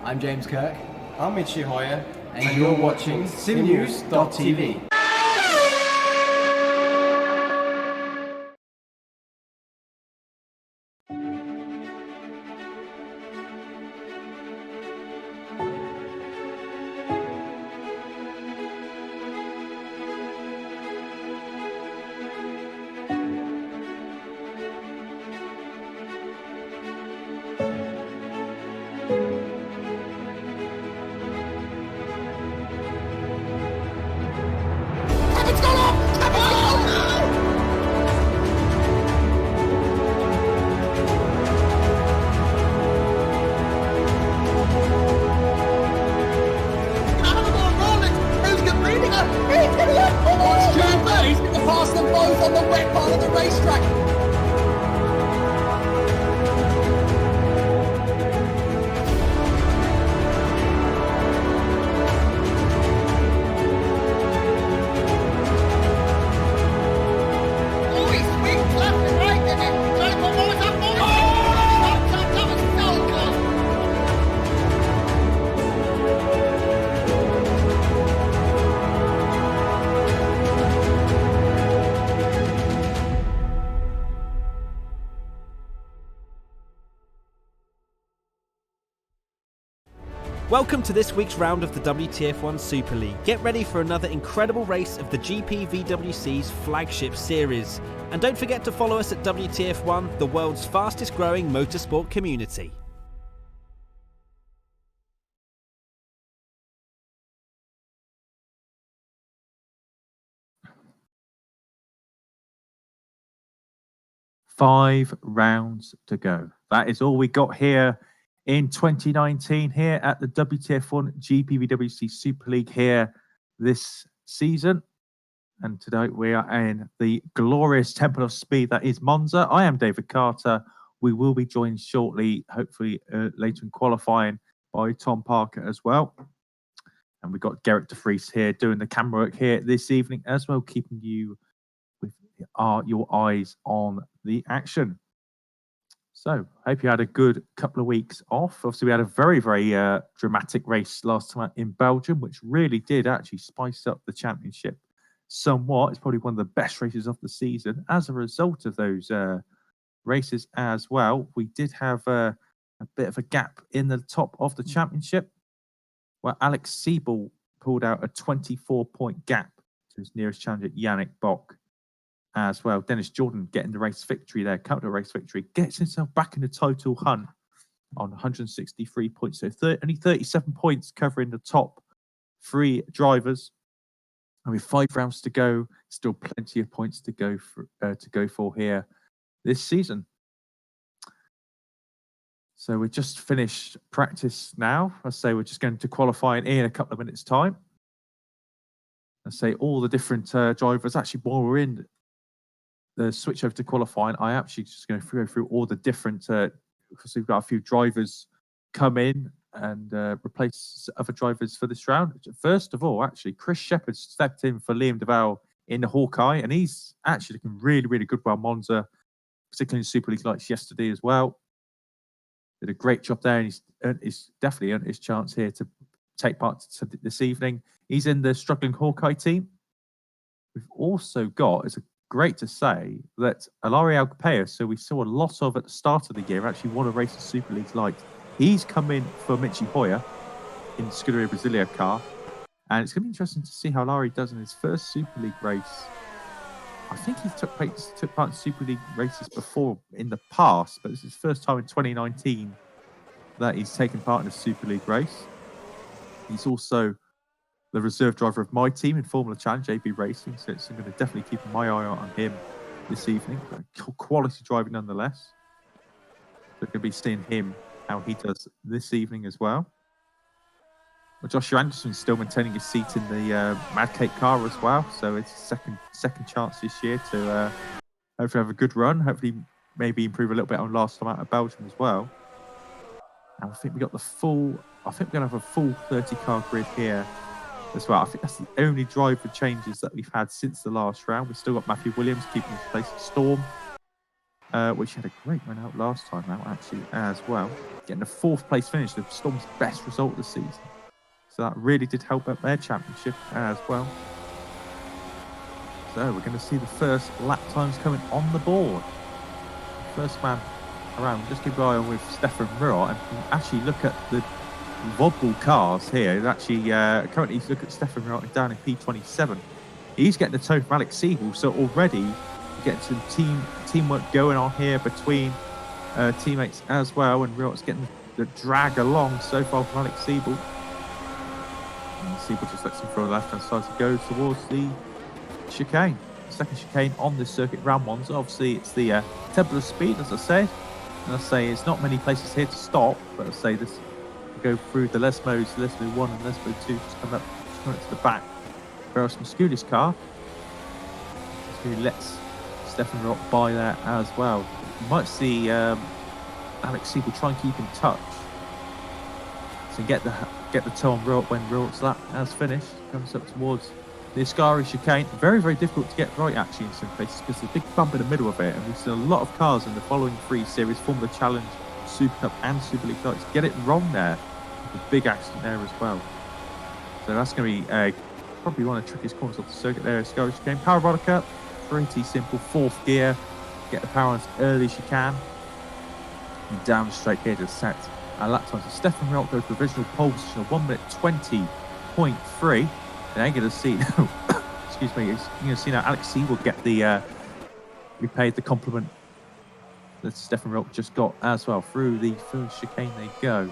I'm James Kirk. I'm Michi Hoyer. And you're watching simnews.tv. Welcome to this week's round of the WTF1 Super League. Get ready for another incredible race of the GPVWC's flagship series. And don't forget to follow us at WTF1, the world's fastest growing motorsport community. Five rounds to go. That is all we got here in 2019 here at the WTF1 GPVWC Super League here this season. And today we are in the glorious Temple of Speed that is Monza. I am David Carter. We will be joined shortly, hopefully later in qualifying, by Tom Parker as well. And we've got Gerrit de Vries here doing the camera work here this evening as well, keeping you with your eyes on the action. So, hope you had a good couple of weeks off. Obviously, we had a very, very dramatic race last time out in Belgium, which really did actually spice up the championship somewhat. It's probably one of the best races of the season. As a result of those races as well, we did have a bit of a gap in the top of the championship, where Alex Siebel pulled out a 24-point gap to his nearest challenger, Yannick Bock. As well, Dennis Jordan getting the race victory there, couple of race victory, gets himself back in the total hunt on 163 points. So only 37 points covering the top three drivers. And with 5 rounds to go, still plenty of points to go for here this season. So we just finished practice now. I say we're just going to qualify in a couple of minutes' time. I say all the different drivers. Actually, while we're in the switch over to qualifying, I actually just going to go through all the different, because we've got a few drivers come in and replace other drivers for this round. First of all, actually, Chris Shepherd stepped in for Liam Duval in the Hawkeye, and he's actually looking really, really good while Monza, particularly in Super League lights yesterday as well. Did a great job there, and he's definitely earned his chance here to take part this evening. He's in the struggling Hawkeye team. We've also got, it's great to say, that Ilaria Alcapeas, so we saw a lot of at the start of the year, actually won a race of Super League lights. He's come in for Michi Hoyer in the Scuderia Brasilia car, and it's going to be interesting to see how Ilaria does in his first Super League race. I think he took part in Super League races before in the past, but this is his first time in 2019 that he's taken part in a Super League race. He's also the reserve driver of my team in Formula Challenge, AB Racing, so I'm going to definitely keep my eye on him this evening. Quality driving nonetheless. So we're going to be seeing him, how he does this evening as well. Well, Joshua Anderson's still maintaining his seat in the Mad Cake car as well, so it's a second chance this year to hopefully have a good run, hopefully maybe improve a little bit on last time out of Belgium as well. And I think we got the full, I think we're going to have a full 30-car grid here as well. I think that's the only driver changes that we've had since the last round. We've still got Matthew Williams keeping his place at Storm, which had a great run out last time out, actually, as well. Getting a 4th place finish, the Storm's best result this season. So that really did help out their championship as well. So we're going to see the first lap times coming on the board. First man around, just keep an eye on with Stefan Ruot, and actually look at the Vodbull cars here. It's actually currently, if you look at Stefan Ruot down in P27, he's getting the toe from Alex Siebel, so already you get some teamwork going on here between teammates as well, and Ruot's getting the drag along so far from Alex Siebel. And Siebel just lets him throw the left hand side to go towards the chicane. Second chicane on this circuit, round Monza. Obviously, it's the temple of speed, as I said. And I say it's not many places here to stop, but I say this go through the Lesmos, Lesmo 1 and Lesmo 2, just come up to the back. Veros Musculi's car. Who lets Stefan Ruot by there as well. You might see Alex Siebel try and keep in touch. So get the toe on Ruot when Ruot's lap has finished. Comes up towards the Ascari chicane. Very, very difficult to get right, actually, in some places, because there's a big bump in the middle of it, and we've seen a lot of cars in the following 3 series, Formula Challenge, Super Cup and Super League cars, get it wrong there. A big accident there as well. So that's going to be probably one of the trickiest corners of the circuit there. Ascari chicane. Parabolica, pretty simple. 4th gear. Get the power on as early as you can. And down the straight here to set lap times. So Stefan Ruot goes provisional pole position of 1 minute 20.3. And I'm going to see, excuse me, you're going to see now Alex C will get the repaid the compliment that Stefan Ruot just got as well. Through the first chicane they go,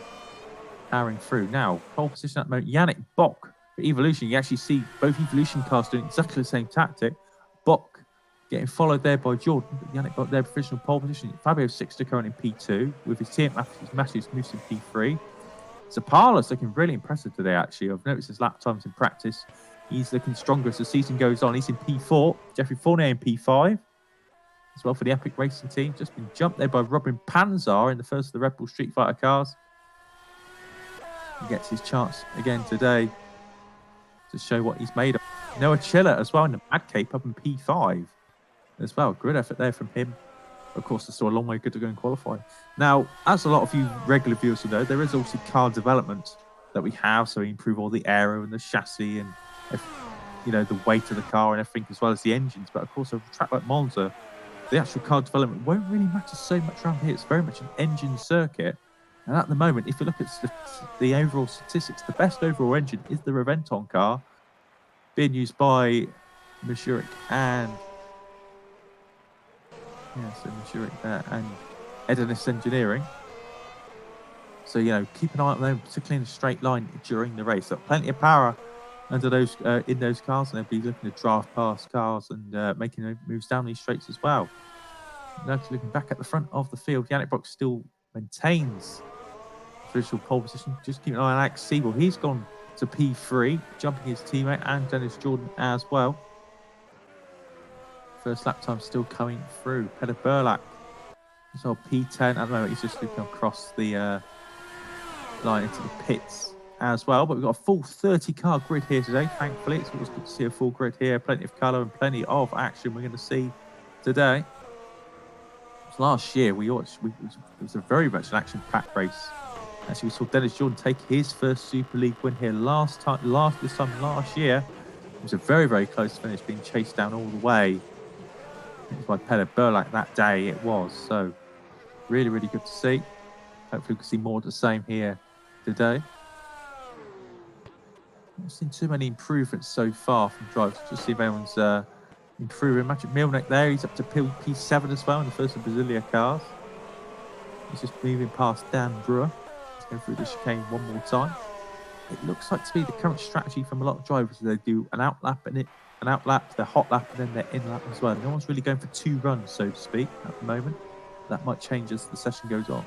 powering through. Now, pole position at the moment, Yannick Bock for Evolution. You actually see both Evolution cars doing exactly the same tactic. Bock getting followed there by Jordan, but Yannick Bock there, provisional pole position. Fabio Sixter currently in P2, with his team Matthews moves in P3. Zapalas looking really impressive today, actually. I've noticed his lap times in practice. He's looking stronger as the season goes on. He's in P4. Jeffrey Fournier in P5. As well for the Epic Racing team. Just been jumped there by Robin Panzar in the first of the Red Bull Street Fighter cars. He gets his chance again today to show what he's made of. Noah Chiller as well in the Mad Cape up in P5 as well. Good effort there from him. Of course, there's still a long way good to go and qualify. Now, as a lot of you regular viewers will know, there is also car development that we have. So we improve all the aero and the chassis and, you know, the weight of the car and everything, as well as the engines. But of course, a track like Monza, the actual car development won't really matter so much around here. It's very much an engine circuit. And at the moment, if you look at the overall statistics, the best overall engine is the Reventon car, being used by Mazurek and Mazurek there and Edenis Engineering. So, you know, keep an eye on them, particularly in a straight line during the race. So plenty of power under those in those cars, and they'll be looking to draft past cars and making moves down these straights as well. Now, looking back at the front of the field, Yannick Bock still maintains official pole position. Just keep an eye on Alex Siebel. He's gone to P3, jumping his teammate and Dennis Jordan as well. First lap time still coming through. Peter Burlak as well, P10 at the moment. He's just looking across the line into the pits as well. But we've got a full 30-car grid here today, thankfully. It's always good to see a full grid here. Plenty of colour and plenty of action we're going to see today. Last year, it was a very much an action-packed race. Actually, we saw Dennis Jordan take his first Super League win here last year. It was a very, very close finish, being chased down all the way. It was by Peter Burlak that day, it was. So, really, really good to see. Hopefully, we can see more of the same here today. Not seen too many improvements so far from drivers. Just see if anyone's improving. Magic Milnek there. He's up to P7 as well in the first of Brasilia cars. He's just moving past Dan Brewer. Let's go through the chicane one more time. It looks like to be the current strategy from a lot of drivers. They do an out lap and their hot lap, and then their in lap as well. No one's really going for 2 runs, so to speak, at the moment. That might change as the session goes on.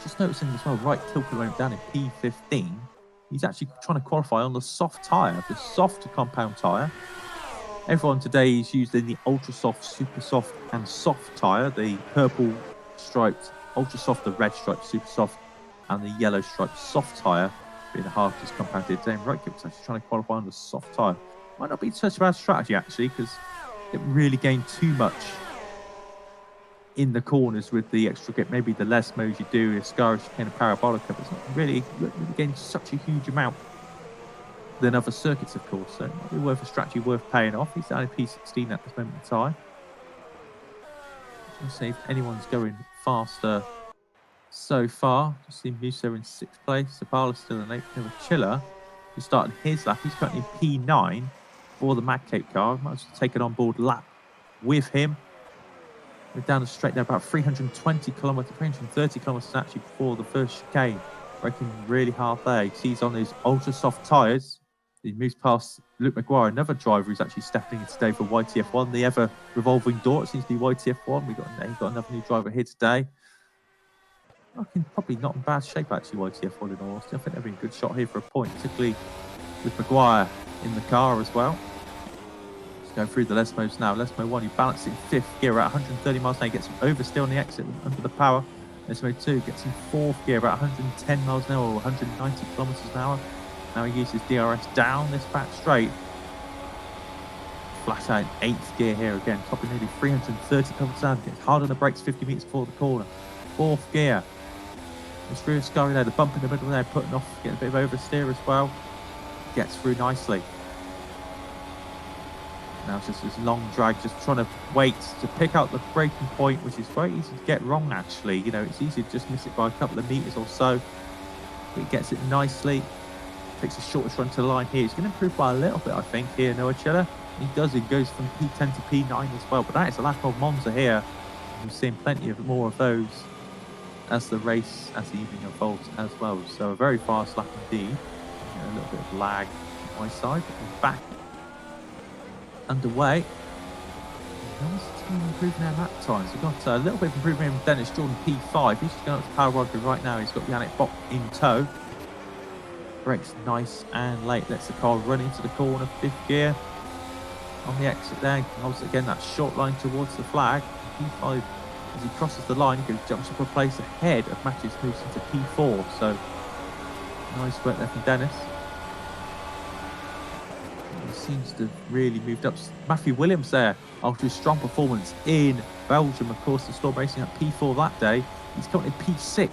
Just noticing as well, right Kilper went down in P15. He's actually trying to qualify on the soft tyre, the soft compound tyre. Everyone today is using the ultra soft, super soft, and soft tyre, the purple striped ultra soft, the red striped super soft, and the yellow striped soft tyre being the hardest compound here. Dame Rotkip was actually trying to qualify on the soft tyre. Might not be such a bad strategy actually, because it really gained too much in the corners with the extra grip. Maybe the less modes you do, Ascara chicane and parabolica, but it's not really gained such a huge amount than other circuits, of course. So it might be worth a strategy worth paying off. He's down in P16 at this moment in time. Just see if anyone's going faster so far. Just see Musso in 6th place. Sabala's still in 8th. Never Chiller, who started his lap. He's currently P9 for the Mad Cape car. Might as well take an on-board lap with him. We're down the straight there, about 320 kilometres, 330 kilometres actually before the first chicane. Braking really hard there. He's on his ultra soft tyres. He moves past Luke Maguire, another driver who's actually stepping in today for YTF1. The ever revolving door, it seems to be YTF1. We've got another new driver here today. Looking probably not in bad shape actually, YTF1 in all honesty. I think they'll be a good shot here for a point, particularly with Maguire in the car as well. Just going through the Lesmos now. Lesmo 1, he balanced in 5th gear at 130 miles an hour. He gets some oversteer on the exit under the power. Lesmo 2 gets in 4th gear about 110 miles an hour or 190 kilometres an hour. Now he uses DRS down this back straight. Flat out 8th gear here again, topping nearly 330 kilometres an hour. Gets hard on the brakes 50 metres before the corner. 4th gear. It's through Ascari there, the bump in the middle there, putting off, getting a bit of oversteer as well. Gets through nicely. Now it's just this long drag, just trying to wait to pick out the braking point, which is very easy to get wrong actually. You know, it's easy to just miss it by a couple of metres or so. But he gets it nicely. Takes the shortest run to the line here. He's going to improve by a little bit, I think, here, Noah Chiller. He does, he goes from P10 to P9 as well. But that is a lap of Monza here. We're seeing plenty of more of those as the race, as the evening unfolds as well. So a very fast lap indeed. A little bit of lag on my side, but we're back underway. How's the team improving their lap times? We've got a little bit of improvement in Dennis Jordan P5. He's just going up to Power Roger right now. He's got Yannick Bock in tow. Brakes nice and late. Lets the car run into the corner, 5th gear. On the exit there, holds again that short line towards the flag. P5, as he crosses the line, he jumps up a place ahead of Matthews, moves into P4. So nice work there from Dennis. He seems to have really moved up. Matthew Williams there, after his strong performance in Belgium, of course, the Storm racing at P4 that day. He's currently P6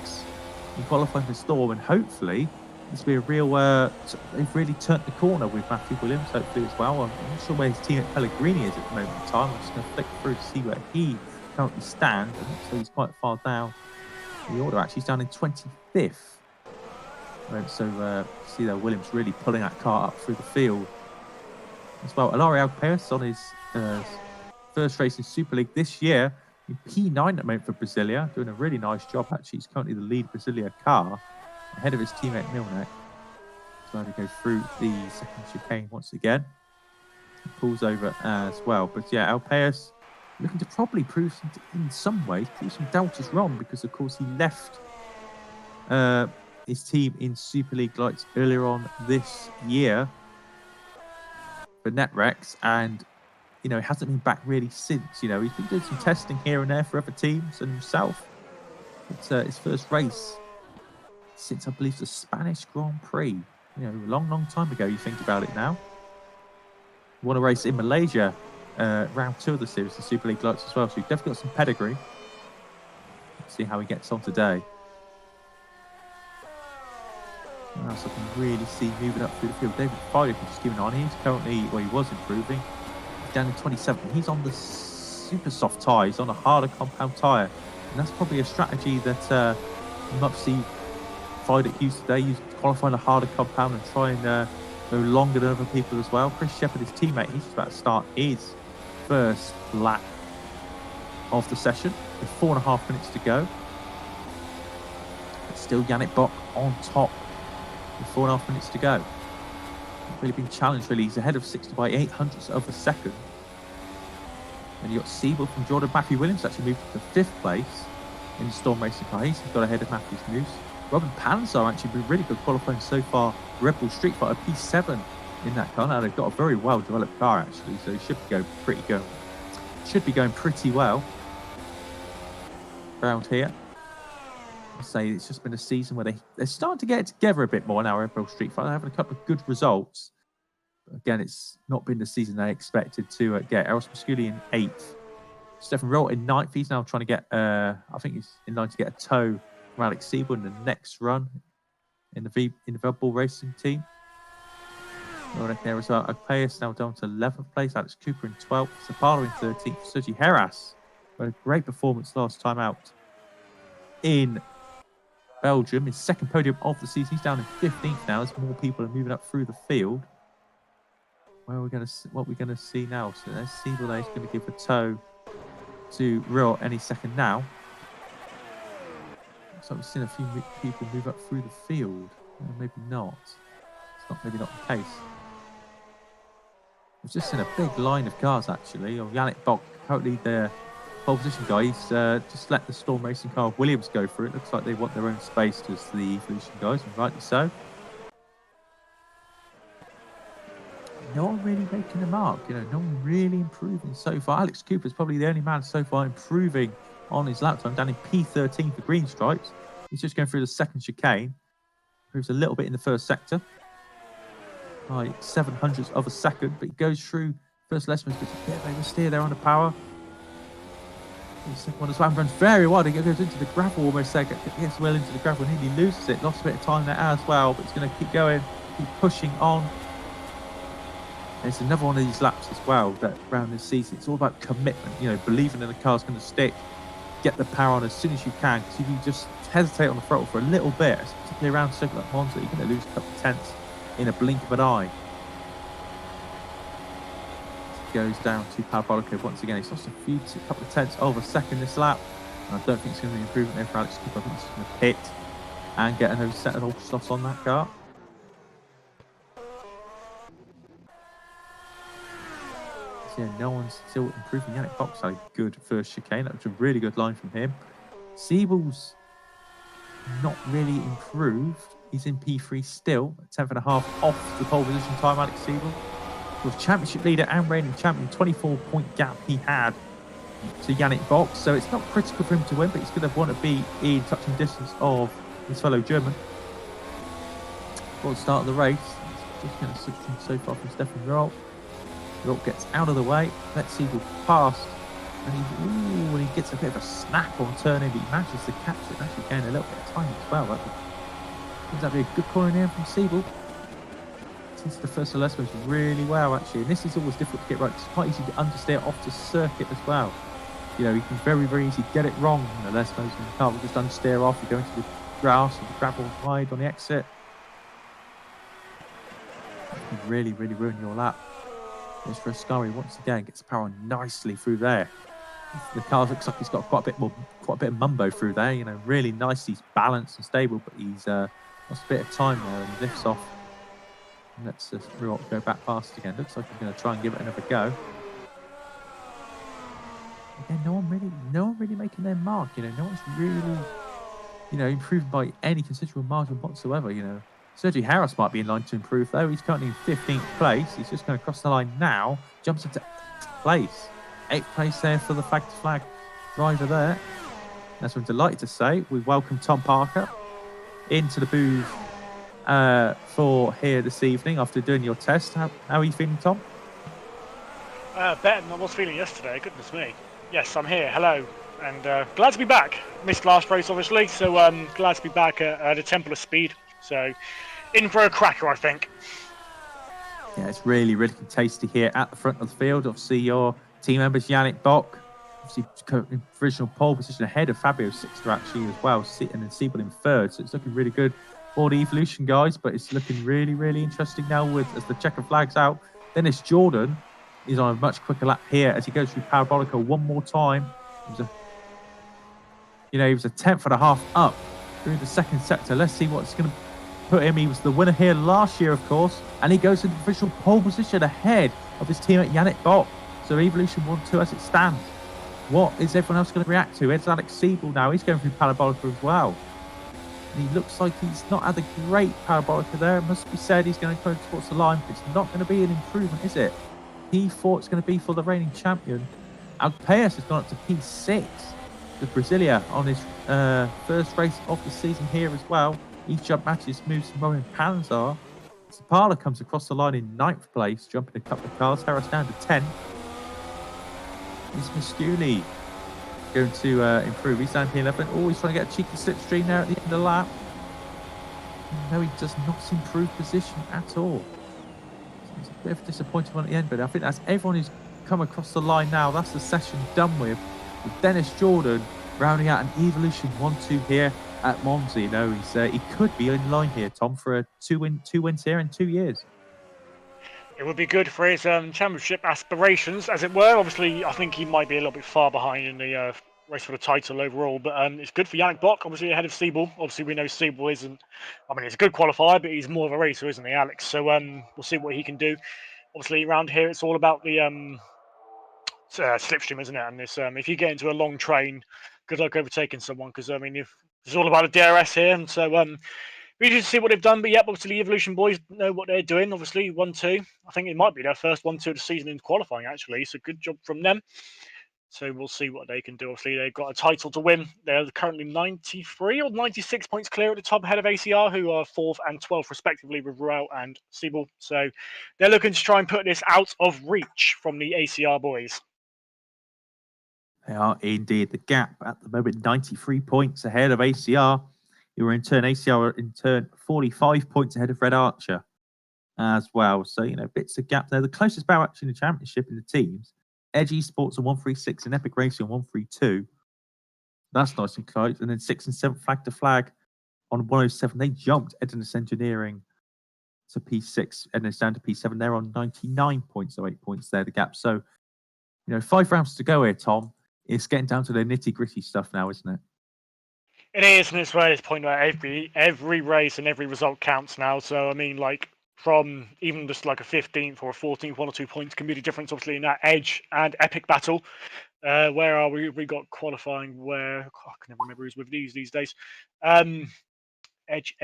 in qualifying for Storm, and hopefully this will be a real, they've really turned the corner with Matthew Williams, hopefully as well. I'm not sure where his teammate Pellegrini is at the moment in time. I'm just going to flick through to see where he currently stands. So he's quite far down the order, actually. He's down in 25th. Right, so see there, Williams really pulling that car up through the field as well. Alario Alpeus on his first race in Super League this year, in P9 at the moment for Brasilia, doing a really nice job actually. He's currently the lead Brasilia car, ahead of his teammate Milnek. Trying to go through the second chicane once again. He pulls over as well. But yeah, Alpeus looking to probably prove in some ways, prove some doubters wrong, because of course he left his team in Super League Lights earlier on this year for Netrex, and you know, he hasn't been back really since. You know, he's been doing some testing here and there for other teams and himself. It's his first race since, I believe, the Spanish Grand Prix. You know, a long, long time ago, you think about it now. Won a race in Malaysia, round 2 of the series, the Super League Lights as well, so he's definitely got some pedigree. Let's see how he gets on today. What else I can really see moving up through the field? David Friday can just keep an eye on. He's currently, well, he was improving. He's down in 27th. He's on the super soft tyre. He's on a harder compound tyre. And that's probably a strategy that you might see Friday used today. He's qualifying a harder compound and try and go longer than other people as well. Chris Shepherd, his teammate, he's about to start his first lap of the session with 4.5 minutes to go. But still Yannick Bock on top with 4.5 minutes to go. Really been challenged, really. He's ahead of 60 by 800ths of a second. And you got Siebel from Jordan. Matthew Williams actually moved to 5th place in the Storm Racing car. He's got ahead of Matthew's moves. Robin Panzer actually been really good qualifying so far. Red Bull Street Fighter P7 in that car. Now they've got a very well developed car actually, so it should be going pretty well around here. I say it's just been a season where they're starting to get it together a bit more now. Red Bull Street Fighter, having a couple of good results. But again, it's not been the season they expected to get. Eros Musculi in 8th. Stefan Rolt in 9th. He's now trying to get, I think he's in line to get a tow from Alex Siebel in the next run in the Red Bull Racing team. There as well. Agpeus now down to 11th place. Alex Cooper in 12th. Zapala in 13th. Sergi Heras, a great performance last time out in Belgium. His second podium of the season. He's down in 15th now as more people are moving up through the field. What are we going to see now? So there's Siebel there. He's going to give a tow to Real any second now. So we've seen a few people move up through the field. Well, maybe not. It's maybe not the case. We've just seen a big line of cars actually. Yannick Bock, currently the pole position guy. He's just let the Storm Racing car of Williams go through it. Looks like they want their own space as the Evolution guys, and rightly so. No one really making a mark, no one really improving so far. Alex Cooper is probably the only man so far improving on his lap time, down in P13 for green stripes. He's just going through the second chicane. Improves a little bit in the first sector by 700ths of a second, but he goes through first Lesman's gets a bit of oversteer there on the power. The second one as well runs very wide. He goes into the gravel almost there, gets well into the gravel and nearly loses it. Lost a bit of time there as well, but he's going to keep going, keep pushing on. It's another one of these laps as well that around this season, it's all about commitment, believing in the car's going to stick, get the power on as soon as you can, because if you just hesitate on the throttle for a little bit, particularly around circuit like Monza, you're going to lose a couple of tenths in a blink of an eye. Goes down to Parabolico once again. He's lost a couple of tenths of a second this lap, and I don't think it's going to be an improvement there for Alex Cooper. I think he's going to pit and get another set of ultra slots on that car. Yeah, no one's still improving. Yannick Box had a good first chicane. That was a really good line from him. Siebel's not really improved. He's in P3 still, at 10th and a half off the pole position time. Alex Siebel was championship leader and reigning champion. 24-point gap he had to Yannick Box. So it's not critical for him to win, but he's going to want to be in touching distance of his fellow German for the start of the race. Just going to switch him so far from Stefan Rolt. Rolt gets out of the way, lets Siebel past, and he gets a bit of a snap on turning, but he manages to catch it and actually gain a little bit of time as well. That seems to be a good corner in here from Siebel. Since the first Lesmos really well actually, and this is always difficult to get right. It's quite easy to understeer off the circuit as well. You can very, very easily get it wrong in the Lesmos, and the car will just understeer off. You go into the grass or the gravel wide on the exit. That can really, really ruin your lap. There's Frascari once again, gets power nicely through there. The car looks like he's got quite a bit of mumbo through there. Really nicely balanced and stable, but he's lost a bit of time there and he lifts off. And lets Riot go back past again. Looks like he's going to try and give it another go. Again, no one really making their mark. No one's really, improved by any considerable margin whatsoever. Sergi Harris might be in line to improve though. He's currently in 15th place. He's just going to cross the line now. Jumps into 8th place. 8th place there for the flag driver there. As I'm delighted to say, we welcome Tom Parker into the booth for here this evening after doing your test. How are you feeling, Tom? Better than I was feeling yesterday. Goodness me. Yes, I'm here. Hello. And glad to be back. Missed last race, obviously. So glad to be back at a Temple of Speed. So in for a cracker, I think. Yeah, it's really, really tasty here at the front of the field. Obviously, your team members, Yannick Bock, obviously in original pole position ahead of Fabio Sixter actually as well, and then Siebel in 3rd. So it's looking really good for the Evolution guys, but it's looking really, really interesting now as the checker flag's out. Dennis Jordan is on a much quicker lap here as he goes through Parabolica one more time. He was a 10th and a half up through the second sector. Let's see what's going to put him. He was the winner here last year, of course, and he goes into official pole position ahead of his teammate Yannick Bock. So Evolution 1-2 as it stands. What is everyone else going to react to? It's Alex Siebel now. He's going through Parabolica as well. And he looks like he's not had a great Parabolica there. It must be said he's going to go towards the line, but it's not going to be an improvement, is it? P4 it's going to be for the reigning champion. Alpeus has gone up to P6. The Brasilia on his first race of the season here as well. Each jump matches moves from Roman Panzar. Zapala comes across the line in 9th place, jumping a couple of cars. Harris down to 10th. Is Mustuli going to improve? He's down to 11th. Oh, he's trying to get a cheeky slipstream there at the end of the lap. No, he does not improve position at all. So it's a bit of a disappointing one at the end, but I think that's everyone who's come across the line now. That's the session done with Dennis Jordan rounding out an Evolution 1-2 here at Monza. You know, he could be in line here, Tom, for a two wins here in 2 years. It would be good for his championship aspirations, as it were. Obviously, I think he might be a little bit far behind in the race for the title overall, but it's good for Yannick Bock, obviously ahead of Siebel. Obviously, we know Siebel isn't, I mean, he's a good qualifier, but he's more of a racer, isn't he, Alex? So we'll see what he can do. Obviously, around here, it's all about the slipstream, isn't it? And this, if you get into a long train, good luck overtaking someone, because, I mean, it's all about the DRS here, and so we need to see what they've done. But yep, obviously the Evolution boys know what they're doing. Obviously 1-2. I think it might be their first 1-2 of the season in qualifying, actually. So good job from them. So we'll see what they can do. Obviously they've got a title to win. They're currently 93 or 96 points clear at the top, ahead of ACR, who are 4th and 12th respectively with Ruel and Siebel. So they're looking to try and put this out of reach from the ACR boys. They are indeed. The gap at the moment, 93 points ahead of ACR. ACR in turn 45 points ahead of Red Archer as well. So, you know, bits of gap there. The closest battle actually in the championship in the teams, Edge Esports on 136 and Epic Racing on 132. That's nice and close. And then 6th and 7th flag to flag on 107. They jumped Edinus Engineering to P6. Edinus down to P7. They're on 99 points, so 8 points there, the gap. So, you know, 5 rounds to go here, Tom. It's getting down to the nitty-gritty stuff now, isn't it? It is, and it's where it's point where every race and every result counts now. So I mean, like from even just like a 15th or a 14th, 1 or 2 points can be the difference, obviously, in that Edge and Epic battle. Where are we? We got qualifying where I can never remember who's with these days. Edge.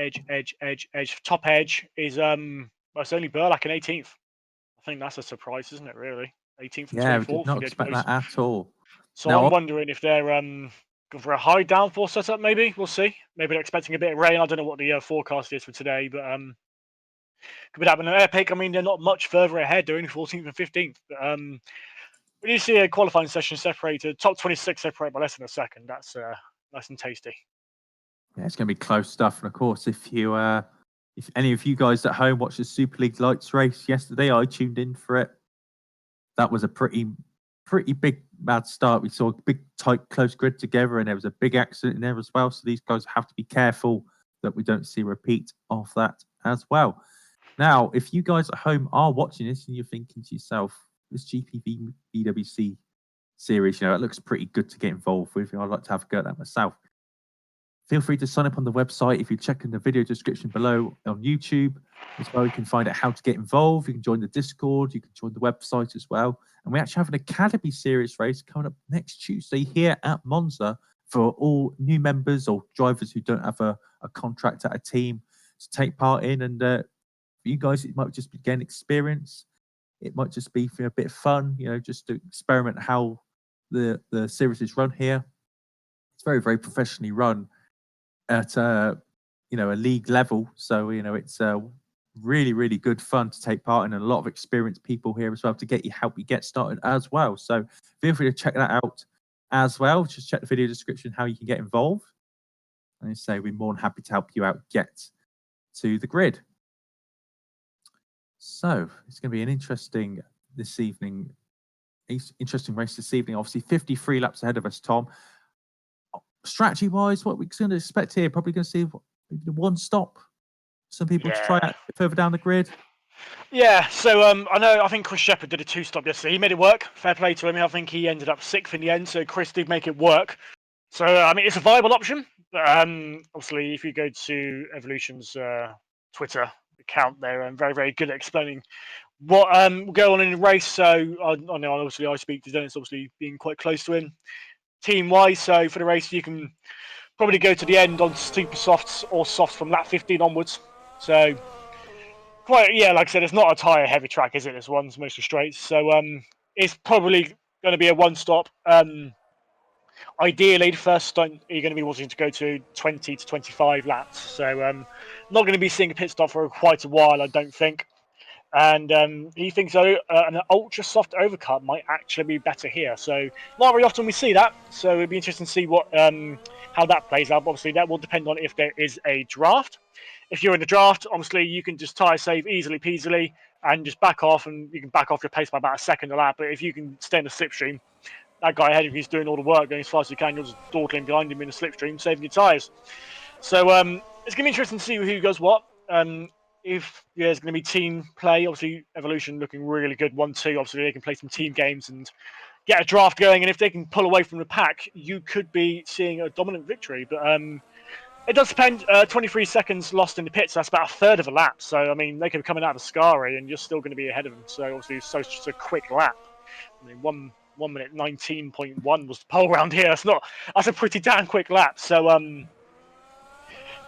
Top Edge is well, it's only Burlack in 18th. I think that's a surprise, isn't it? Really, 18th and 24th. Yeah, we did not expect that at all. So now, I'm wondering if they're going for a high downforce setup, maybe. We'll see. Maybe they're expecting a bit of rain. I don't know what the forecast is for today, but could be that. But an Epic, I mean, they're not much further ahead. They're only 14th and 15th. But when you see a qualifying session separated, top 26 separate by less than a second, that's nice and tasty. Yeah, it's going to be close stuff. And of course, if any of you guys at home watched the Super League Lights race yesterday, I tuned in for it. That was a pretty big bad start. We saw a big, tight, close grid together, and there was a big accident in there as well. So these guys have to be careful that we don't see a repeat of that as well. Now, if you guys at home are watching this and you're thinking to yourself, this GPVWC series, you know, it looks pretty good to get involved with. I'd like to have a go at that myself. Feel free to sign up on the website. If you check in the video description below on YouTube as well, you can find out how to get involved. You can join the Discord. You can join the website as well. And we actually have an Academy Series race coming up next Tuesday here at Monza for all new members or drivers who don't have a contract at a team to take part in. And for you guys, it might just be gain experience. It might just be for a bit of fun, you know, just to experiment how the series is run here. It's very, very professionally run at a league level, so you know it's really, really good fun to take part in, and a lot of experienced people here as well to help you get started as well. So feel free to check that out as well. Just check the video description how you can get involved, and I say we're more than happy to help you out get to the grid. So it's going to be an interesting race this evening. Obviously 53 laps ahead of us, Tom. Strategy wise, what we're going to expect here, probably going to see one stop. Some people to try out further down the grid. Yeah, so I think Chris Shepherd did a 2-stop yesterday. He made it work. Fair play to him. I think he ended up 6th in the end, so Chris did make it work. So I mean, it's a viable option. But obviously, if you go to Evolution's Twitter account, they're very, very good at explaining what will go on in the race. So I know, obviously, I speak to Dennis, obviously being quite close to him team-wise. So for the race, you can probably go to the end on super softs or softs from lap 15 onwards. So quite, yeah, like I said, it's not a tyre heavy track, is it? This one's mostly straight. So it's probably going to be a one-stop. ideally, the first stunt you're going to be wanting to go to 20 to 25 laps. So not going to be seeing a pit stop for quite a while, I don't think. And he thinks an ultra soft overcut might actually be better here. So not very often we see that. So it'd be interesting to see what how that plays out. Obviously, that will depend on if there is a draft. If you're in the draft, obviously you can just tire save easily peasily and just back off, and you can back off your pace by about a second a lap. But if you can stay in the slipstream, that guy ahead of you is doing all the work, going as fast as you can. You're just dawdling behind him in the slipstream, saving your tires. So it's going to be interesting to see who goes what. If there's going to be team play, obviously Evolution looking really good. 1-2, obviously they can play some team games and get a draft going. And if they can pull away from the pack, you could be seeing a dominant victory. But it does depend. 23 seconds lost in the pits. That's about a third of a lap. So I mean, they could be coming out of Ascari, and you're still going to be ahead of them. So obviously, it's just a quick lap. I mean, 1 minute 19.1 was the pole round here. That's a pretty damn quick lap. So going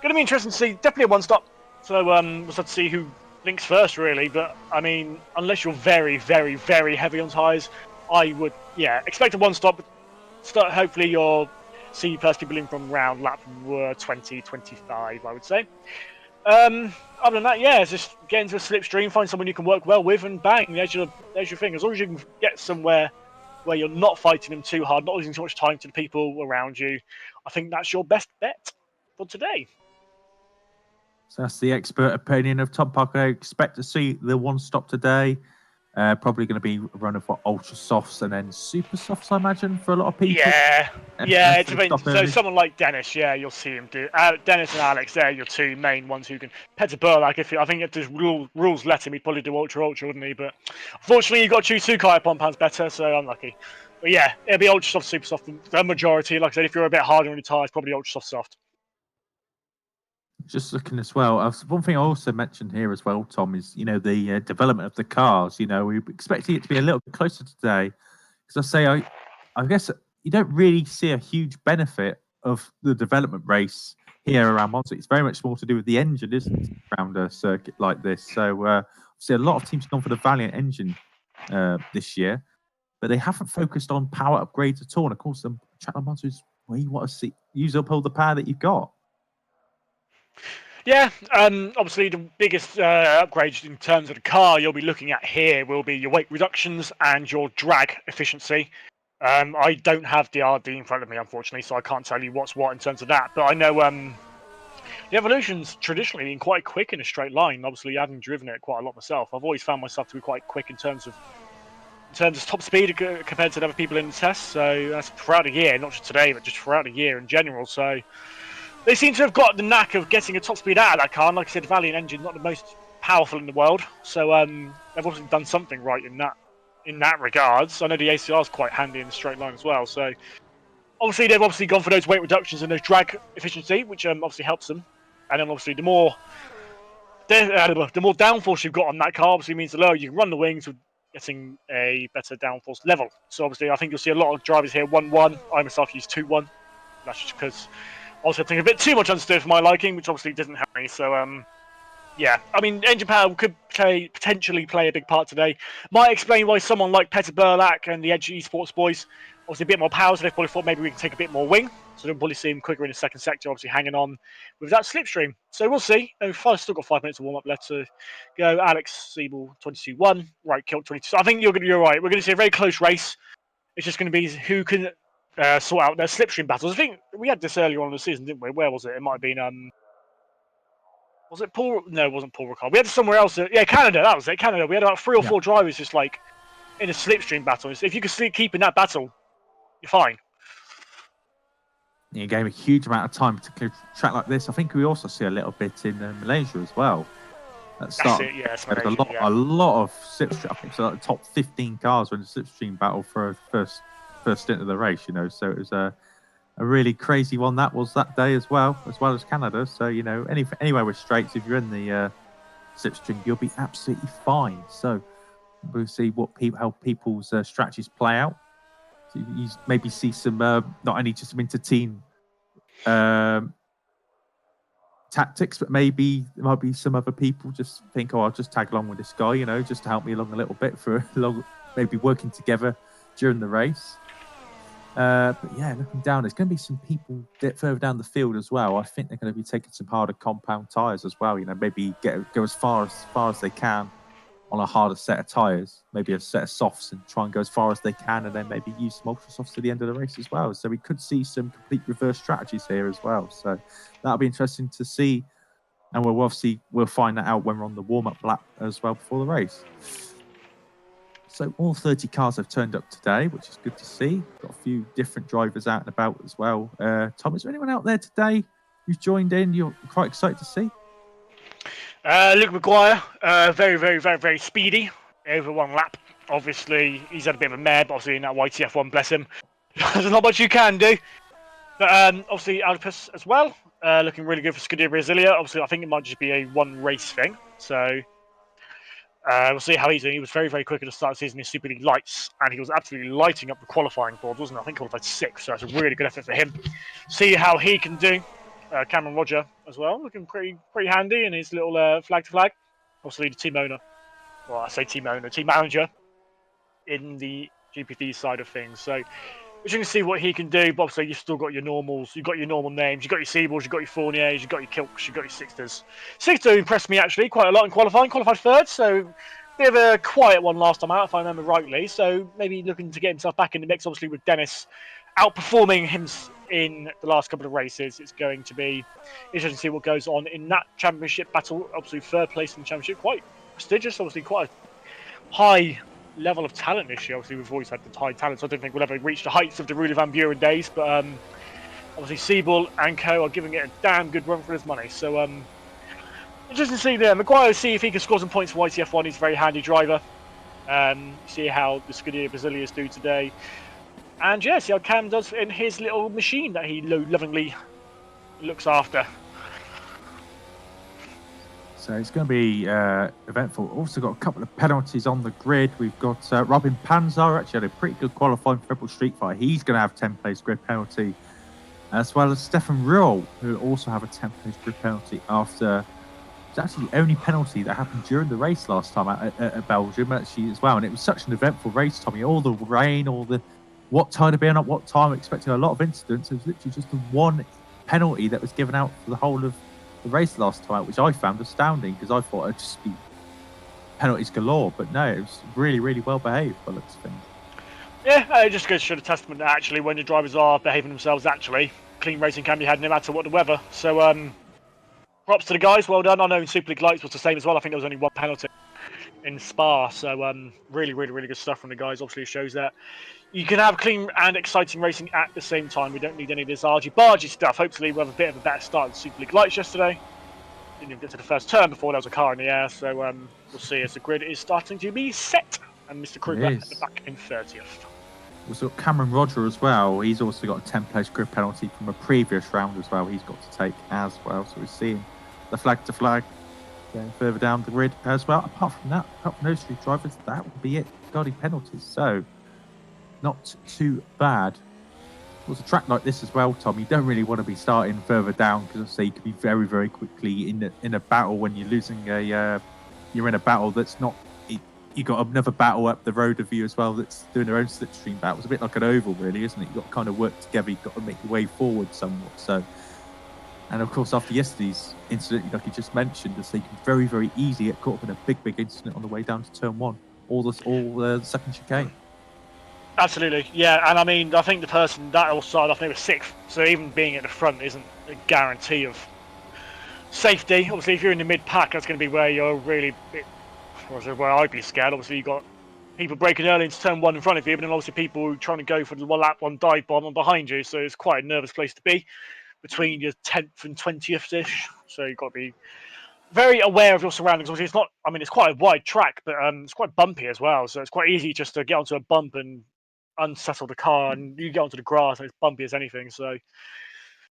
to be interesting to see. Definitely a one stop. So we'll have to see who links first, really. But I mean, unless you're very, very, very heavy on tyres, I would expect a one stop. Hopefully you'll see first people in from round lap 20, 25, I would say. Other than that, it's just get into a slipstream, find someone you can work well with, and bang, there's your thing. As long as you can get somewhere where you're not fighting them too hard, not losing too much time to the people around you, I think that's your best bet for today. So that's the expert opinion of Tom Parker. I expect to see the one stop today. Probably going to be running for ultra softs and then super softs, I imagine, for a lot of people. Yeah, it depends. So someone like Dennis, you'll see him do. Dennis and Alex, they're your two main ones who can. Peter Burlack, I think if there's rules let him, he'd probably do ultra, wouldn't he? But unfortunately, you've got to choose two Kaya Pompans better, so unlucky. But it'll be ultra soft, super soft. The majority, like I said, if you're a bit harder on your tyres, probably ultra soft. Just looking as well, one thing I also mentioned here as well, Tom, is the development of the cars. We're expecting it to be a little bit closer today, because I guess you don't really see a huge benefit of the development race here around Monza. It's very much more to do with the engine, isn't it, around a circuit like this? So obviously a lot of teams have gone for the Valiant engine this year, but they haven't focused on power upgrades at all. And of course, the track like Monza is where you want to use up all the power that you've got. Yeah, obviously the biggest upgrades in terms of the car you'll be looking at here will be your weight reductions and your drag efficiency. I don't have the RD in front of me, unfortunately, so I can't tell you what's what in terms of that. But I know the Evolution's traditionally been quite quick in a straight line. Obviously, having driven it quite a lot myself, I've always found myself to be quite quick in terms of top speed compared to the other people in the test. So that's throughout the year, not just today, but just throughout the year in general. So they seem to have got the knack of getting a top speed out of that car. And like I said, the Valiant engine not the most powerful in the world, so they've obviously done something right in that regards. I know the ACR is quite handy in the straight line as well. So obviously they've gone for those weight reductions and those drag efficiency, which obviously helps them. And then obviously the more downforce you've got on that car, obviously means the lower you can run the wings with getting a better downforce level. So obviously I think you'll see a lot of drivers here 1-1. I myself use 2-1. That's just because also, I think a bit too much understeer for my liking, which obviously doesn't help me. So, I mean, engine power could potentially play a big part today. Might explain why someone like Peter Burlack and the Edge Esports boys, obviously a bit more power, so they probably thought maybe we can take a bit more wing. So they'll probably see him quicker in the second sector, obviously hanging on with that slipstream. So we'll see. We've still got 5 minutes of warm-up left to go. Alex Siebel, 22-1. Right, Kilt, 22. I think you're right. We're going to see a very close race. It's just going to be who can sort out their slipstream battles. I think we had this earlier on in the season, didn't we? Where was it? It might have been was it Paul? No, it wasn't Paul Ricard. We had it somewhere else. Canada. That was it. Canada. We had about 3 or 4 drivers just like in a slipstream battle. If you could keep in that battle, you're fine. You gave a huge amount of time to clear a track like this. I think we also see a little bit in Malaysia as well. That's it. Yeah, it's Malaysia, a lot of slipstream. I think so. Like the top 15 cars were in the slipstream battle for first stint of the race. So it was a really crazy one that was that day as well as Canada. So anywhere with straights, if you're in the slipstream, you'll be absolutely fine. So we'll see how people's strategies play out. So you maybe see some not only just some inter-team tactics, but maybe there might be some other people just think, I'll just tag along with this guy, just to help me along a little bit for maybe working together during the race. But yeah, looking down, there's going to be some people further down the field as well. I think they're going to be taking some harder compound tyres as well. Maybe go as far as they can on a harder set of tyres, maybe a set of softs, and try and go as far as they can, and then maybe use some ultra softs to the end of the race as well. So we could see some complete reverse strategies here as well. So that'll be interesting to see, and we'll find that out when we're on the warm-up lap as well before the race. So all 30 cars have turned up today, which is good to see. Got a few different drivers out and about as well. Tom, is there anyone out there today who's joined in you're quite excited to see? Luke Maguire, very, very, very, very speedy over one lap. Obviously, he's had a bit of a mare, but obviously in that YTF1, bless him. There's not much you can do. But obviously, Alpus as well, looking really good for Scuderia Brasilia. Obviously, I think it might just be a one race thing. So we'll see how he's doing. He was very, very quick at the start of the season in Super League Lights, and he was absolutely lighting up the qualifying board, wasn't he? I think he qualified 6th, so that's a really good effort for him. See how he can do. Cameron Roger as well, looking pretty handy in his little flag to flag. Obviously, the team owner, well, I say team owner, team manager in the GPV side of things. So we're going to see what he can do. But obviously, you've still got your normals, you've got your normal names, you've got your Seaballs, you've got your Fourniers, you've got your Kilks, you've got your Sixters. Sixter impressed me actually quite a lot in qualifying, qualified 3rd, so bit of a quiet one last time out, if I remember rightly. So maybe looking to get himself back in the mix, obviously, with Dennis outperforming him in the last couple of races. It's going to be interesting to see what goes on in that championship battle. Obviously, 3rd place in the championship, quite prestigious, obviously, quite a high level of talent this year. Obviously, we've always had the high talent, so I don't think we'll ever reach the heights of the Rudy Van Buren days. But obviously, Seaball and co are giving it a damn good run for his money. So interesting to see there. Maguire, see if he can score some points for YTF1. He's a very handy driver. See how the Scuderia Brasilias do today. And yeah, see how Cam does in his little machine that he lovingly looks after. So it's going to be eventful. Also got a couple of penalties on the grid. We've got Robin Panzer, actually had a pretty good qualifying for Rebel Street Fighter. He's going to have 10 place grid penalty, as well as Stefan Ruhl, who will also have a 10 place grid penalty after. It's actually the only penalty that happened during the race last time at Belgium, actually, as well. And it was such an eventful race, Tommy. All the rain, all the what time to be on at what time, expecting a lot of incidents. It was literally just the one penalty that was given out for the whole of the race last time out, which I found astounding because I thought it'd just be penalties galore. But no, it was really, really well behaved by the looks of things. Yeah, it just goes to show the testament that actually when the drivers are behaving themselves, actually, clean racing can be had no matter what the weather. So props to the guys, well done. I know in Super League Lights was the same as well. I think there was only one penalty in Spa. So really, really, really good stuff from the guys. Obviously, it shows that you can have clean and exciting racing at the same time. We don't need any of this argy-bargy stuff. Hopefully, we'll have a bit of a better start in Super League Lights yesterday. Didn't even get to the first turn before there was a car in the air. So we'll see as the grid is starting to be set. And Mr. Kruger at the back in 30th. We've got Cameron Roger as well. He's also got a 10 place grid penalty from a previous round as well. He's got to take as well. So we're seeing the flag to flag going further down the grid as well. Apart from that, apart from those 3 drivers, that would be it regarding penalties. So not too bad. Well, it's a track like this as well, Tom. You don't really want to be starting further down because I say you could be very, very quickly in a battle when you're losing you're in a battle that's not. You got another battle up the road of you as well that's doing their own slipstream battle. It's a bit like an oval, really, isn't it? You've got to kind of work together. You've got to make your way forward somewhat. So, and of course, after yesterday's incident, like you just mentioned, it's like very, very easy to get caught up in a big, big incident on the way down to turn 1, all the second chicane. Absolutely, yeah. And I mean, I think the person that will start off, they were 6th. So even being at the front isn't a guarantee of safety. Obviously, if you're in the mid pack, that's going to be where you're really. Where I'd be scared. Obviously, you've got people breaking early into turn 1 in front of you, but then obviously people trying to go for the one lap, one dive bomb on behind you. So it's quite a nervous place to be between your 10th and 20th ish. So you've got to be very aware of your surroundings. Obviously, it's not. I mean, it's quite a wide track, but it's quite bumpy as well. So it's quite easy just to get onto a bump and unsettle the car, and you get onto the grass and it's bumpy as anything. So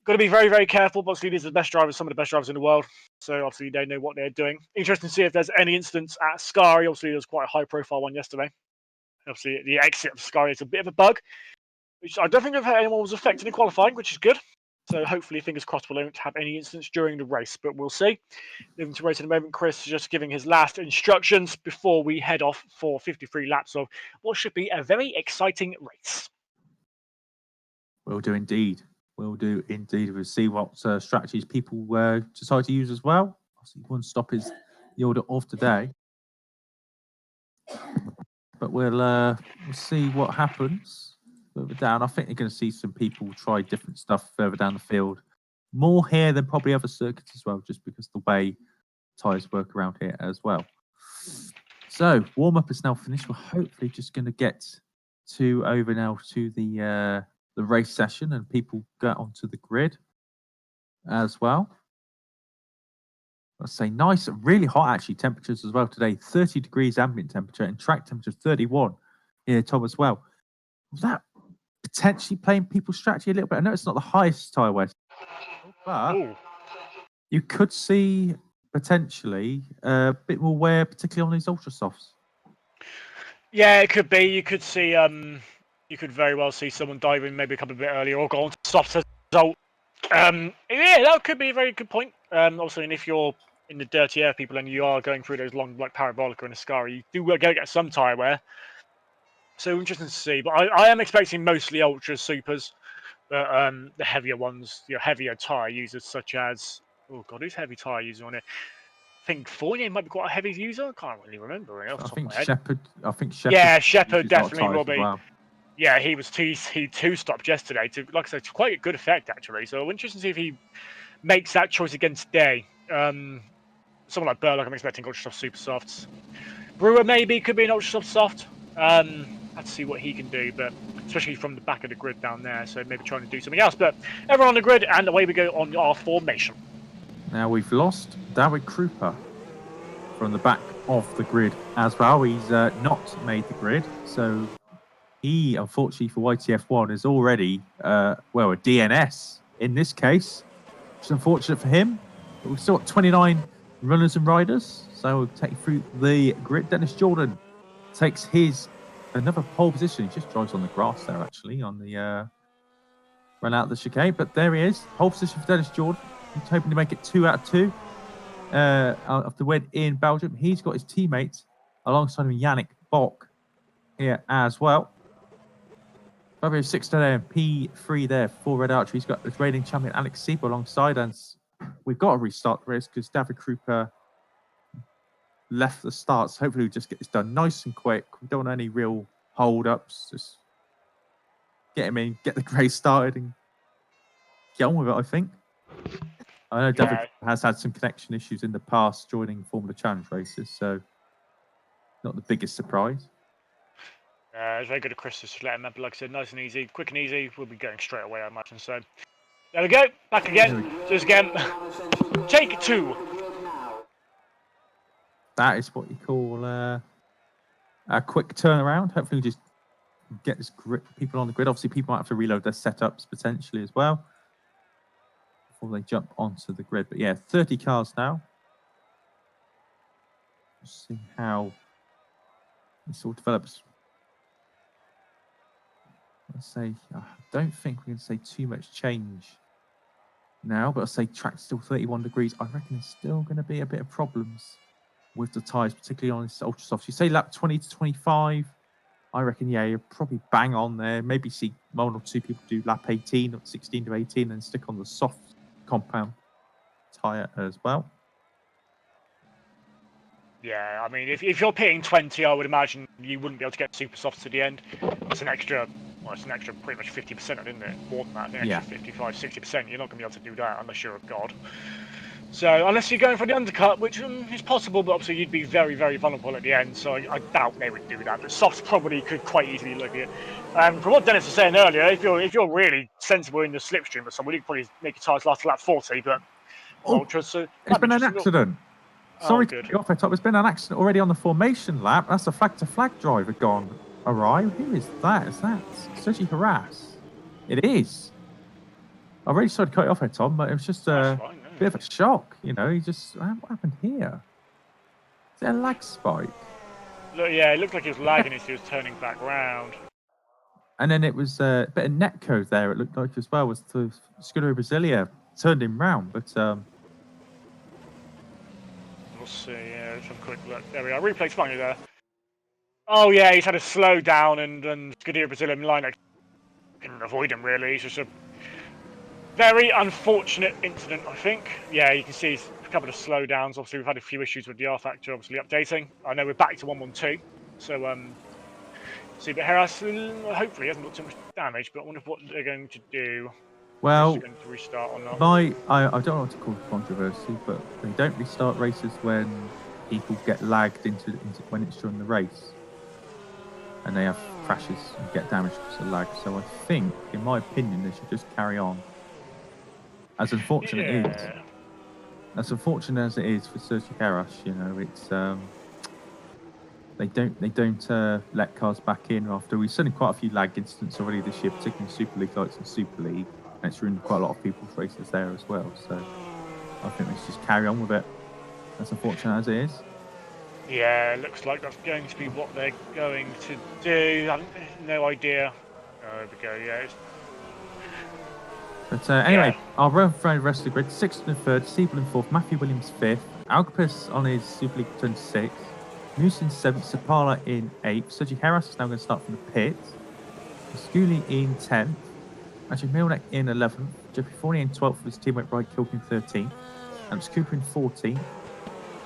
got to be very, very careful. But obviously, these are the best drivers, some of the best drivers in the world. So obviously, they know what they're doing. Interesting to see if there's any incidents at Scari. Obviously, there was quite a high-profile one yesterday. Obviously, the exit of Scari is a bit of a bug, which I don't think anyone was affected in qualifying, which is good. So hopefully, fingers crossed, we won't have any incidents during the race, but we'll see. Moving to race in a moment, Chris is just giving his last instructions before we head off for 53 laps of what should be a very exciting race. Will do indeed. Will do indeed. We'll see what strategies people decide to use as well. Obviously, one stop is the order of today. But we'll see what happens further down. I think you're going to see some people try different stuff further down the field. More here than probably other circuits as well, just because the way tyres work around here as well. So warm-up is now finished. We're hopefully just going to get over now to the race session and people get onto the grid as well. Let's say nice, really hot actually temperatures as well today. 30 degrees ambient temperature and track temperature 31 here, Tom, as well. Was that potentially playing people's strategy a little bit? I know it's not the highest tyre wear, but you could see potentially a bit more wear, particularly on these ultra softs. Yeah, it could be. You could see. You could very well see someone diving maybe a couple of bit earlier or go on to soft as a result. Yeah, that could be a very good point. Obviously, and if you're in the dirty air, people, and you are going through those long, like Parabolica and Ascari, you do get some tyre wear. So interesting to see. But I am expecting mostly ultra supers, but the heavier ones, your heavier tyre users, such as who's heavy tyre user on it? I think Fournier might be quite a heavy user. I can't really remember off the top of my head. Shepherd. Yeah, Shepherd definitely will be. Well. Yeah, he two-stopped yesterday to, like I said, to quite a good effect actually. So interesting to see if he makes that choice again today. Someone like Burlock, I'm expecting ultra soft, super softs. Brewer maybe could be an ultra soft. Have to see what he can do, but especially from the back of the grid down there. So maybe trying to do something else. But everyone on the grid, and away we go on our formation. Now we've lost David Krupa from the back of the grid as well. He's not made the grid, so he, unfortunately for YTF1, is already a DNS in this case, which is unfortunate for him. But we've still got 29 runners and riders, so we'll take you through the grid. Dennis Jordan takes another pole position. He just drives on the grass there, actually, on the run out of the chicane. But there he is, pole position for Dennis Jordan. He's hoping to make it 2 out of 2 of the win in Belgium. He's got his teammate alongside him, Yannick Bock, here as well. February 6th there, P3 there for Red Archer. He's got his reigning champion Alex Sieb alongside, and we've got to restart the race because David Krupa left the start. So hopefully we just get this done nice and quick. We don't want any real hold-ups. Just get him in, get the race started, and get on with it, I think. I know David has had some connection issues in the past joining Formula Challenge races, so not the biggest surprise. It's very good of Chris to let him up, like I said, nice and easy, quick and easy. We'll be going straight away, I imagine. So there we go, back again. Do this again. Take 2. That is what you call a quick turnaround. Hopefully, we just get this people on the grid. Obviously, people might have to reload their setups potentially as well before they jump onto the grid. But yeah, 30 cars now. Let's see how this all develops. Let's say, I don't think we're going to say too much change now, but I'll say track's still 31 degrees. I reckon there's still going to be a bit of problems with the tyres, particularly on this ultra soft. You say lap 20 to 25. I reckon, yeah, you're probably bang on there. Maybe see 1 or 2 people do lap 18 or 16 to 18 and stick on the soft compound tyre as well. Yeah, I mean, if you're pitting 20, I would imagine you wouldn't be able to get super softs to the end. It's an extra pretty much 50%, isn't it? More than that, an extra 55, 60%. You're not going to be able to do that unless you're a god. So, unless you're going for the undercut, which is possible, but obviously you'd be very, very vulnerable at the end, so I doubt they would do that. But softs probably could quite easily look at it. From what Dennis was saying earlier, if you're really sensible in the slipstream or someone, you could probably make your tyres last to lap 40, but ultras... So it's been an accident. Sorry to cut you off there, Top. There's been an accident already on the formation lap. That's a flag-to-flag driver gone awry. Who is that? Is that Sergi Harass? It is. I'm really sorry to cut you off there, Tom, but it was just a bit of a shock. You know, what happened here? Is it a lag spike? Look, yeah, it looked like he was lagging as he was turning back round. And then it was a bit of net code there, it looked like as well, was the Scuderia Brasilia turned him round, but... We'll see, yeah, let's have a quick look. There we are, replay's finally there. Oh yeah, he's had a slow down and Scuderia Brazilian line. couldn't avoid him really. It's just a very unfortunate incident, I think. Yeah, you can see a couple of slowdowns. Obviously, we've had a few issues with the R factor, obviously updating. I know we're back to 112, so see, but Harris hopefully hasn't got too much damage. But I wonder what they're going to do. Well, If they're going to restart or not. I don't want to call it controversy, but they don't restart races when people get lagged into when it's during the race, and they have crashes and get damaged because of lag. So I think, in my opinion, they should just carry on. As unfortunate as it is for Sergio Harris, you know, it's they don't let cars back in after we've seen quite a few lag incidents already this year, particularly in Superleague lights and Superleague, and it's ruined quite a lot of people's races there as well. So I think they should just carry on with it. As unfortunate as it is. Yeah, it looks like that's going to be what they're going to do. I have no idea. Oh, there we go. Yeah. But anyway, I'll run through the rest of the grid. 6th and 3rd, Siebel in 4th, Matthew Williams 5th, Alcapis on his Super League turn 6th, Moose in 7th, Sapala in 8th, Sergio Harris is now going to start from the pit, Scully in 10th, actually Milnek in 11th, Jeffrey Forney in 12th with his teammate Bright Kilk in 13th, Alex Cooper in 14th,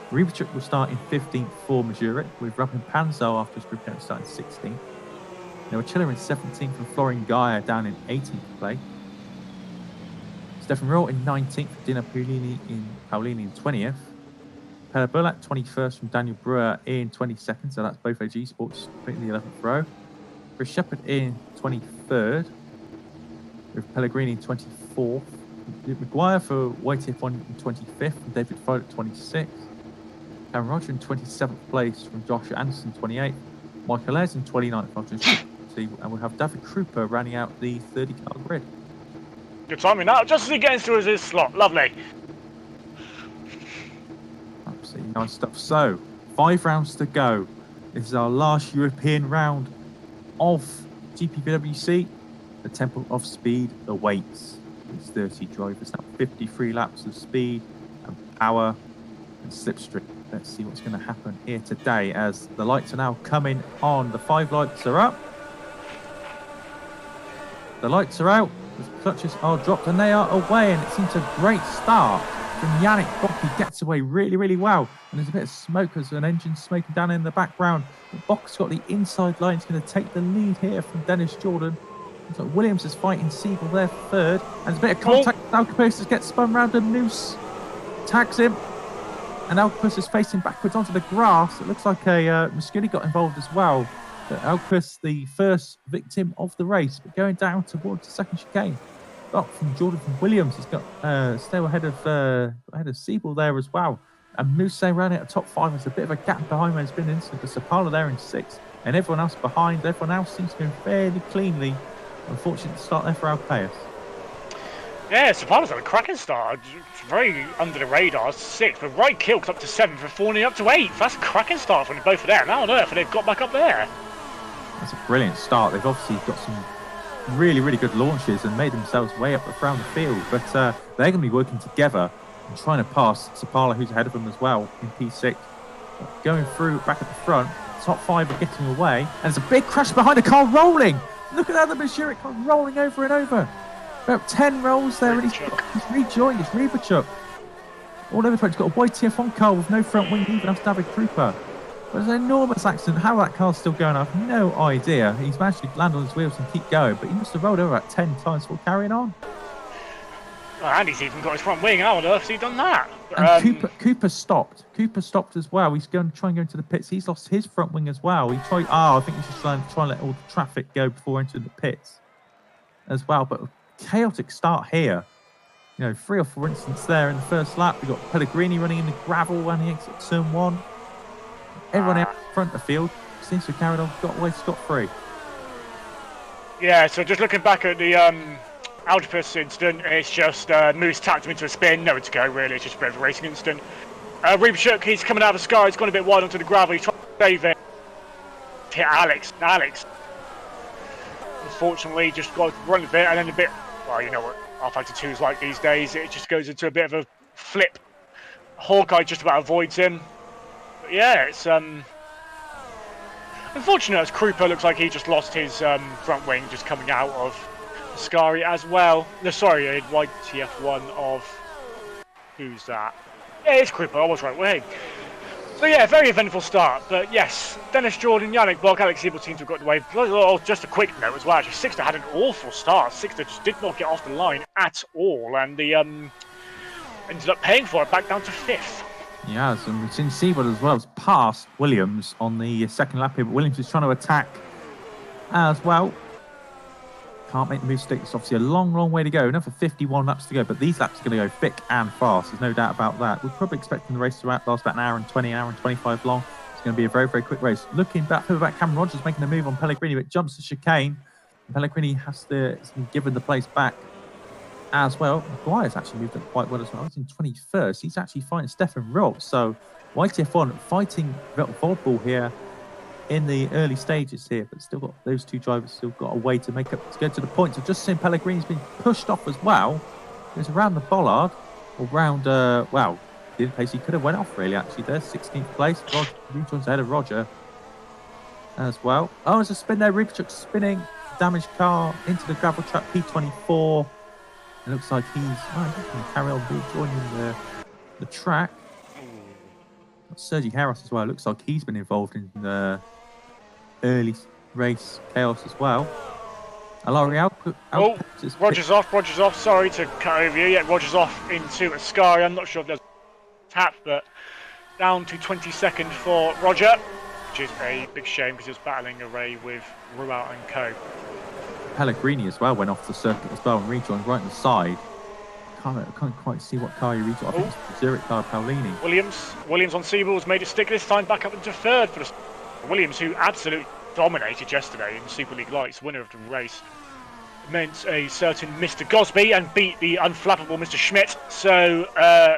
Rybachuk will start in 15th for Mazurek, with Robin Panzo after his group out starting 16th. Now Chiller in 17th and Florian Gaia down in 18th play. Stefan Roll in 19th, Dino Paolini in 20th. Pella Burlak 21st from Daniel Brewer in 22nd, so that's both AG Sports in the 11th row. Chris Shepherd in 23rd, with Pellegrini in 24th. Luke Maguire for YTF1 in 25th, and David Fode at 26th. Cameron Roger in 27th place from Josh Anderson 28th. Michael Ayres in 29th after and we'll have David Krupa rounding out the 30-car grid. Good timing now, just as he gets into his slot. Lovely. Absolutely nice stuff. So, 5 rounds to go. This is our last European round of GPVWC. The Temple of Speed awaits. It's 30 drivers now, 53 laps of speed and power and slipstream. Let's see what's going to happen here today as the lights are now coming on. The 5 lights are up. The lights are out. The clutches are dropped and they are away, and it seems a great start from Yannick Bocchi. Gets away really, really well, and there's a bit of smoke as an engine smoking down in the background. Bocchi's got the inside line. He's going to take the lead here from Dennis Jordan. Looks like Williams is fighting Siebel there third, and there's a bit of contact. Alcapis gets spun round and Noose tags him, and Alcapis is facing backwards onto the grass. It looks like a Musculi got involved as well. But Alcapis, the first victim of the race, but going down towards the second chicane. Up from Jordan from Williams, he's got still ahead of Siebel there as well. And Moose ran it at top 5. There's a bit of a gap behind where there's been an incident. But Sapala there in 6th, and everyone else behind. Everyone else seems to go fairly cleanly. Unfortunate start there for Alcapis. Yeah, Sapala's had a cracking start. Very under the radar, 6th, but right Kilk's up to 7th and Forney up to 8th. That's a cracking start from both of them. How on earth have they got back up there? That's a brilliant start. They've obviously got some really, really good launches and made themselves way up around the field. But they're going to be working together and trying to pass Sapala, who's ahead of them as well, in P6. Going through back at the front. Top 5 are getting away. And there's a big crash behind the car rolling. Look at that, the Mazurek car rolling over and over. About 10 rolls there, and he's rejoined. It's Rybachuk. All over the place. He's got a YTF1 car with no front wing, even after David Krupa. But it's an enormous accident. How that car's still going, I have no idea. He's managed to land on his wheels and keep going, but he must have rolled over about 10 times before carrying on. Well, Andy's even got his front wing. How on earth has he done that? And Cooper stopped. Cooper stopped as well. He's going to try and go into the pits. He's lost his front wing as well. He tried. I think he's just trying to let all the traffic go before entering the pits as well. But chaotic start here. You know, 3 or 4 incidents there in the first lap. We've got Pellegrini running in the gravel when he exits turn 1. Everyone out front of the field seems to have carried on, got away scot-free. Yeah, so just looking back at the Alcapis incident, it's just Moose tapped him into a spin, nowhere to go really, it's just a bit of a racing incident. Rybachuk, he's coming out of the sky, he's gone a bit wide onto the gravel, he's trying to save it. Hit Alex, unfortunately just got to run a bit, and then a bit, well, you know what R-Factor 2 is like these days, it just goes into a bit of a flip. Hawkeye just about avoids him. But yeah, it's unfortunate as Krupa looks like he just lost his front wing just coming out of Ascari as well. No, sorry, YTF1 of... Who's that? Yeah, it's Cripper, I was right way. So yeah, very eventful start, but yes, Dennis, Jordan, Yannick, Block, Alex Siebel seems to have got away. Oh, just a quick note as well, actually, Sixter had an awful start. Sixter just did not get off the line at all, and the ended up paying for it, back down to 5th. Yeah, and we've seen Siebel as well has passed Williams on the second lap here, but Williams is trying to attack as well. Can't make the move stick. It's obviously a long, long way to go. Another 51 laps to go, but these laps are going to go thick and fast. There's no doubt about that. We're probably expecting the race to last about an hour and 20, hour and 25 long. It's going to be a very, very quick race. Looking back, Cameron Rogers making a move on Pellegrini, but jumps the chicane. Pellegrini has to be given the place back as well. Maguire's actually moved up quite well as well. He's in 21st. He's actually fighting Stefan Roth. So YTF1 fighting Volball here in the early stages here, but still got those two drivers still got a way to make up to go to the points. I've just seen Pellegrini's been pushed off as well. Goes around the bollard or round wow, the pace he could have went off really actually there. 16th place. Rejoins ahead of Roger as well. Oh, there's a spin there. Rubchuk spinning, damaged car into the gravel trap P24. It looks like he's going to carry on rejoining the track. Sergi Harris as well. It looks like he's been involved in the early race chaos as well. Roger's off. Sorry to cut over you. Yeah, Roger's off into Ascari. I'm not sure if there's a tap, but down to 22nd for Roger, which is a big shame because he was battling away with Ruau and co. Pellegrini as well went off the circuit as well and rejoined right on the side. Can't quite see what car he rejoined. I think it's the Zurich car, Paolini. Williams on Siebel's made a stick this time, back up into 3rd for the Williams, who absolutely dominated yesterday in Superleague Lights, winner of the race. Meant a certain Mr. Gosby and beat the unflappable Mr. Schmidt. So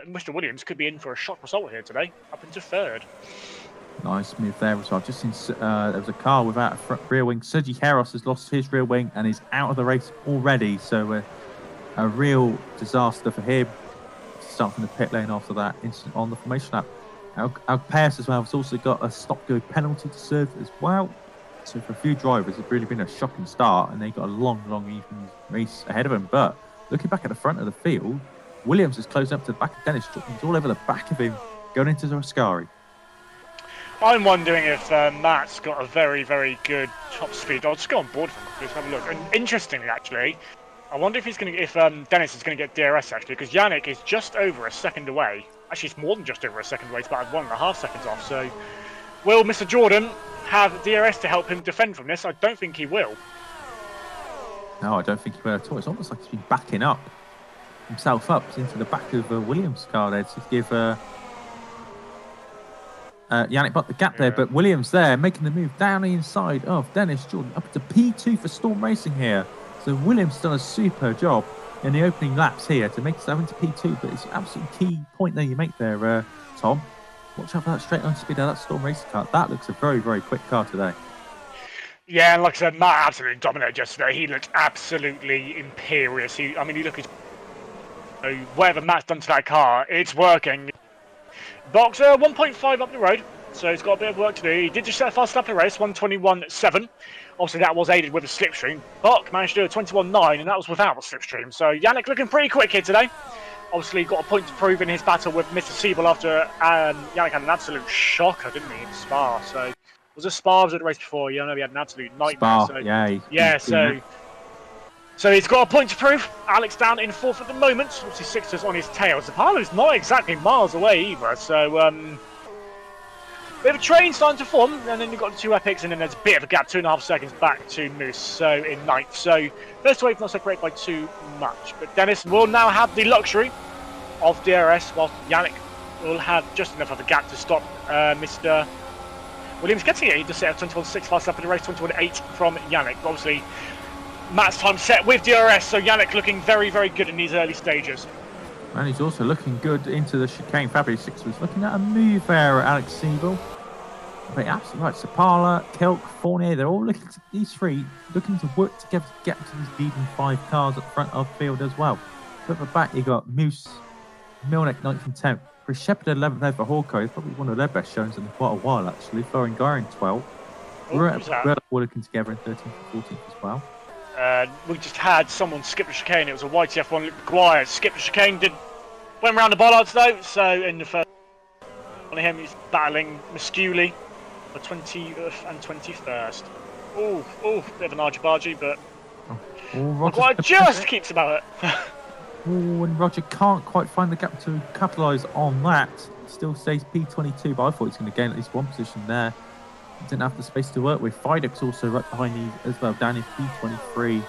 Mr. Williams could be in for a shock result here today, up into 3rd. Nice move there as well. Just seen there was a car without a front rear wing. Sergi Harris has lost his rear wing and is out of the race already. So a real disaster for him to start from the pit lane after that incident on the formation lap. Alpeas as well has also got a stop-go penalty to serve as well. So for a few drivers, it's really been a shocking start, and they got a long, even race ahead of them. But looking back at the front of the field, Williams is closing up to the back of Dennis. He's all over the back of him, going into the Ascari. I'm wondering if Matt's got a very, very good top speed. I'll just go on board for him. Let's have a look. And interestingly, actually, I wonder if he's going to, if Dennis is going to get DRS actually, because Yannick is just over a second away. Actually, it's more than just over a second away. It's about 1.5 seconds off. So, will Mr. Jordan have DRS to help him defend from this? I don't think he will. No, I don't think he will at all. It's almost like he's been backing up himself up into the back of Williams' car there to give Yannick Butt the gap there. But Williams there making the move down the inside of Dennis Jordan up to P2 for Storm Racing here. So Williams done a super job in the opening laps here to make it 7 to P2, but it's an absolute key point that you make there, Tom. Watch out for that straight line speed of that Storm Racing car. That looks a very, very quick car today. Yeah, and like I said, Matt absolutely dominated yesterday. He looked absolutely imperious. You look at whatever Matt's done to that car, it's working. Boxer 1.5 up the road, so he's got a bit of work to do. He did just set a fast lap in the race, 1:21.7. Obviously, that was aided with a slipstream. Bok managed to do a 21.9, and that was without a slipstream. So Yannick looking pretty quick here today. Obviously, got a point to prove in his battle with Mr. Siebel after Yannick had an absolute shocker, didn't he, in Spa? So, was it Spa? Was it the race before? Yeah, I know he had an absolute nightmare. Spa, so, yeah. So he's got a point to prove. Alex down in 4th at the moment. Obviously, Sixter's on his tail. Zapalo's not exactly miles away either. So, bit of a train starting to form, and then you've got the 2 epics, and then there's a bit of a gap, 2.5 seconds back to Moose, so in 9th. So, first wave not separated by too much. But Dennis will now have the luxury of DRS, whilst Yannick will have just enough of a gap to stop Mr. Williams getting it. He just set a 21.6 fast lap in the race, 21.8 from Yannick. But obviously, Matt's time set with DRS, so Yannick looking very, very good in these early stages. And he's also looking good into the chicane. Fabulous Six was looking at a move there, Alex Siebel. But absolutely right. Sapala, Kelk, Fournier, they're all looking to, these three looking to work together to get to these leading 5 cars at the front of the field as well. But at the back, you got Moose, Milnek, 9th and 10th. Chris Shepherd, 11th there for Hawkeye. It's probably one of their best shows in quite a while, actually. Florian Guy in 12th. We're looking together in 13th and 14th as well. We just had someone skip the chicane. It was a YTF1 Luke McGuire. Skipped the chicane, went around the bollards though. So in the first on him, he's battling Musculi for 20th and 21st. Oh, bit of an argy-bargy, but McGuire just keeps about it. And Roger can't quite find the gap to capitalise on that. Still stays P22, but I thought he was going to gain at least one position there. He didn't have the space to work with. Fidek's also right behind these as well, down in P23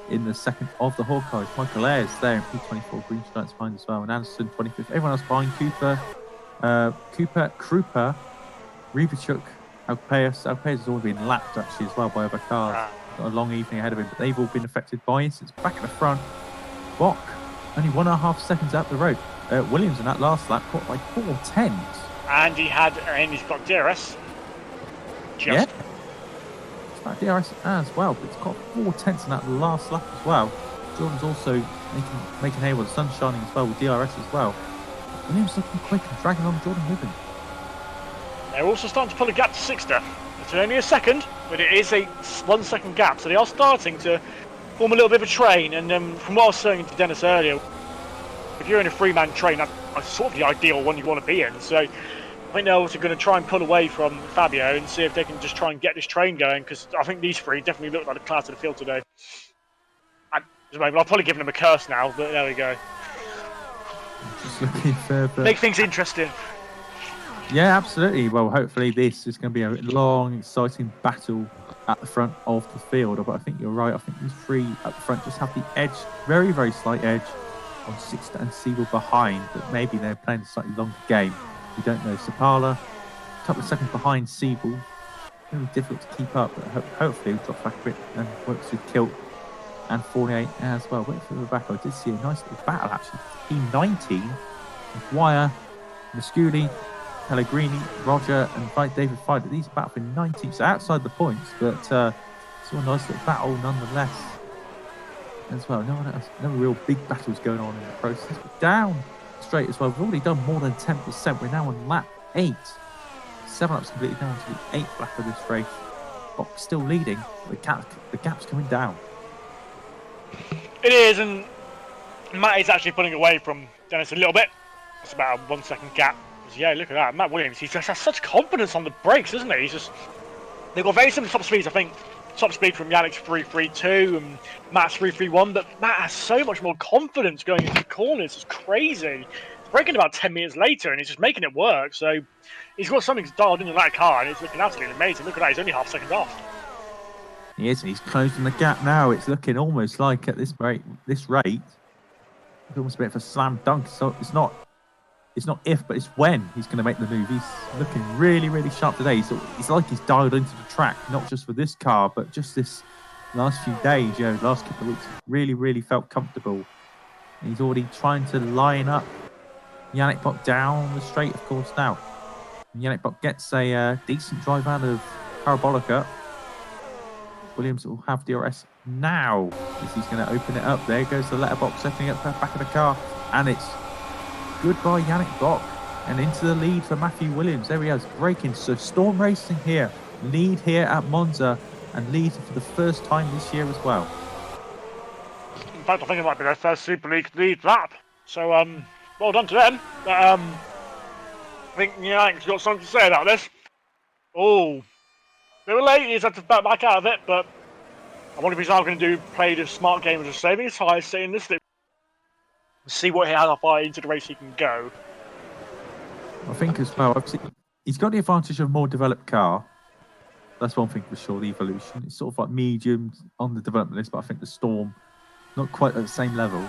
in the second of the Hawkeyes. Michael Ayres there in P24, Green Stripes behind as well, and Anderson 25th. Everyone else behind Cooper, Krupa, Rybachuk, Alpeus. Alpeus has already been lapped actually as well by other cars. Got a long evening ahead of him, but they've all been affected by incidents. Back at the front, Bock only 1.5 seconds out the road. Williams in that last lap caught by 4/10. And he's got DRS. Yeah. It's got DRS as well, but it's got 4/10 in that last lap as well. Jordan's also making hay with the sun shining as well with DRS as well. Williams looking quick and dragging on Jordan with him. They're also starting to pull a gap to Sixter. It's only a second, but it is a 1 second gap, so they are starting to form a little bit of a train. And from what I was saying to Dennis earlier, if you're in a three-man train, that's sort of the ideal one you want to be in. So I think they're also going to try and pull away from Fabio and see if they can just try and get this train going, because I think these three definitely look like the class of the field today. I'll probably give them a curse now, but there we go. Just looking further. Make things interesting. Yeah, absolutely. Well, hopefully this is going to be a long, exciting battle at the front of the field. But I think you're right. I think these three at the front just have the edge, very, very slight edge on Sixter and Siebel behind. But maybe they're playing a slightly longer game. We don't know. Sapala, a couple of seconds behind Siebel. Really difficult to keep up, but hopefully he'll drop back a bit and works with Kilt and 48 as well. Wait for the back. I did see a nice little battle actually. P19, Wire, Musculi, Pellegrini, Roger, and David Fider. These are battle for 19, so outside the points, but saw a nice little battle nonetheless as well. No real big battles going on in the process, but down straight as well. We've already done more than 10%. We're now on lap 8. 7 laps completely down to the 8th lap of this race. Box still leading, but the gap's coming down. It is, and Matt is actually pulling away from Dennis a little bit. It's about a 1 second gap. Yeah, look at that. Matt Williams, he just has such confidence on the brakes, doesn't he? They've got very similar top speeds, I think. Top speed from Yannick's 3.32 and Matt's 3.31, but Matt has so much more confidence going into the corners. It's crazy. He's braking about 10 meters later and he's just making it work. So he's got something dialed in that car and it's looking absolutely amazing. Look at that, he's only half a second off. He is, and he's closing the gap now. It's looking almost like at this rate, it's almost a bit of a slam dunk. So it's not if, but it's when he's going to make the move. He's looking really, really sharp today. So it's like he's dialed into the track, not just for this car, but just this last few days, last couple of weeks, really, really felt comfortable. And he's already trying to line up Yannick Bock down the straight, of course, now. And Yannick Bock gets a decent drive out of Parabolica. Williams will have DRS now, as he's going to open it up. There goes the letterbox, opening up the back of the car, and it's goodbye Yannick Bock, and into the lead for Matthew Williams. There he is, braking. So Storm Racing here, lead here at Monza, and lead for the first time this year as well. In fact, I think it might be their first Super League lead lap. So, well done to them. But, I think Yannick's got something to say about this. Oh, they were late. He's had to back out of it, but I wonder if he's now going to play the smart game of just saving his tyres, staying this lip, see what how far into the race he can go. I think as well, he's got the advantage of a more developed car. That's one thing for sure, the Evolution. It's sort of like medium on the development list, but I think the Storm, not quite at the same level.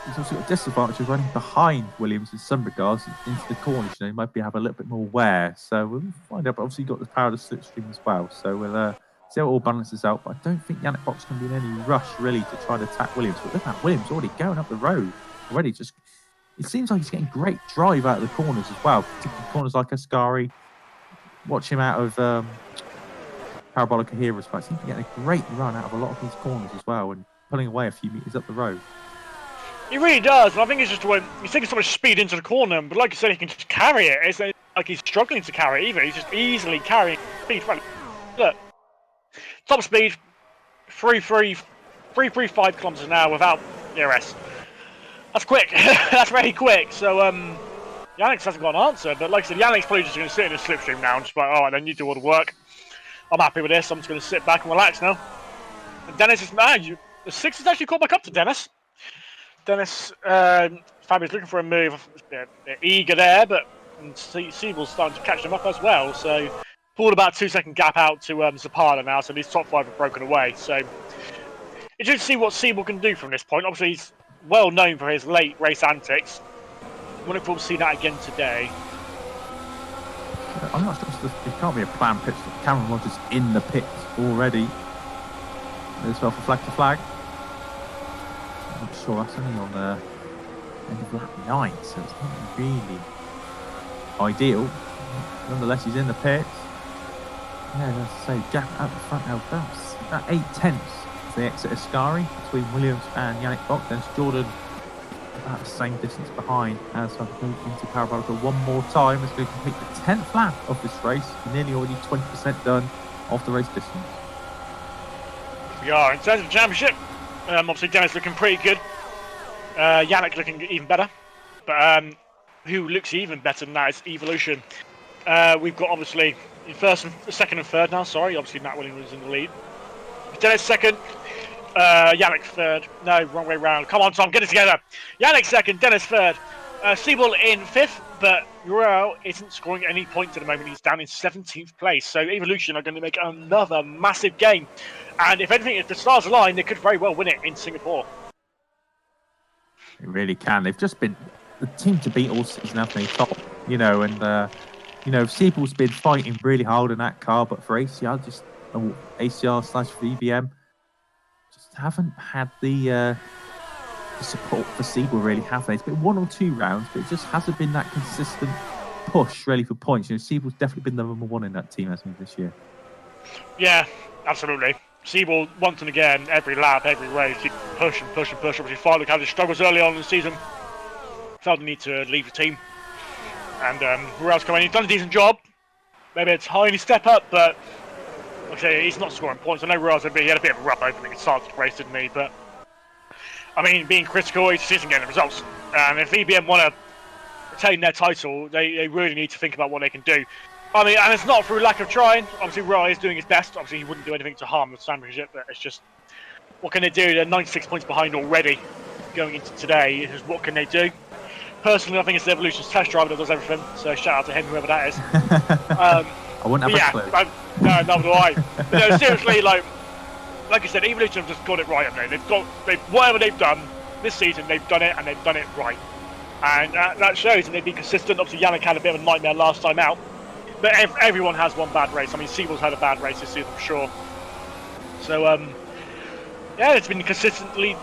He's also got a disadvantage of running behind Williams in some regards into the corners. He might have a little bit more wear. So we'll find out. But obviously, you've got the power of the slipstream as well. So we'll see how it all balances out. But I don't think Yannick Bock's going to be in any rush, really, to try to attack Williams. But look at that, Williams already going up the road. Already it seems like he's getting great drive out of the corners as well, particularly corners like Ascari. Watch him out of Parabolica here, but he seems to be getting a great run out of a lot of these corners as well and pulling away a few meters up the road. He really does, and I think it's just when he's taking so much speed into the corner, but like you said, he can just carry it. It's not like he's struggling to carry it either. He's just easily carrying speed. Look, top speed, 335 kilometers an hour without DRS. That's quick. That's very quick. So Yannick hasn't got an answer, but like I said, Yannick's probably just going to sit in his slipstream now and just like, all right, then you do all the work. I'm happy with this. I'm just going to sit back and relax now. And Dennis is the 6 is actually caught back up to Dennis. Dennis, Fabio's looking for a move. They're eager there, but Siebel's starting to catch them up as well. So pulled about 2-second gap out to Zapata now. So these top 5 have broken away. So interesting to see what Siebel can do from this point. Obviously, he's well known for his late race antics. I'm looking forward to see that again today. I'm not sure it can't be a planned pit stop. Cameron Rogers in the pits already. As well for flag to flag. I'm not sure that's only on the end of lap 9, so it's not really ideal. Nonetheless, he's in the pits. Yeah, let's say Jack out the front now. That's about 8/10 as they exit Ascari between Williams and Yannick Bock. Then it's Jordan about the same distance behind as I've moved into Parabolica one more time. It's going to complete the 10th lap of this race. Nearly already 20% done of the race distance. We are in terms of the championship. Obviously, Dennis looking pretty good. Yannick looking even better. But who looks even better than that is Evolution. We've got obviously in second and third now. Sorry, obviously Matt Williams was in the lead. Dennis second. Yannick third. No, wrong way round. Come on, Tom, get it together. Yannick second, Dennis third. Siebel in fifth, but Uriel isn't scoring any points at the moment. He's down in 17th place. So Evolution are going to make another massive game. And if anything, if the stars align, they could very well win it in Singapore. They really can. They've just been the team to beat all season, haven't they? Top, and Siebel's been fighting really hard in that car, but for ACR, ACR/VBM, just haven't had the support for Siebel, really, have they? It's been 1 or 2 rounds, but it just hasn't been that consistent push, really, for points. Siebel's definitely been the number 1 in that team, hasn't he, this year? Yeah, absolutely. Siebel, once and again, every lap, every race, he push and push and push. Obviously, Farlock had his struggles early on in the season. Felt the need to leave the team. And Ruel's come in, he's done a decent job. Maybe a tiny step up, but like I say, he's not scoring points. I know Ruel's he had a bit of a rough opening at the start of the race, didn't he? But I mean, being critical, he just isn't getting the results. And if VBM want to retain their title, they really need to think about what they can do. I mean, and it's not through lack of trying. Obviously, Ruel is doing his best. Obviously, he wouldn't do anything to harm the championship, but it's just, what can they do? They're 96 points behind already going into today. What can they do? Personally, I think it's the Evolution's test driver that does everything, so shout out to him, whoever that is. I wouldn't have a clue. No, neither do I. But no, seriously, like I said, Evolution have just got it right up there. Whatever they've done this season, they've done it, and they've done it right. And that shows, and they've been consistent. Obviously, Yannick had a bit of a nightmare last time out. But everyone has one bad race. I mean, Siebel's had a bad race this season for sure. So, yeah, it's been consistently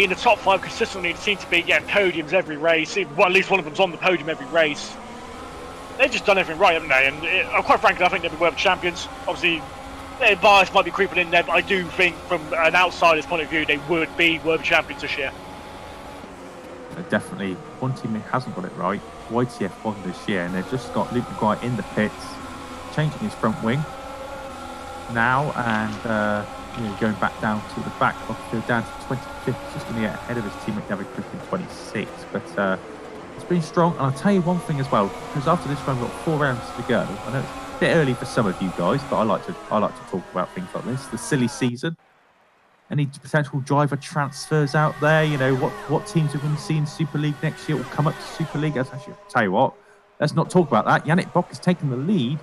in the top 5. Consistently, it seems to be getting podiums every race. Well, at least one of them's on the podium every race. They've just done everything right, haven't they? And quite frankly, I think they'll be world champions. Obviously, their bias might be creeping in there, but I do think, from an outsider's point of view, they would be world champions this year. Definitely one team who hasn't got it right. YTF won this year, and they've just got Luke McGuire in the pits, changing his front wing now, and going back down to the back, down to 25th, just going to get ahead of his teammate David Crick in 26th. But it's been strong, and I'll tell you one thing as well, because after this run we've got 4 rounds to go. I know it's a bit early for some of you guys, but I like to talk about things like this. The silly season. Any potential driver transfers out there? What teams are going to see in Super League next year will come up to Super League. Actually, I'll tell you what, let's not talk about that. Yannick Bock has taken the lead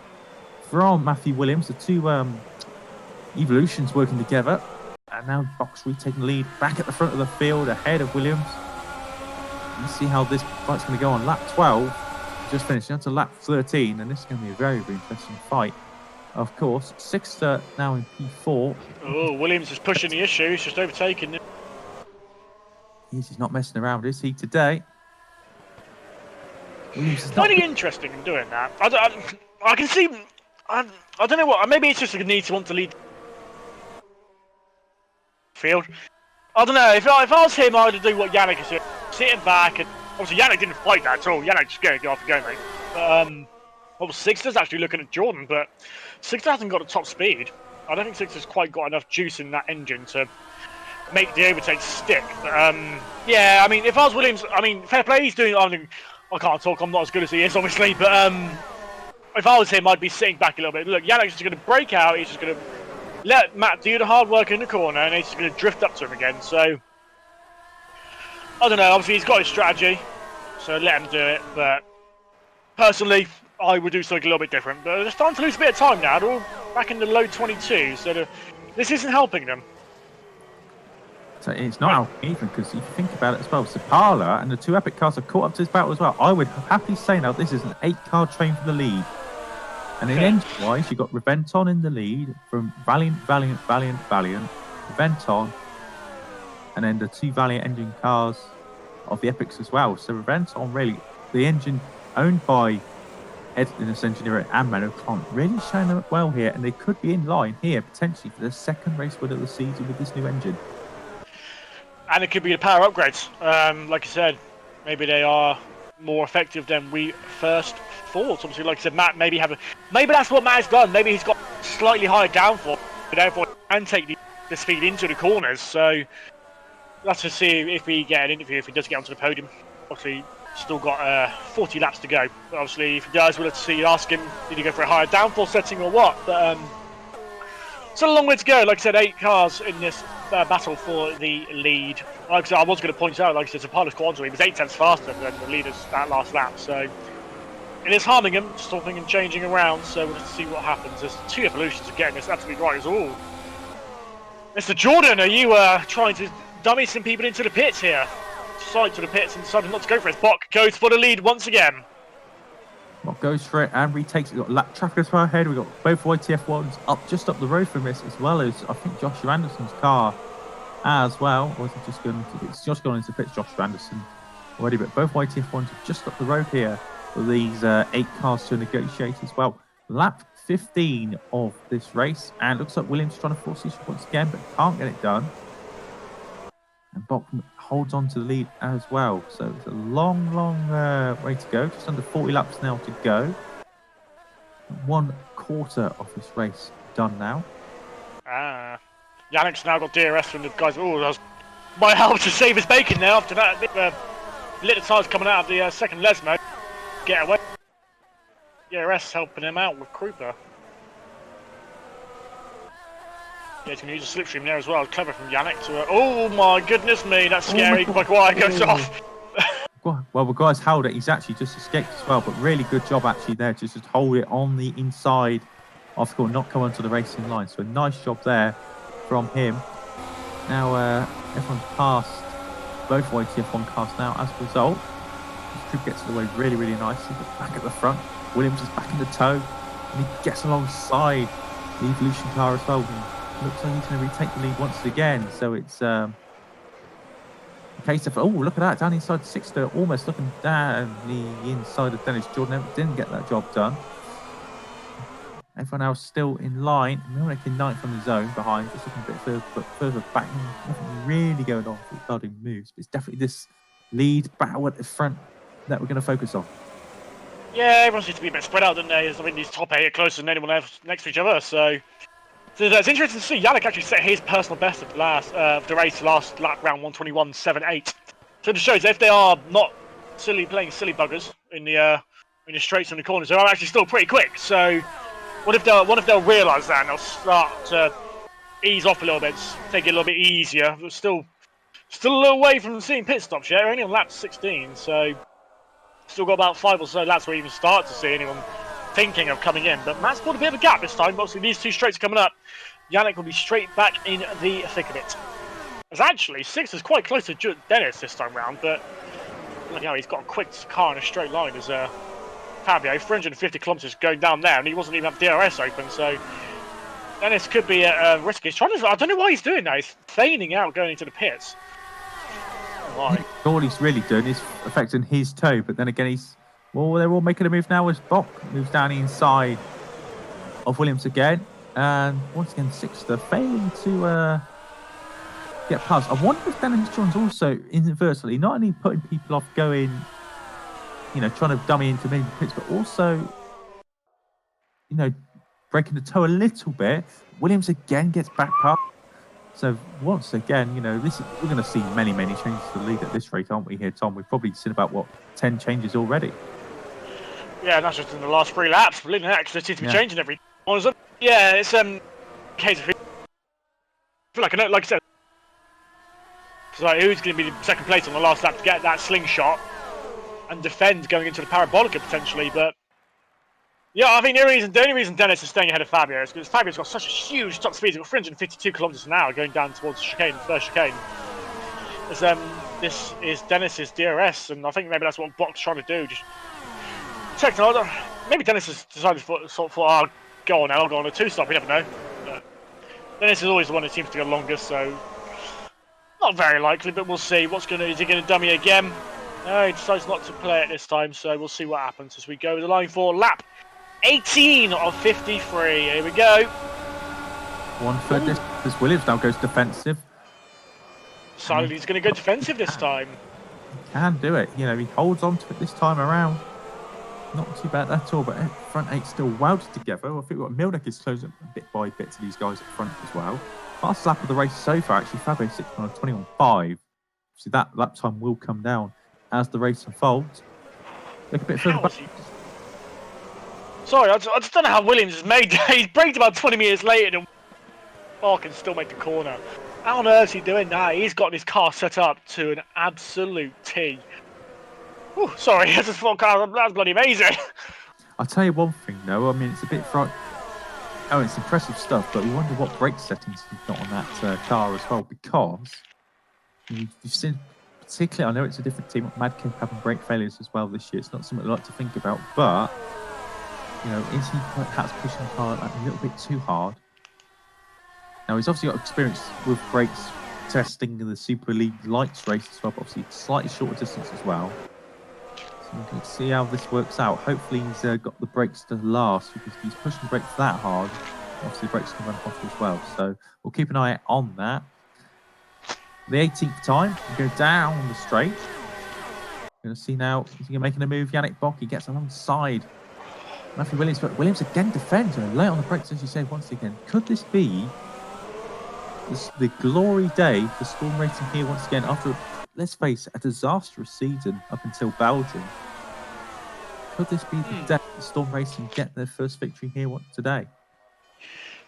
from Matthew Williams. The 2 Evolutions working together. And now Bock's retaking the lead back at the front of the field ahead of Williams. Let's see how this fight's going to go on lap 12. Just finishing on to lap 13. And this is going to be a very, very interesting fight. Of course, Sixter now in P4. Oh, Williams is pushing the issue. He's just overtaken him. He's not messing around, is he, today? Finding interesting in doing that. I can see. I don't know what. Maybe it's just a need to want to lead field. I don't know. If I was him, I would do what Yannick is doing, sitting back, and obviously Yannick didn't fight that at all. Yannick just go off and go, mate. Well, Sixter's actually looking at Jordan, but Sixter hasn't got the top speed. I don't think Six has quite got enough juice in that engine to make the overtake stick. But, yeah, I mean, if I was Williams, I mean, fair play, he's doing. I can't talk. I'm not as good as he is, obviously. But if I was him, I'd be sitting back a little bit. Look, Yannick's just going to break out. He's just going to let Matt do the hard work in the corner, and he's just going to drift up to him again. So I don't know. Obviously, he's got his strategy, so let him do it. But personally, I would do something a little bit different. But they're starting to lose a bit of time now. They're all back in the low 22, so this isn't helping them. So it's not out even, because if you think about it as well, Sapala and the two Epic cars have caught up to this battle as well. I would happily say now this is an 8-car train for the lead. And in engine-wise, you've got Reventon in the lead from Valiant, Reventon, and then the two Valiant engine cars of the Epics as well. So Reventon, really, the engine owned by Edinus Engineering and Manuel Kant, really showing up well here, and they could be in line here potentially for the second race win of the season with this new engine. And it could be the power upgrades. Like I said, maybe they are more effective than we first thought. Obviously, like I said, Matt maybe that's what Matt has done. Maybe he's got slightly higher downforce, therefore can take the speed into the corners. So let's just see if we get an interview, if he does get onto the podium. Obviously, still got 40 laps to go. But obviously, if he does, we'll have to see, ask him, did he go for a higher downforce setting or what? But still a long way to go. Like I said, 8 cars in this battle for the lead. Like I said, I was going to point out, like I said, Zapata's quadrant, he was 8 tenths faster than the leaders that last lap. So it is harming him, stopping and changing around. So we'll have to see what happens. There's 2 evolutions of getting this absolutely right as all. Mr. Jordan, are you trying to dummy some people into the pits here? Side to the pits and decided not to go for it. Bok goes for the lead once again. Bok goes for it and retakes it. We've got lap traffic as far ahead. We've got both YTF1s just up the road from this, as well as I think Joshua Anderson's car as well. Or is it just going into pits? Just gone into pits, Joshua Anderson already, but both YTF1s are just up the road here for these 8 cars to negotiate as well. Lap 15 of this race, and looks like Williams trying to force this once again, but can't get it done. And Bok holds on to the lead as well. So it's a long way to go. Just under 40 laps now to go. 1/4 of this race done now. Yannick's now got DRS from the guys. Oh, that might help to save his bacon now after that. Little tires coming out of the second Lesmo. Get away. DRS helping him out with Krupa. Yeah, he's going to use a slipstream there as well. Clever from Yannick to... oh my goodness me, that's scary. Maguire goes off. Well, the guy's held it. He's actually just escaped as well, but really good job actually there to just hold it on the inside of the corner, not come onto the racing line. So a nice job there from him. Now everyone's passed both YTF1 cars now as a result. This trip gets away really nicely, but back at the front. Williams is back in the tow, and he gets alongside the Evolution car as well. Looks like he's going to retake the lead once again. So it's a case of, oh, look at that, down inside Sixter, almost looking down the inside of Dennis Jordan. Didn't get that job done. Everyone else still in line. Milnick in 9th on the zone behind, just looking a bit further back. Nothing really going on regarding moves, but it's definitely this lead battle at the front that we're going to focus on. Yeah, everyone seems to be a bit spread out, don't they? I mean, these top 8 are closer than anyone else next to each other, so it's interesting to see Yannick actually set his personal best at the race last lap, round 121.78. So it shows that if they are not playing silly buggers in the straights and the corners, they're actually still pretty quick. So what if they'll realise that and they'll start to ease off a little bit, take it a little bit easier? But still a little way from seeing pit stops yet. We're only on lap 16, so still got about 5 or so laps where we even start to see anyone thinking of coming in. But Matt's got a bit of a gap this time. Obviously, these 2 straights are coming up. Yannick will be straight back in the thick of it. As actually, Six is quite close to Dennis this time round, but look how he's got a quick car in a straight line as Fabio, 350 kilometres going down there, and he wasn't even have DRS open, so Dennis could be risky. He's trying to, I don't know why he's doing that. He's feigning out going into the pits. Why? All he's really doing is affecting his toe, but then again, they're all making a move now as Bok moves down the inside of Williams again. And once again, Sixter failing to get past. I wonder if Dennis John's also inadvertently not only putting people off going, trying to dummy into maybe pits, but also, breaking the toe a little bit. Williams again gets back past. So once again, you know, we're going to see many changes to the league at this rate, aren't we here, Tom? We've probably seen about, 10 changes already. Yeah, that's just in the last 3 laps. Believe me, actually, seems to be changing every one. Yeah, it's case of, I feel like I said, it's like who's going to be the second place on the last lap to get that slingshot and defend going into the parabolica potentially. But yeah, I think the only reason Dennis is staying ahead of Fabio is because Fabio's got such a huge top speed. He's got 352 kilometers an hour going down towards the first chicane. This is Dennis's DRS, and I think maybe that's what Bot's trying to do. Just check out. Maybe Dennis has decided I'll go on now. I'll go on a 2-stop. We never know. But Dennis is always the one who seems to go longest, so not very likely. But we'll see. Is he going to dummy again? No, he decides not to play it this time. So we'll see what happens as we go to the line for lap 18 of 53. Here we go. 1/3 distance as Williams now goes defensive. Decided he's going to go defensive this time. He can do it. You know, he holds on to it this time around. Not too bad at all, but front 8 still welded together. I think Milnick is closing bit by bit to these guys at front as well. Fast lap of the race so far, actually, Fabio 6 on 21.5. So that lap time will come down as the race unfolds. Look a bit further back. Sorry, I just don't know how Williams has made that. He's braked about 20 metres later and can still make the corner. How on earth is he doing that? He's got his car set up to an absolute T. Ooh, sorry, I just thought that's bloody amazing. I'll tell you one thing though, I mean, it's a bit Oh, it's impressive stuff, but we wonder what brake settings he's got on that car as well, because you've seen, particularly, I know it's a different team, Madcap having brake failures as well this year. It's not something I like to think about, but, you know, is he perhaps pushing the car a little bit too hard? Now, he's obviously got experience with brakes testing in the Superleague Lights race as well, but obviously slightly shorter distance as well. So we can see how this works out. Hopefully he's got the brakes to last, because if he's pushing the brakes that hard, obviously the brakes can run hot as well. So we'll keep an eye on that. The 18th time, we go down the straight. We're going to see now, is he making a move? Yannick Bock, he gets alongside Matthew Williams, but Williams again defends, late on the brakes, as you say, once again. Could this be the glory day for Storm Racing here once again after, let's face it, a disastrous season up until Belgium? Could this be the day that Storm Racing get their first victory here today?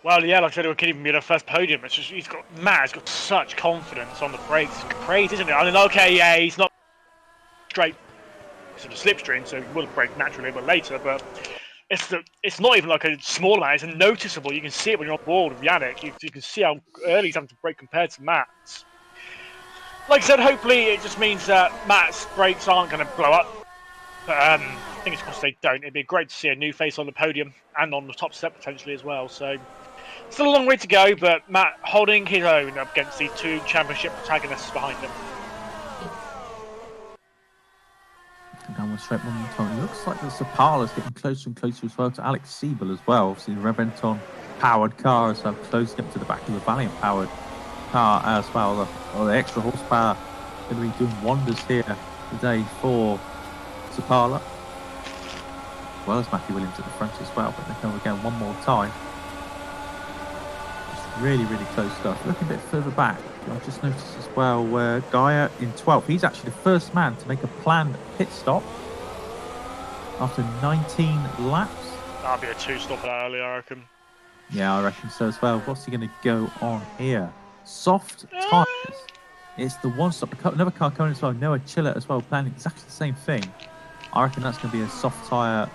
Well, yeah, like I said, it could even be their first podium. It's just Matt's got such confidence on the brakes. It's crazy, isn't it? I mean, okay, yeah, he's not straight sort of slipstream, so he will brake naturally a bit later, but it's not even like a small amount, it's noticeable. You can see it when you're on board with Yannick. You can see how early he's having to brake compared to Matt's. Like I said, hopefully it just means that Matt's brakes aren't going to blow up. But I think it's because they don't. It'd be great to see a new face on the podium and on the top step potentially as well. So still a long way to go, but Matt holding his own up against these 2 championship protagonists behind him. Down the straight one more time. It looks like the Sapala's getting closer and closer as well to Alex Siebel as well. Obviously, the Reventon powered car as well, closing up to the back of the Valiant powered car as well. The extra horsepower going to be doing wonders here today for Sapala, as well as Matthew Williams at the front as well. But they come again one more time. Just really close stuff. Looking a bit further back, I've just noticed as well where Gaia in 12th, he's actually the first man to make a planned pit stop after 19 laps. That'll be a 2-stop earlier, I reckon. Yeah, I reckon so as well. What's he going to go on here? Soft tyres. It's the 1-stop. Another car coming as well. Noah Chiller as well, planning exactly the same thing. I reckon that's going to be a soft tyre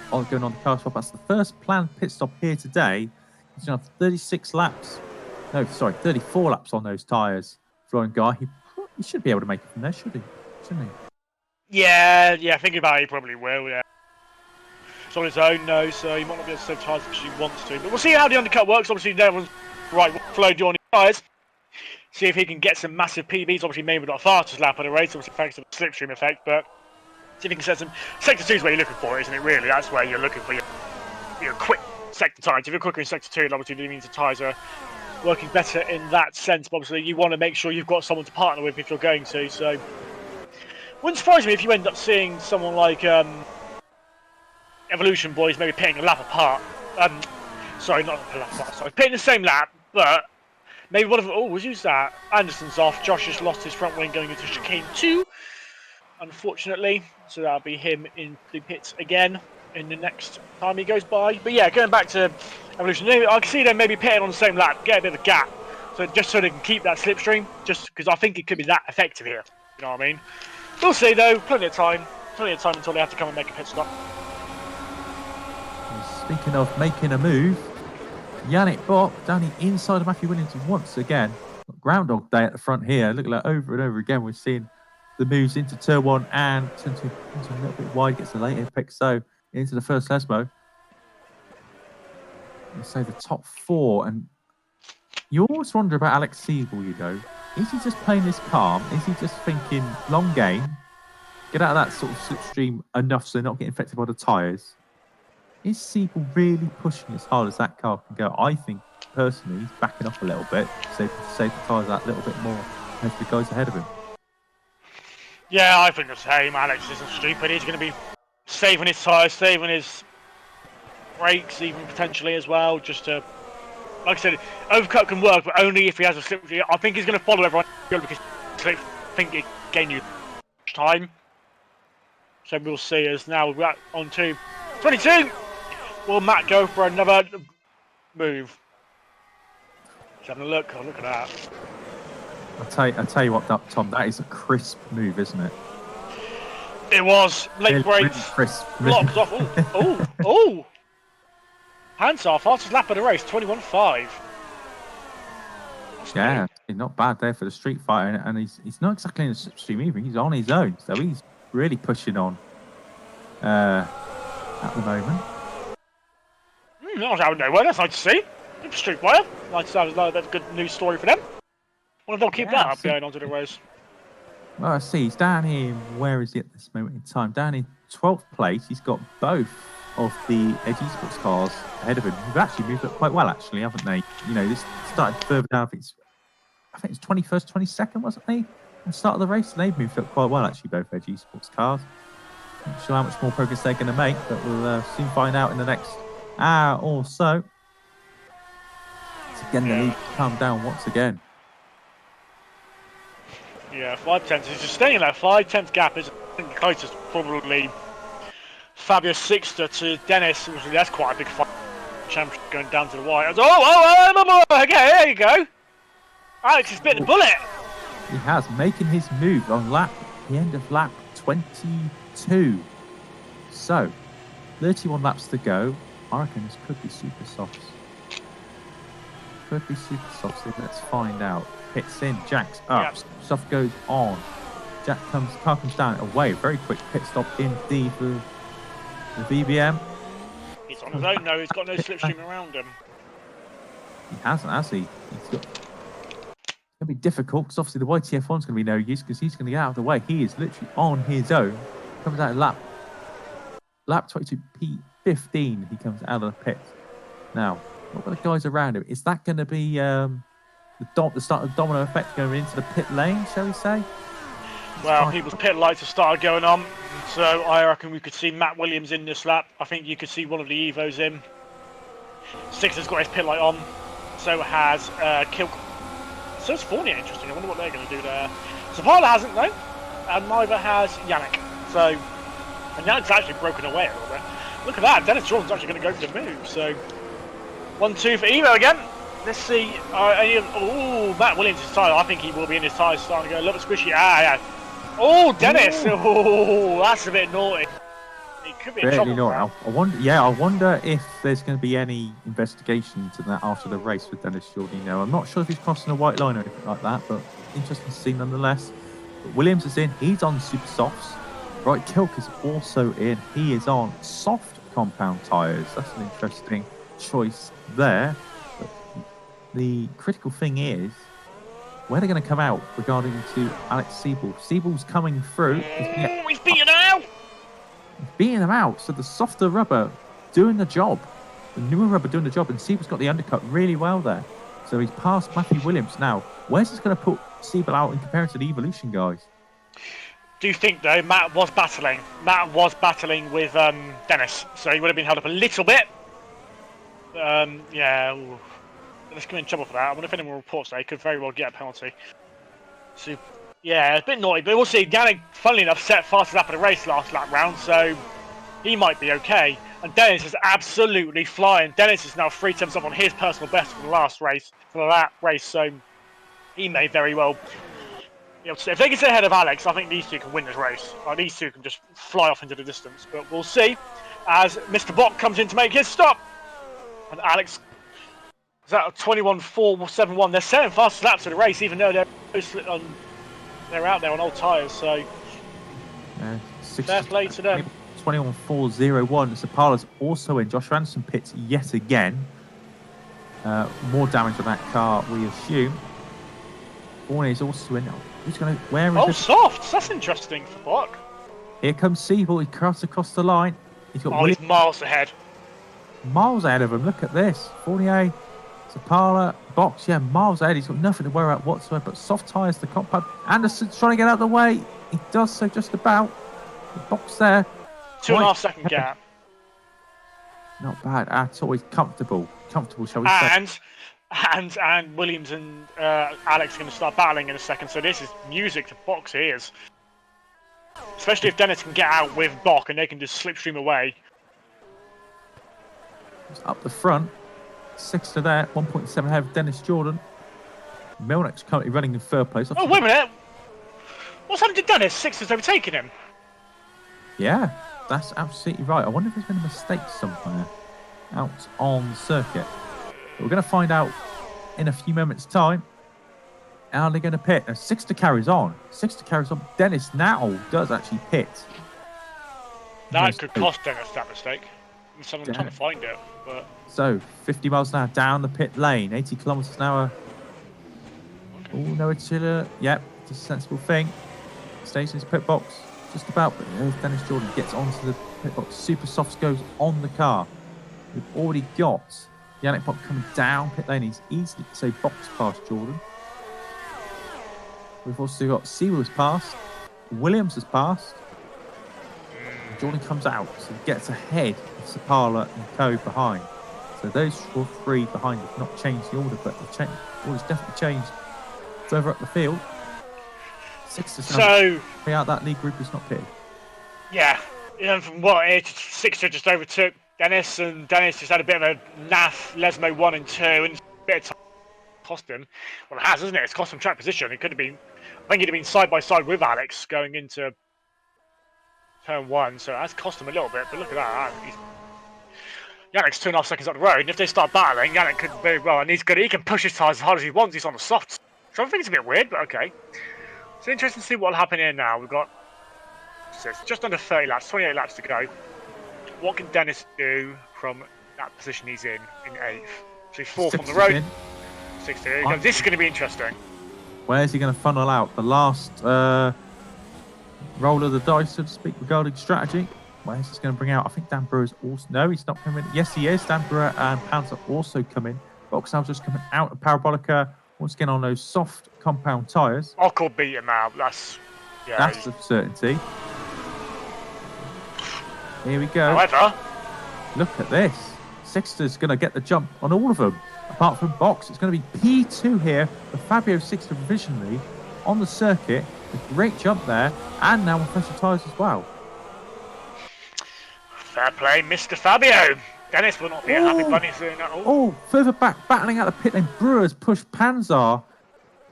going on the car swap. That's the first planned pit stop here today. He's going to have 36 laps. No, sorry, 34 laps on those tyres. Florian Guy, he should be able to make it from there, shouldn't he? Yeah, thinking about it, he probably will, yeah. It's on his own, though, so he might not be able to save tyres because he wants to. But we'll see how the undercut works. Obviously, everyone's right flow on his tyres. See if he can get some massive PBs. Obviously, maybe not the fastest lap of the race, obviously thanks to the slipstream effect, but see if he can set some. Sector 2 is where you're looking for, isn't it, really? That's where you're looking for your quick sector times. If you're quicker in sector 2, obviously it means the tyres are working better in that sense. But obviously, you want to make sure you've got someone to partner with if you're going to. So, wouldn't surprise me if you end up seeing someone like Evolution Boys maybe pitting a lap apart. Sorry, not the last lap. Sorry, pitting the same lap, but maybe one of them. Oh, was used that. Anderson's off. Josh has lost his front wing going into chicane 2, unfortunately. So that'll be him in the pits again in the next time he goes by. But yeah, going back to Evolution, I can see them maybe pitting on the same lap, get a bit of a gap, so just so they can keep that slipstream. Just because I think it could be that effective here. You know what I mean? We'll see though. Plenty of time until they have to come and make a pit stop. Speaking of making a move, Yannick Bock down the inside of Matthew Williams once again. Groundhog Day at the front here. Look at that over and over again. We're seeing the moves into turn 1 and turn 2 into a little bit wide, gets a late apex, so into the first Lesmo. Let's say the top 4, and you always wonder about Alex Siebel, you know. Is he just playing this calm? Is he just thinking long game, get out of that sort of slipstream enough so they're not getting affected by the tyres? Is Siebel really pushing as hard as that car can go? I think, personally, he's backing off a little bit so he can save the tyres out a little bit more as the guys ahead of him. Yeah, I think the same. Alex isn't stupid. He's going to be saving his tyres, saving his brakes, even potentially as well, just to, like I said, overcut can work, but only if he has a slip. I think he's going to follow everyone because I think it gain you time. So we'll see as now we're on to 22. Will Matt go for another move? Just having a look. Oh, look at that. I'll tell you what, Tom, that is a crisp move, isn't it? It was. Late brakes. Really crisp. Blocks off. Oh. Hands off. Fastest lap of the race, 21.5. Yeah, not bad there for the street fighter, and he's not exactly in the slipstream either. He's on his own, so he's really pushing on at the moment. Not out of nowhere. That's nice to see. Good for street fighter. Nice to have that's a good news story for them. Wonder if they'll keep that up going on to the race. Well, I see. He's down here. Where is he at this moment in time? Down in 12th place. He's got both of the Edge Esports cars ahead of him. They've actually moved up quite well, actually, haven't they? You know, this started further down. I think it's 21st, 22nd, wasn't they? At the start of the race, and they've moved up quite well, actually, both Edge Esports cars. Not sure how much more progress they're going to make, but we'll soon find out in the next hour or so. It's again, the lead calm down once again. Yeah, 5/10. He's just staying in that 5/10 gap. Is I think the closest probably Fabio Sixter to Dennis. That's quite a big fight. Championship going down to the wire. Okay, there you go. Alex has bit the bullet. He has, making his move on the end of lap 22. So, 31 laps to go. I reckon this could be super softs. Could be super softs. Let's find out. Hits in, Jack's up, stuff goes on. Car comes down away. Very quick pit stop indeed for the VBM. He's on his own though. He's got no slipstream around him. He hasn't, has he? It's going to be difficult because obviously the YTF1's going to be no use because he's going to get out of the way. He is literally on his own. Comes out of lap 22 P15. He comes out of the pit. Now, what about the guys around him? Is that going to be the start of the domino effect going into the pit lane, shall we say? Well, people's pit lights have started going on, so I reckon we could see Matt Williams in this lap. I think you could see one of the Evos in. Sixer's got his pit light on, so has Kilk. So it's Fournier, interesting. I wonder what they're going to do there. Zavala hasn't, though, and neither has Yannick. So, and Yannick's actually broken away a little bit. Look at that, Dennis Jordan's actually going to go for the move. So, 1-2 for Evo again. Let's see. Matt Williams' tyre. I think he will be in his tyres starting to go a little bit squishy. Yeah. Oh, Dennis. Oh, that's a bit naughty. It could be a trouble. Naughty. I wonder if there's going to be any investigation into that after the race with Dennis Jordan. I'm not sure if he's crossing a white line or anything like that, but interesting to see nonetheless. But Williams is in. He's on super softs. Right, Kilk is also in. He is on soft compound tyres. That's an interesting choice there. But the critical thing is where they're going to come out regarding to Alex Siebel. Siebel's coming through. He's beating him out! He's beating him out. So the softer rubber doing the job. The newer rubber doing the job. And Siebel's got the undercut really well there. So he's past Matthew Williams. Now, where's this going to put Siebel out in comparison to the Evolution guys? Do you think, though, Matt was battling? Matt was battling with Dennis. So he would have been held up a little bit. Yeah, ooh. Let's come in trouble for that. I wonder if anyone reports that he could very well get a penalty. So, yeah, it's a bit naughty, but we'll see. Yannick, funnily enough, set fastest lap of the race last lap round, so he might be okay. And Dennis is absolutely flying. Dennis is now 3 times up on his personal best for the last race, so he may very well. You know, if they can stay ahead of Alex, I think these two can win this race. Like, these two can just fly off into the distance. But we'll see as Mr. Bock comes in to make his stop. And Alex is at 21.471. They're setting fast laps of the race, even though they're out there on old tyres. So fair play to them. 21.401. Sapala's also in. Josh Anderson pits yet again. More damage on that car, we assume. Fournier is also in. Who's going to? Where is? Oh, softs. That's interesting for Bock. Here comes Siebel. He cuts across the line. He's got. He's miles ahead. Miles ahead of him. Look at this. Fournier, Sapala, Box. Yeah, miles ahead. He's got nothing to worry about whatsoever. But soft tyres, the compound. Anderson's trying to get out of the way. He does so just about. The Box there. 2.5 second gap. Not bad at all. He's comfortable. Comfortable, shall we say? And Williams and Alex are going to start battling in a second. So this is music to Bock's ears. Especially if Dennis can get out with Bock and they can just slipstream away. Up the front. 6 to there. 1.7 ahead of Dennis Jordan. Milnick's currently running in third place. Oh, wait a minute. What's happened to Dennis? 6 has overtaken him. Yeah, that's absolutely right. I wonder if there's been a mistake somewhere out on the circuit. But we're going to find out in a few moments' time. How they're going to pit. Now, Sixter carries on. Dennis now does actually pit. That could cost Dennis that mistake. Someone's trying to find it. But... So, 50 miles an hour down the pit lane. 80 kilometres an hour. Okay. Oh, no, it's yep, it's a sensible thing. Stays in his pit box. Just about, but there's Dennis Jordan gets onto the pit box. Super Softs goes on the car. We've already got Yannick Bock coming down pit lane. He's easily box past Jordan. We've also got Sewell has passed. Williams has passed. Jordan comes out, so he gets ahead of Sapala and Co behind. So those 3 behind have not changed the order, but the order's definitely changed further up the field. So out that lead group is not pitted. Yeah, from what Sixter just overtook Dennis, and Dennis just had a bit of a naff Lesmo 1 and 2, and a bit of time cost him. Well, it has, isn't it? It's cost him track position. It could have been. I think he'd have been side by side with Alex going into turn 1, so that's cost him a little bit. But look at that. Yannick's 2.5 seconds up the road, and if they start battling, Yannick could very well, and he's good. He can push his tyres as hard as he wants. He's on the softs, so I think it's a bit weird, but okay. It's interesting to see what will happen here now. We've got it's just under 30 laps, 28 laps to go. What can Dennis do from that position he's in 8th? So he's 4th on the road. 6th. This is going to be interesting. Where's he going to funnel out? The last roll of the dice, so to speak, regarding strategy. Where's this going to bring out? I think Dan Brewer's also... No, he's not coming. Yes, he is. Dan Brewer and Pounds are also coming. Boxhouse just coming out of Parabolica. Once again on those soft compound tyres. Ockel beat him out. That's a certainty. Here we go. However, look at this. Sixter's going to get the jump on all of them. Apart from Box, it's going to be P2 here for Fabio Sixter provisionally on the circuit. A great jump there, and now on pressure tyres as well. Fair play, Mr. Fabio. Dennis will not be a happy bunny soon at all. Oh, further back, battling out the pit lane. Brewers push Panzar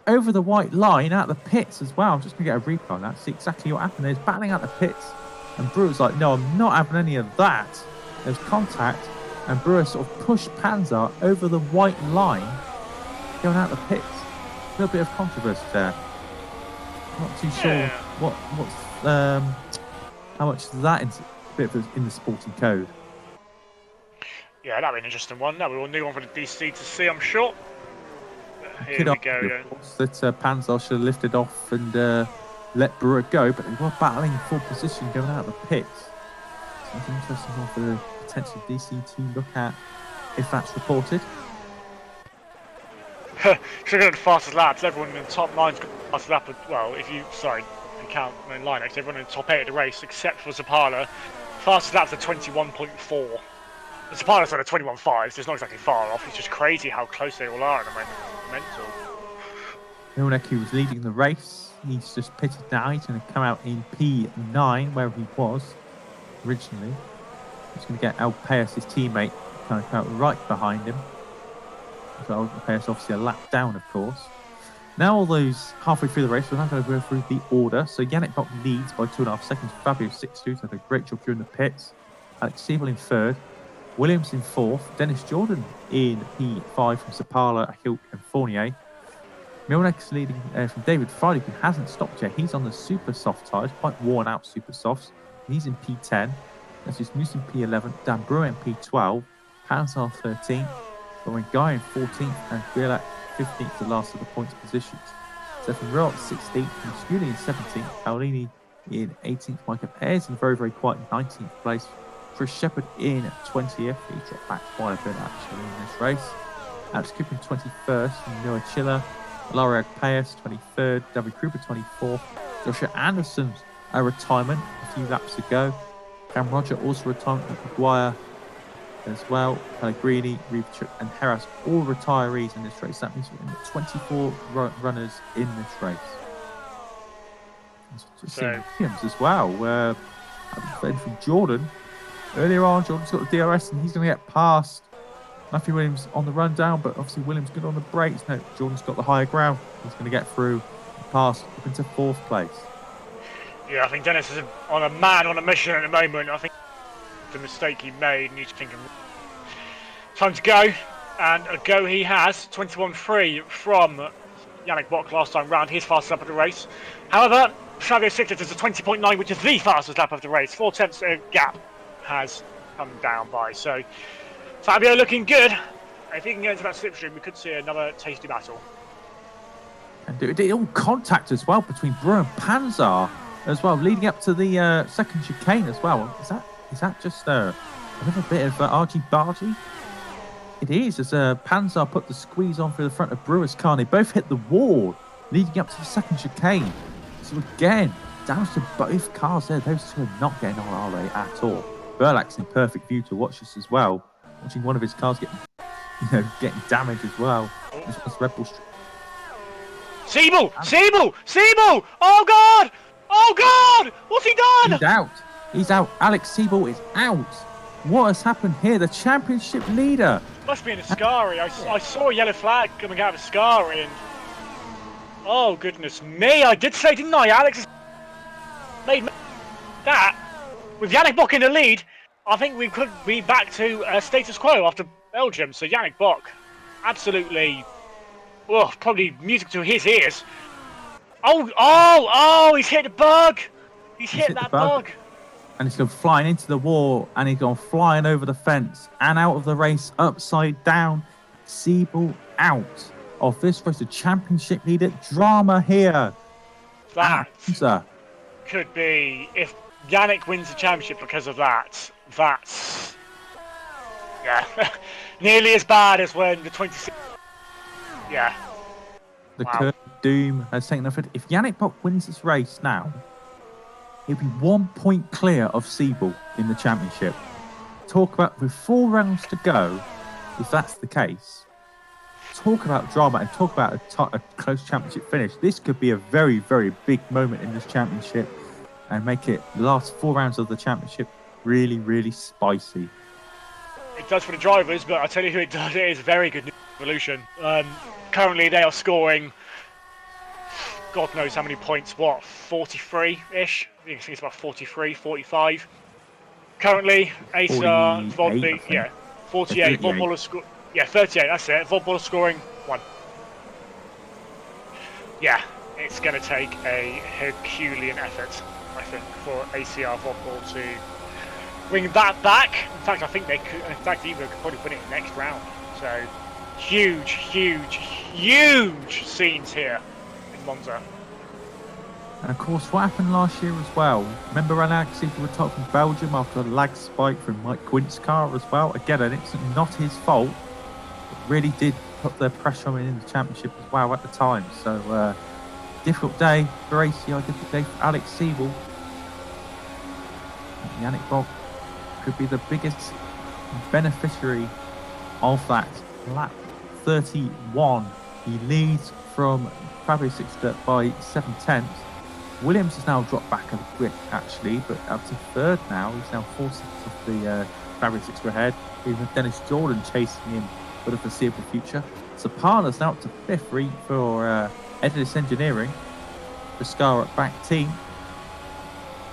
over the white line out the pits as well. I'm just going to get a replay on that, see exactly what happened there. He's battling out the pits, and Brewer's like, no, I'm not having any of that. There's contact, and Brewer sort of pushed Panzar over the white line, going out the pits. A little bit of controversy there. Not too sure how much is that in the sporting code. Yeah, that'd be an interesting one. That we will new one for the DC to see, I'm sure. Here we go. Of course, that Panzar should have lifted off and let Brewer go, but they were battling full position going out of the pits. So that's an interesting one for the potential DC to look at if that's reported. Should have the fastest laps. Everyone in the top 9's got the fastest lap. Well, if you count in Linux, everyone in the top 8 of the race except for Zapala. Fastest laps are 21.4. It's a pilot's on a 21.5, so it's not exactly far off. It's just crazy how close they all are at the moment. Mental. Milnek, who was leading the race, he's just pitted now. He's going to come out in P9, where he was originally. He's going to get Alpeas, his teammate, kind of come out right behind him. So Alpeas obviously a lap down, of course. Now all those halfway through the race, we're now going to go through the order. So Yannick Bock leads by 2.5 seconds. Fabio 6.2, had a great job during the pits. Alex Siebel in third. Williams in fourth. Dennis Jordan in P5 from Sapala, Hilk and Fournier. Milneck's leading from David Friday, who hasn't stopped yet. He's on the super soft tyres, quite worn out super softs. He's in P10. That's just Moose in P11. Dan Brewer in P12. Panzar 13th. Lauren Guy in 14th. And Bielak 15th, the last of the points positions. Stefan Roth 16th. Musculi in 17th. Paolini in 18th. Michael Ayres in very, very quiet 19th place. Chris Shepherd in 20th. He dropped back quite a bit actually in this race. Alex Cooper in 21st. Noah Chiller. Laura Paes 23rd. David Krupa 24th. Joshua Anderson's a retirement a few laps ago. Cam Roger also retirement with Maguire as well. Pellegrini, Reevchuk and Heras all retirees in this race. That means we're in 24 runners in this race. So Williams as well. From Jordan. Earlier on, Jordan's got the DRS and he's going to get past Matthew Williams on the rundown, but obviously Williams good on the brakes. No, Jordan's got the higher ground. He's going to get through, past, up into fourth place. Yeah, I think Dennis is on a mission at the moment. I think the mistake he made, and he's thinking, time to go, and a go he has. 21.3 from Yannick Bock last time round, his fastest lap of the race. However, Fabio Sixtet is a 20.9, which is the fastest lap of the race. 4 tenths gap has come down by. So Fabio looking good. If he can get into that slipstream, we could see another tasty battle. And it all contact as well between Brewer and Panzar as well, leading up to the second chicane as well. Is that just a little bit of argy-bargy? It is, as Panzar put the squeeze on through the front of Brewer's car. They both hit the wall leading up to the second chicane. So again, damage to both cars there. Those two are not getting on, are they, at all? Burlack's in perfect view to watch this as well. Watching one of his cars getting damaged as well. That's Red Bull. Siebel! Oh God! Oh God! What's he done? He's out. Alex Siebel is out. What has happened here? The championship leader. Must be in Ascari. I saw a yellow flag coming out of Ascari and... Oh, goodness me. I did say, didn't I? Alex has made that. With Yannick Bock in the lead, I think we could be back to status quo after Belgium. So Yannick Bock, absolutely, probably music to his ears. Oh, he's hit the bug. He's hit that bug. And he's gone flying into the wall, and he's gone flying over the fence and out of the race, upside down. Siebel out of this race. The championship leader. Drama here. That could be, if Yannick wins the championship because of that, that's, nearly as bad as when the 26... Yeah. The curse of doom has taken off. If Yannick Bock wins this race now, he'll be 1 point clear of Siebel in the championship. Talk about, with 4 rounds to go, if that's the case, talk about drama and talk about a close championship finish. This could be a very, very big moment in this championship and make it the last 4 rounds of the championship really, really spicy. It does for the drivers, but I tell you who it does. It is very good news for Evolution. Currently, they are scoring, God knows how many points. 43-ish? I think it's about 43, 45. Currently, Acer, Vodby, 48. Vodball score. 38. That's it. Vodball scoring 1. Yeah, it's going to take a Herculean effort, I think, for ACR Vodball to bring that back. In fact, I think they could. In fact, even could probably win it next round. So, huge scenes here in Monza. And of course, what happened last year as well? Remember Alex Siebel retired from Belgium after a lag spike from Mike Quint's car as well? Again, and it's not his fault. It really did put the pressure on him in the championship as well at the time. So, difficult day for ACR, difficult day for Alex Siebel. Yannick Bock could be the biggest beneficiary of that. Lap 31. He leads from Fabio Sixter by 7/10. Williams has now dropped back a bit, actually, but up to third now. He's now 4 seconds off the Fabio Sixter ahead. Even Dennis Jordan chasing him for the foreseeable future. Sapala's now up to fifth for Edis Engineering. Pescara back team.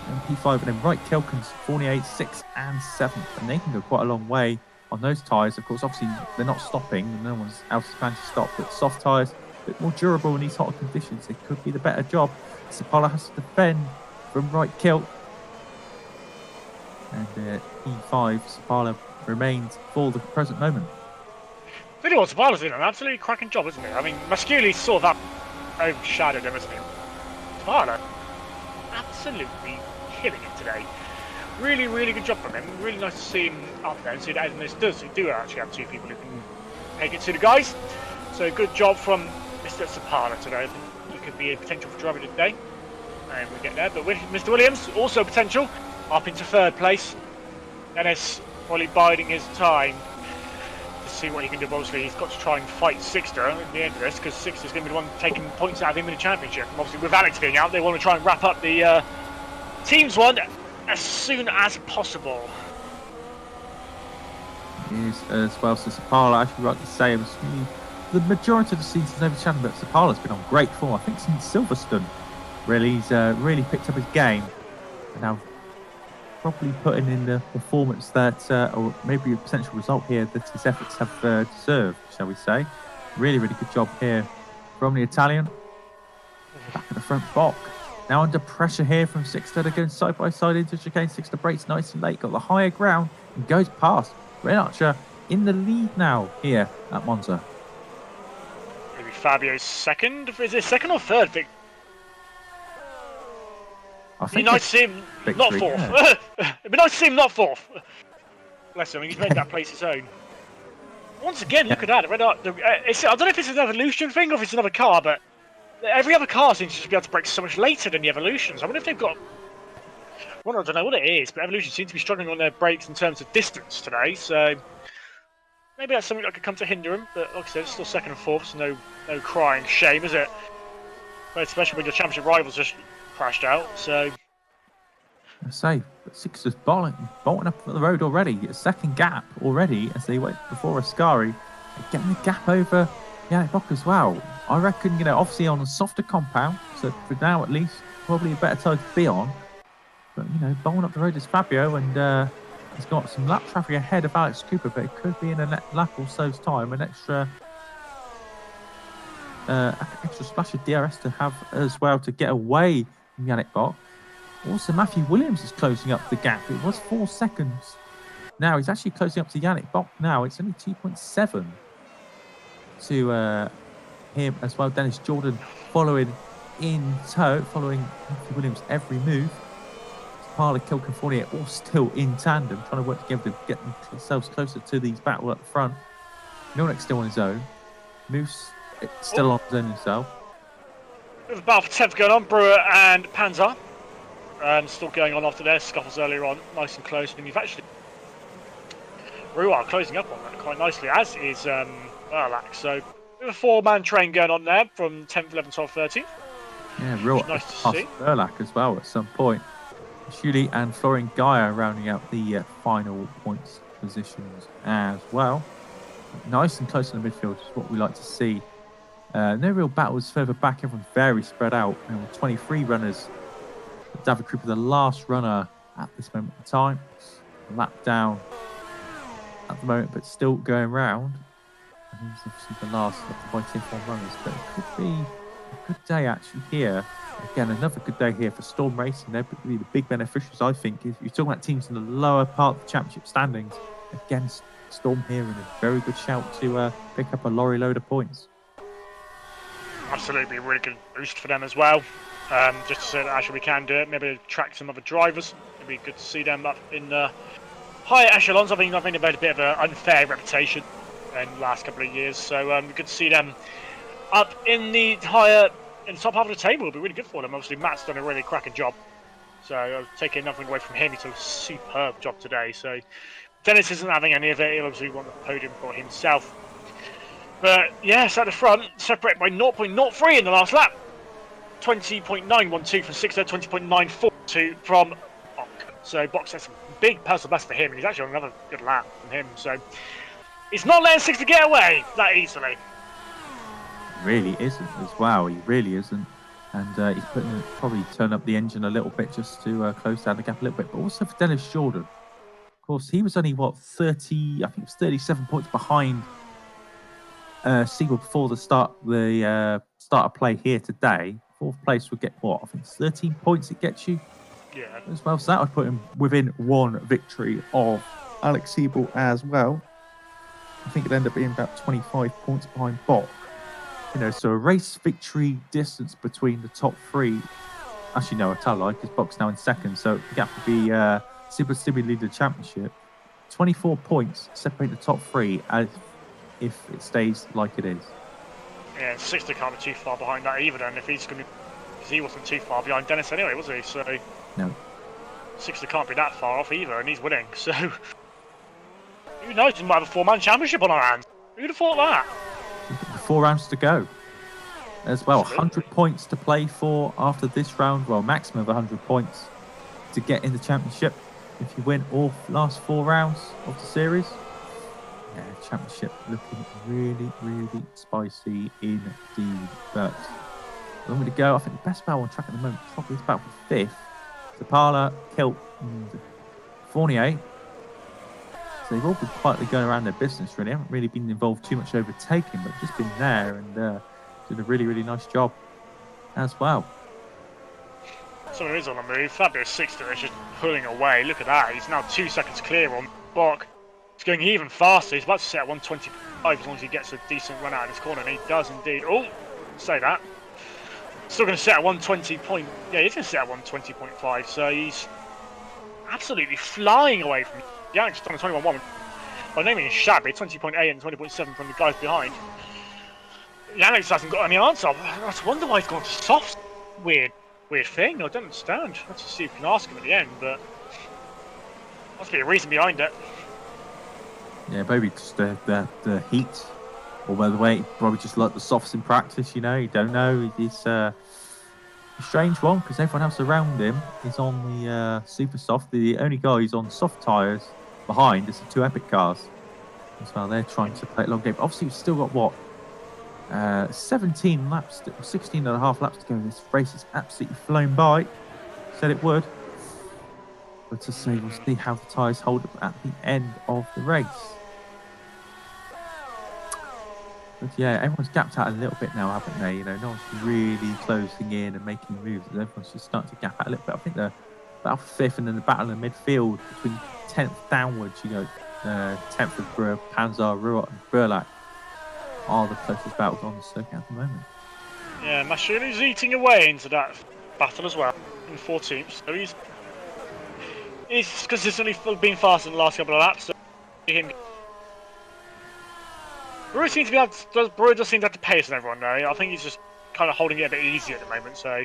And P5 and then Wright Kilkins, Fournier 6th and 7th. And they can go quite a long way on those tyres. Of course, obviously, they're not stopping. No one's else is planning to stop. But soft tyres, a bit more durable in these hot conditions. It could be the better job. Sapala has to defend from Wright Kilt. And P5, Sapala remains for the present moment. I think what Sapala's doing an absolutely cracking job, isn't it? I mean, Masciuli's sort of overshadowed him, isn't he? Sapala, absolutely killing it today. Really, really good job from him. Really nice to see him up there and see that Edis do actually have two people who can make it to the guys. So good job from Mr. Sapala today. I think he could be a potential for driver today. And we get there. But with Mr. Williams, also potential, up into third place. Dennis probably biding his time to see what he can do. Obviously, he's got to try and fight Sixter at the end of this, because Sixter's going to be the one taking points out of him in the championship. And obviously, with Alex being out, they want to try and wrap up the teams one as soon as possible. Is as well, so Sapala, actually right to say, the majority of the season's over channel, but Sapala's been on great form. I think since Silverstone, really, he's really picked up his game. And now probably putting in the performance that, or maybe a potential result here that his efforts have deserved, shall we say. Really, really good job here from the Italian. Back at the front, Bock. Now under pressure here from Sixter. They're going side by side into chicane. Sixter breaks nice and late, got the higher ground and goes past. Red Archer in the lead now here at Monza. Maybe Fabio's second? Is it second or third? It'd be nice to see him not fourth. Yeah. It'd be nice to see him not fourth. Bless him, he's made that place his own. Once again, look at that. I don't know if it's an Evolution thing or if it's another car, but every other car seems to just be able to brake so much later than the Evolutions. I wonder if they've got... Well, I don't know what it is, but Evolution seems to be struggling on their brakes in terms of distance today, so maybe that's something that could come to hinder them. But like I said, it's still second and fourth, so no crying shame, is it? But especially when your championship rivals just crashed out, so... I say, Sixter's bolting up the road already. A second gap already as they went before Ascari. Getting the gap over Yannick Bock as well. I reckon, obviously on a softer compound, so for now at least, probably a better tire to be on. But, bowling up the road is Fabio, and he's got some lap traffic ahead of Alex Cooper, but it could be in a lap or so's time. An extra splash of DRS to have as well to get away from Yannick Bock. Also, Matthew Williams is closing up the gap. It was 4 seconds. Now he's actually closing up to Yannick Bock now. It's only 2.7 to him as well. Dennis Jordan following in tow, following Matthew Williams' every move. Parla, Kilken, Fournier all still in tandem, trying to work together to get themselves closer to these battle at the front. Milnick's still on his own. Moose still on his own himself. There's a battle for 10th going on, Brewer and Panzer. And still going on after their scuffles earlier on, nice and close. And you've actually Brewer closing up on that quite nicely, as is Erlach. So we have a 4-man train going on there from 10th, 11th, 12th, 13th. Yeah, real nice to see. Erlach as well at some point. Shuli and Florian Gaia rounding out the final points positions as well. Nice and close in the midfield is what we like to see. No real battles further back. Everyone's very spread out. 23 runners. David Cooper, the last runner at this moment in time. A lap down at the moment, but still going round. And he's obviously the last of the YTF1 runners. But it could be a good day actually here. Again, another good day here for Storm Racing. They're probably the big beneficiaries, I think. If you're talking about teams in the lower part of the championship standings, again, Storm here in a very good shout to pick up a lorry load of points. Absolutely, a really good boost for them as well. Just to say that actually we can do it, maybe attract some other drivers. It'd be good to see them up in the higher echelons. I think they've had a bit of an unfair reputation in the last couple of years, so good to see them up in the top half of the table. It'll be really good for them. Obviously, Matt's done a really cracking job, so taking nothing away from him. He's done a superb job today, so Dennis isn't having any of it. He'll obviously want the podium for himself. But yes, at the front, separated by 0.03 in the last lap. 20.912 from 6th, 20.942 from Bok. So Bok has some big personal best for him, and he's actually on another good lap from him. So he's not letting 6 to get away that easily. Really isn't as well. He really isn't. And he's probably turn up the engine a little bit just to close down the gap a little bit. But also for Dennis Jordan, of course, he was only, 30, I think it was 37 points behind Siegel before the start of play here today. 4th place would get I think it's 13 points it gets you. Yeah. As well, so that would put him within 1 victory of Alex Siebel as well. I think it'd end up being about 25 points behind Bok. So a race victory distance between the top 3. Actually, no, I tell lie, because Bok's now in 2nd, so the gap would be Siebel lead the championship. 24 points separate the top 3 as if it stays like it is. Yeah, 60 can't be too far behind that either then, if he's going to... Because he wasn't too far behind Dennis anyway, was he? So... No. 60 can't be that far off either, and he's winning, so... Who knows, we might have a 4-man championship on our hands. Who'd have thought that? 4 rounds to go. As well, Absolutely. 100 points to play for after this round. Well, maximum of 100 points to get in the championship if you win all last 4 rounds of the series. Yeah, championship looking really, really spicy indeed. But long way to go. I think the best battle on track at the moment probably is battle for 5th. Zapala, Kilt, and Fournier. So they've all been quietly going around their business, really. Haven't really been involved too much overtaking, but just been there and did a really, really nice job as well. Someone is on the move. Fabulous 60 is just pulling away. Look at that. He's now 2 seconds clear on Bok. He's going even faster. He's about to set at 125 as long as he gets a decent run out of his corner, and he does indeed. Oh, say that. Still going to set at 120 point. Yeah, he's going to set at 120.5. So he's absolutely flying away from Yannick's done a 21.1. By no means shabby. 20.8 and 20.7 from the guys behind. Yannick hasn't got any answer. I wonder why he's gone to soft. Weird thing. I don't understand. Let's see if we can ask him at the end, but must be a reason behind it. Yeah, maybe just the heat, or by the way, probably just like the softs in practice. You don't know. It's a strange one because everyone else around him is on the super soft. The only guy who's on soft tyres behind is the 2 Epic cars. As well, they're trying to play a long game. Obviously, we've still got 17 laps, 16 and a half laps to go. This race is absolutely flown by. Said it would. But to say, we'll see how the tyres hold up at the end of the race. But yeah, everyone's gapped out a little bit now, haven't they? No one's really closing in and making moves. Everyone's just starting to gap out a little bit. I think the battle for 5th and then the battle in the midfield between 10th downwards, 10th of Panzer, Ruot and Burlak are the closest battles on the circuit at the moment. Yeah, Mashili's eating away into that battle as well in 4 teams. So he's consistently been faster in the last couple of laps. So Brewer does seem to have to pace on everyone though. I think he's just kind of holding it a bit easy at the moment. So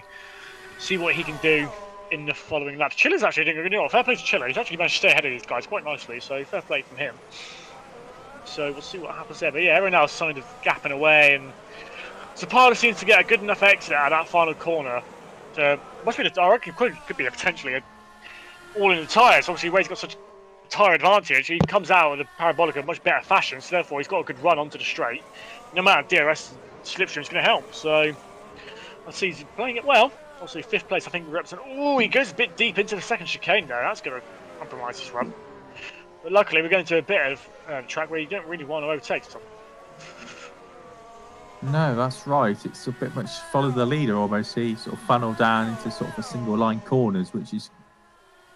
see what he can do in the following laps. Chiller's actually doing a good job. Fair play to Chiller. He's actually managed to stay ahead of these guys quite nicely. So fair play from him. So we'll see what happens there. But yeah, everyone else kind of gapping away, and Zapata seems to get a good enough exit out of that final corner. I reckon could be potentially all in the tyres. Obviously, Way's got such a tyre advantage. He comes out with a parabolic in much better fashion, so therefore he's got a good run onto the straight. No matter DRS slipstream is going to help. So let's see, he's playing it well. Obviously, 5th place, I think, represent. Oh, he goes a bit deep into the 2nd chicane there. That's going to compromise his run. But luckily, we're going to a bit of track where you don't really want to overtake something. No, that's right. It's a bit much follow the leader almost. He sort of funnel down into sort of a single line corners, which is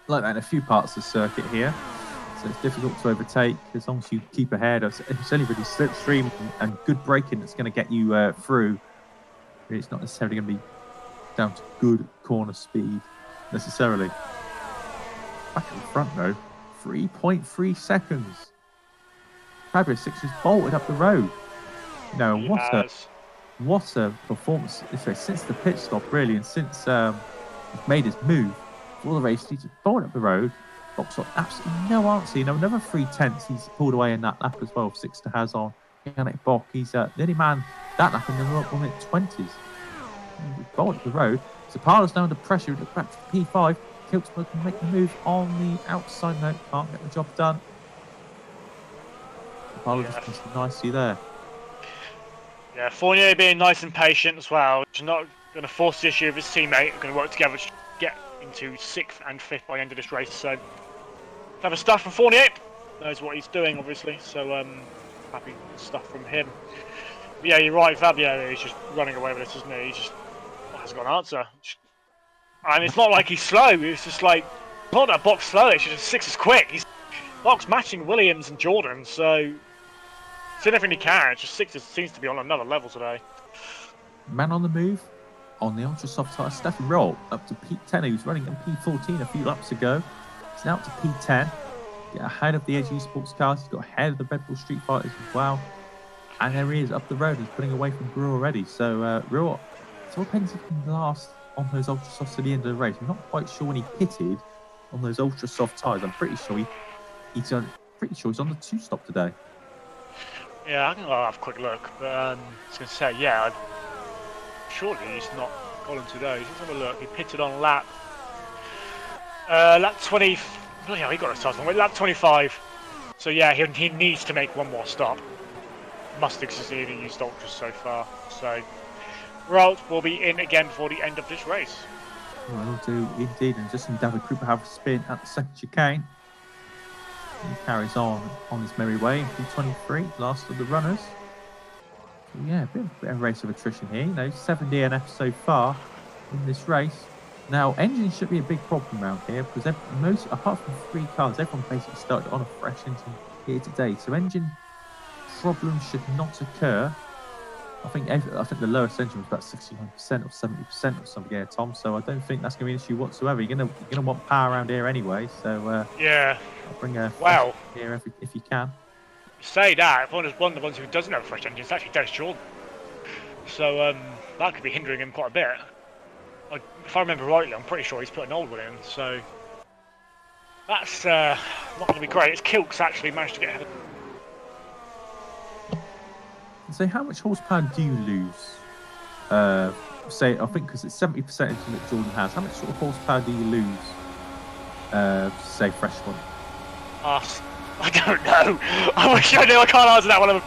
like that in a few parts of the circuit here. So it's difficult to overtake as long as you keep ahead. It's only really slipstream and good braking that's going to get you through. It's not necessarily going to be down to good corner speed necessarily. Back at the front though, 3.3 seconds. Fabulous 6 has bolted up the road. What a performance since the pit stop really, and since he's made his move for the race. He's bolted up the road, Fox got absolutely no answer. You know, another 3/10 he's pulled away in that lap as well. Sixter has on. Yannick Bock, he's the only man that lap in the 1:20s. He's bolted up the road. Zapala's now under pressure. Look back to P5. Kilksburg can make the move on the outside. No, can't get the job done. Zapala just missed nicely there. Yeah, Fournier being nice and patient as well. He's not going to force the issue of his teammate. We're going to work together to get into 6th and 5th by the end of this race. So, clever stuff from Fournier. Knows what he's doing, obviously. So, happy stuff from him. But yeah, you're right, Fabio. He's just running away with this, isn't he? He just hasn't got an answer. And it's not like he's slow. It's just like, not that Bock's slow. It's just 6 is quick. Bock's matching Williams and Jordan, so he's doing everything he can. It's just 6 seems to be on another level today. Man on the move on the ultra soft tire. Stefan Roll up to P10. He was running in P14 a few laps ago. He's now up to P10. Get ahead of the AG Sports cars. He's got ahead of the Red Bull Street Fighters as well. And there he is up the road. He's putting away from Brewer already. So Brewer, it's all depends if he can last on those ultra softs to the end of the race. I'm not quite sure when he pitted on those ultra soft tires. I'm pretty sure he's on the 2-stop today. Yeah, I can have a quick look. But I was going to say, yeah, surely he's not gone into those. Let's have a look. He pitted on lap 20. Oh, yeah, he got a start on lap 25. So yeah, he needs to make one more stop. Must have succeeded and used ultras so far. So Ralt will be in again before the end of this race. Will do indeed. And just David Cooper have a spin at the second chicane. He carries on his merry way in P23, last of the runners. So yeah, a bit of a race of attrition here. You know, 7 DNFs so far in this race. Now, engines should be a big problem around here because apart from 3 cars, everyone basically started on a fresh engine here today. So engine problems should not occur. I think the lowest engine was about 69% or 70% or something here, Tom. So I don't think that's going to be an issue whatsoever. You're gonna want power around here anyway. So yeah, I'll bring a wow here if you can. You say that one of the ones who doesn't have a fresh engine is actually Dennis Jordan. So that could be hindering him quite a bit. If I remember rightly, I'm pretty sure he's put an old one in. So that's not going to be great. It's Kilks actually managed to get ahead of. So how much horsepower do you lose? Say, I think because it's 70% engine that Jordan has. How much sort of horsepower do you lose? Say fresh one. I don't know. I wish I knew. I can't answer that one.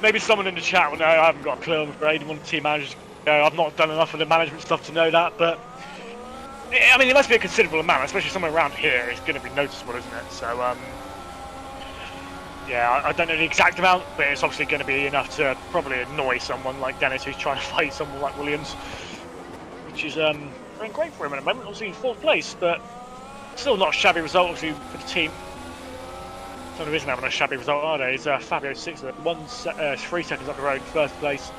Maybe someone in the chat will know. I haven't got a clue. I'm afraid. One of the team managers. I've not done enough of the management stuff to know that. But I mean, it must be a considerable amount, especially somewhere around here. It's going to be noticeable, isn't it? So yeah, I don't know the exact amount, but it's obviously going to be enough to probably annoy someone like Dennis who's trying to fight someone like Williams, which is going great for him at the moment. Obviously 4th place, but still not a shabby result obviously for the team. Someone who isn't having a shabby result, are they? Is Fabio 6th, 3 seconds up the road, 1st place.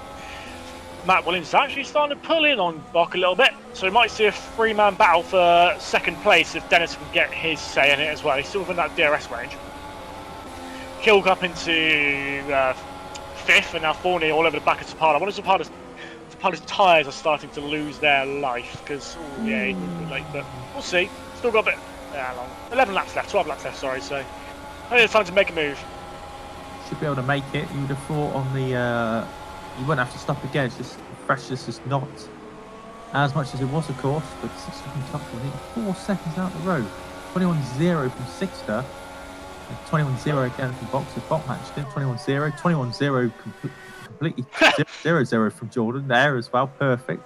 Matt Williams is actually starting to pull in on Bock a little bit, so we might see a 3-man battle for 2nd place if Dennis can get his say in it as well. He's still within that DRS range. Kilk up into 5th, and now Fournier all over the back of Zapata. I wonder if Zapata's tyres are starting to lose their life, because, yeah, he's a bit late, but we'll see. Still got a bit, long. 11 laps left, 12 laps left, sorry, so I think it's time to make a move. Should be able to make it. You would have thought on the, you wouldn't have to stop again. It's just, the freshness is not as much as it was, of course, but 6 seconds top, 4 seconds out the road. 21-0 from Sixter. 21-0 again from Box. Bot matched him. 21-0. 21-0 completely 0-0 from Jordan there as well. Perfect.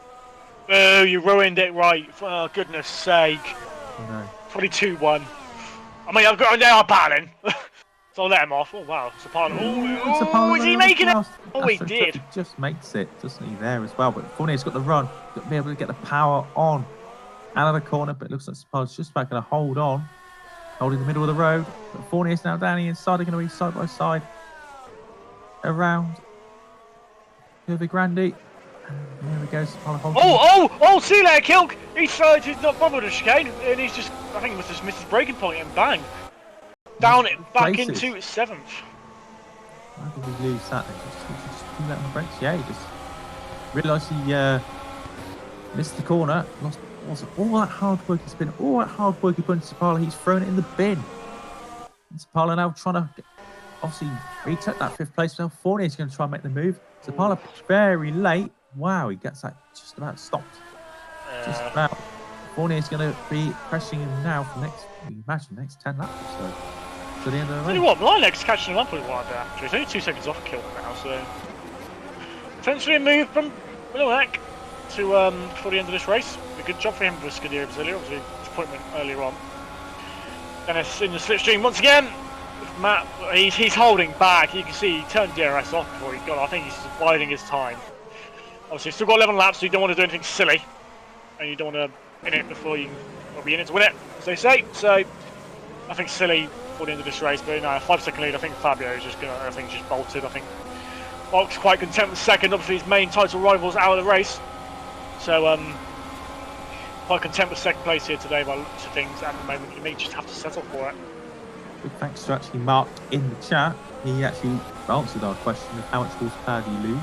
Oh, you ruined it, right? For goodness sake. Oh, no. 22-1. I mean, I've got they are battling. So I'll let him off. Oh, wow. Zapata. Oh, is he making it? Oh, he did. He just makes it, doesn't he, there as well. But Fournier's got the run. Got to be able to get the power on out of the corner. But it looks like Zapata's just about going to hold on. Hold in the middle of the road. But Fournier's now down the inside. They're going to be side by side. Around. Curva Grande. And there we go. Oh, see you later, Kilk. He's not bothered with the chicane. And he's just, I think he must have missed his braking point and bang. Down it back into 7th. Why did we lose that then? Just pull that on the brakes. Yeah, he just realised he missed the corner. Lost wasn't all that hard work he's been, all that hard work he put into Sapala, he's thrown it in the bin. And Sapala now trying to, obviously, he took that 5th place. Now Fournier's going to try and make the move. Sapala very late. Wow, he gets that just about stopped. Just about. Fournier's going to be pressing him now for next 10 laps or so. To the end of the race. Tell you what, Linux catching him up with one there. He's only 2 seconds off kill now, so potentially a move from Linux to before the end of this race. A good job for him for Scuderia Brasilia, obviously disappointment earlier on. Dennis in the slipstream once again. Matt, he's holding back. You can see he turned DRS off before he got. I think he's just biding his time. Obviously, he's still got 11 laps, so you don't want to do anything silly, and you don't want to in it before you be in it to win it, as they say. So nothing silly before the end of this race. But no, 5-second lead. I think Fabio is just gonna. I think just bolted. I think Mark's quite content with second. Obviously, his main title rival's out of the race, so quite content with second place here today by looks of things at the moment. You may just have to settle for it. Big thanks to actually Mark in the chat. He actually answered our question of how much horsepower do you lose?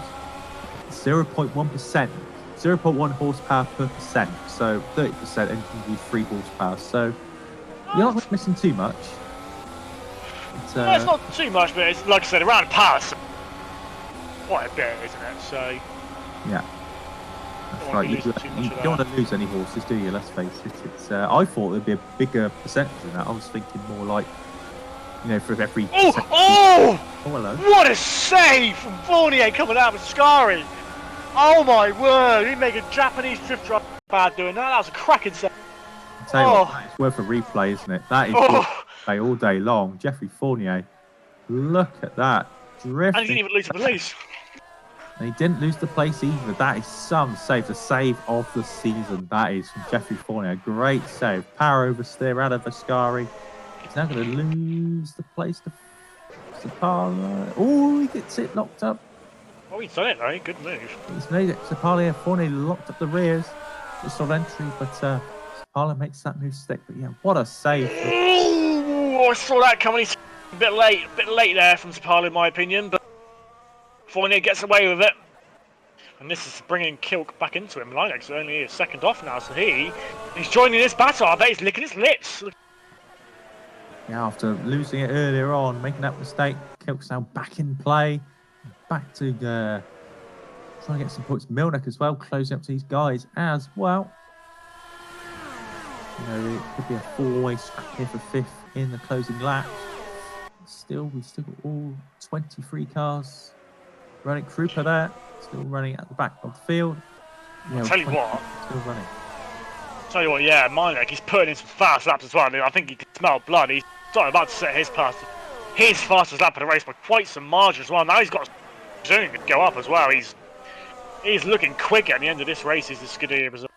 0.1%. 0.1 horsepower per percent. So 30% engine will be 3 horsepower. So you're not missing too much. No, it's not too much, but it's like I said, around power, quite a bit, isn't it? So yeah. That's right. You don't want to lose any horses, do you? Let's face it. It's. I thought there'd be a bigger percentage than that. I was thinking more like, you know, for every. Oh, hello. What a save from Fournier coming out with Scari. Oh my word! He made a Japanese drift drive bad doing that. That was a cracking save. I tell you what, that is worth a replay, isn't it? That is worth a replay all day long. Jeffrey Fournier, look at that drifting. And he didn't even lose the place. And he didn't lose the place either. That is some save. The save of the season. That is from Jeffrey Fournier. Great save. Power oversteer out of Ascari. He's now going to lose the place to Sapala. Oh, he gets it locked up. Oh, he's done it though. Good move. He's made it. Sapala. Fournier locked up the rears. Just on entry, but Sapala makes that move stick. But yeah, what a save. Ooh, I saw that coming. He's a bit late there from Sapala in my opinion, but Fournier gets away with it, and this is bringing Kilk back into him. Linux only is second off now, so he's joining this battle. I bet he's licking his lips. Yeah, after losing it earlier on, making that mistake, Kilk's now back in play, back to trying to get some points. Milnick as well, closing up to these guys as well. You know, it could be a 4-way scrap here for 5th in the closing lap. We still got all 23 cars running. Krupa there, still running at the back of the field. Yeah, I'll tell you what. Still running. Tell you what, yeah, Milnick, he's putting in some fast laps as well. I think he can smell blood. He's about to set his fastest lap of the race by quite some margin as well. Now he's got soon to go up as well. He's looking quick at the end of this race. Is the Scuderia Brazil.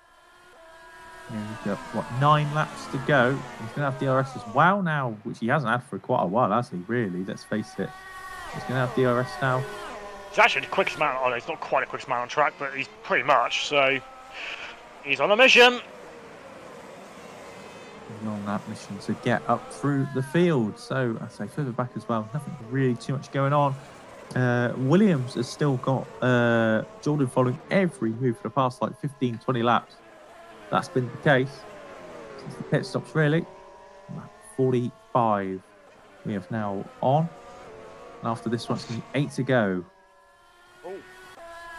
Yeah, he's got 9 laps to go. He's going to have DRS as well now, which he hasn't had for quite a while, has he? Really, let's face it. He's going to have DRS now. It's actually the quickest man. Oh, no, it's not quite the quickest man on track, but he's pretty much. So he's on a mission. He's on that mission to get up through the field. So I say further back as well. Nothing really too much going on. Williams has still got Jordan following every move for the past like 15, 20 laps. That's been the case since the pit stops, really. Lap 45 we have now on. And after this one, it's going to be 8 to go.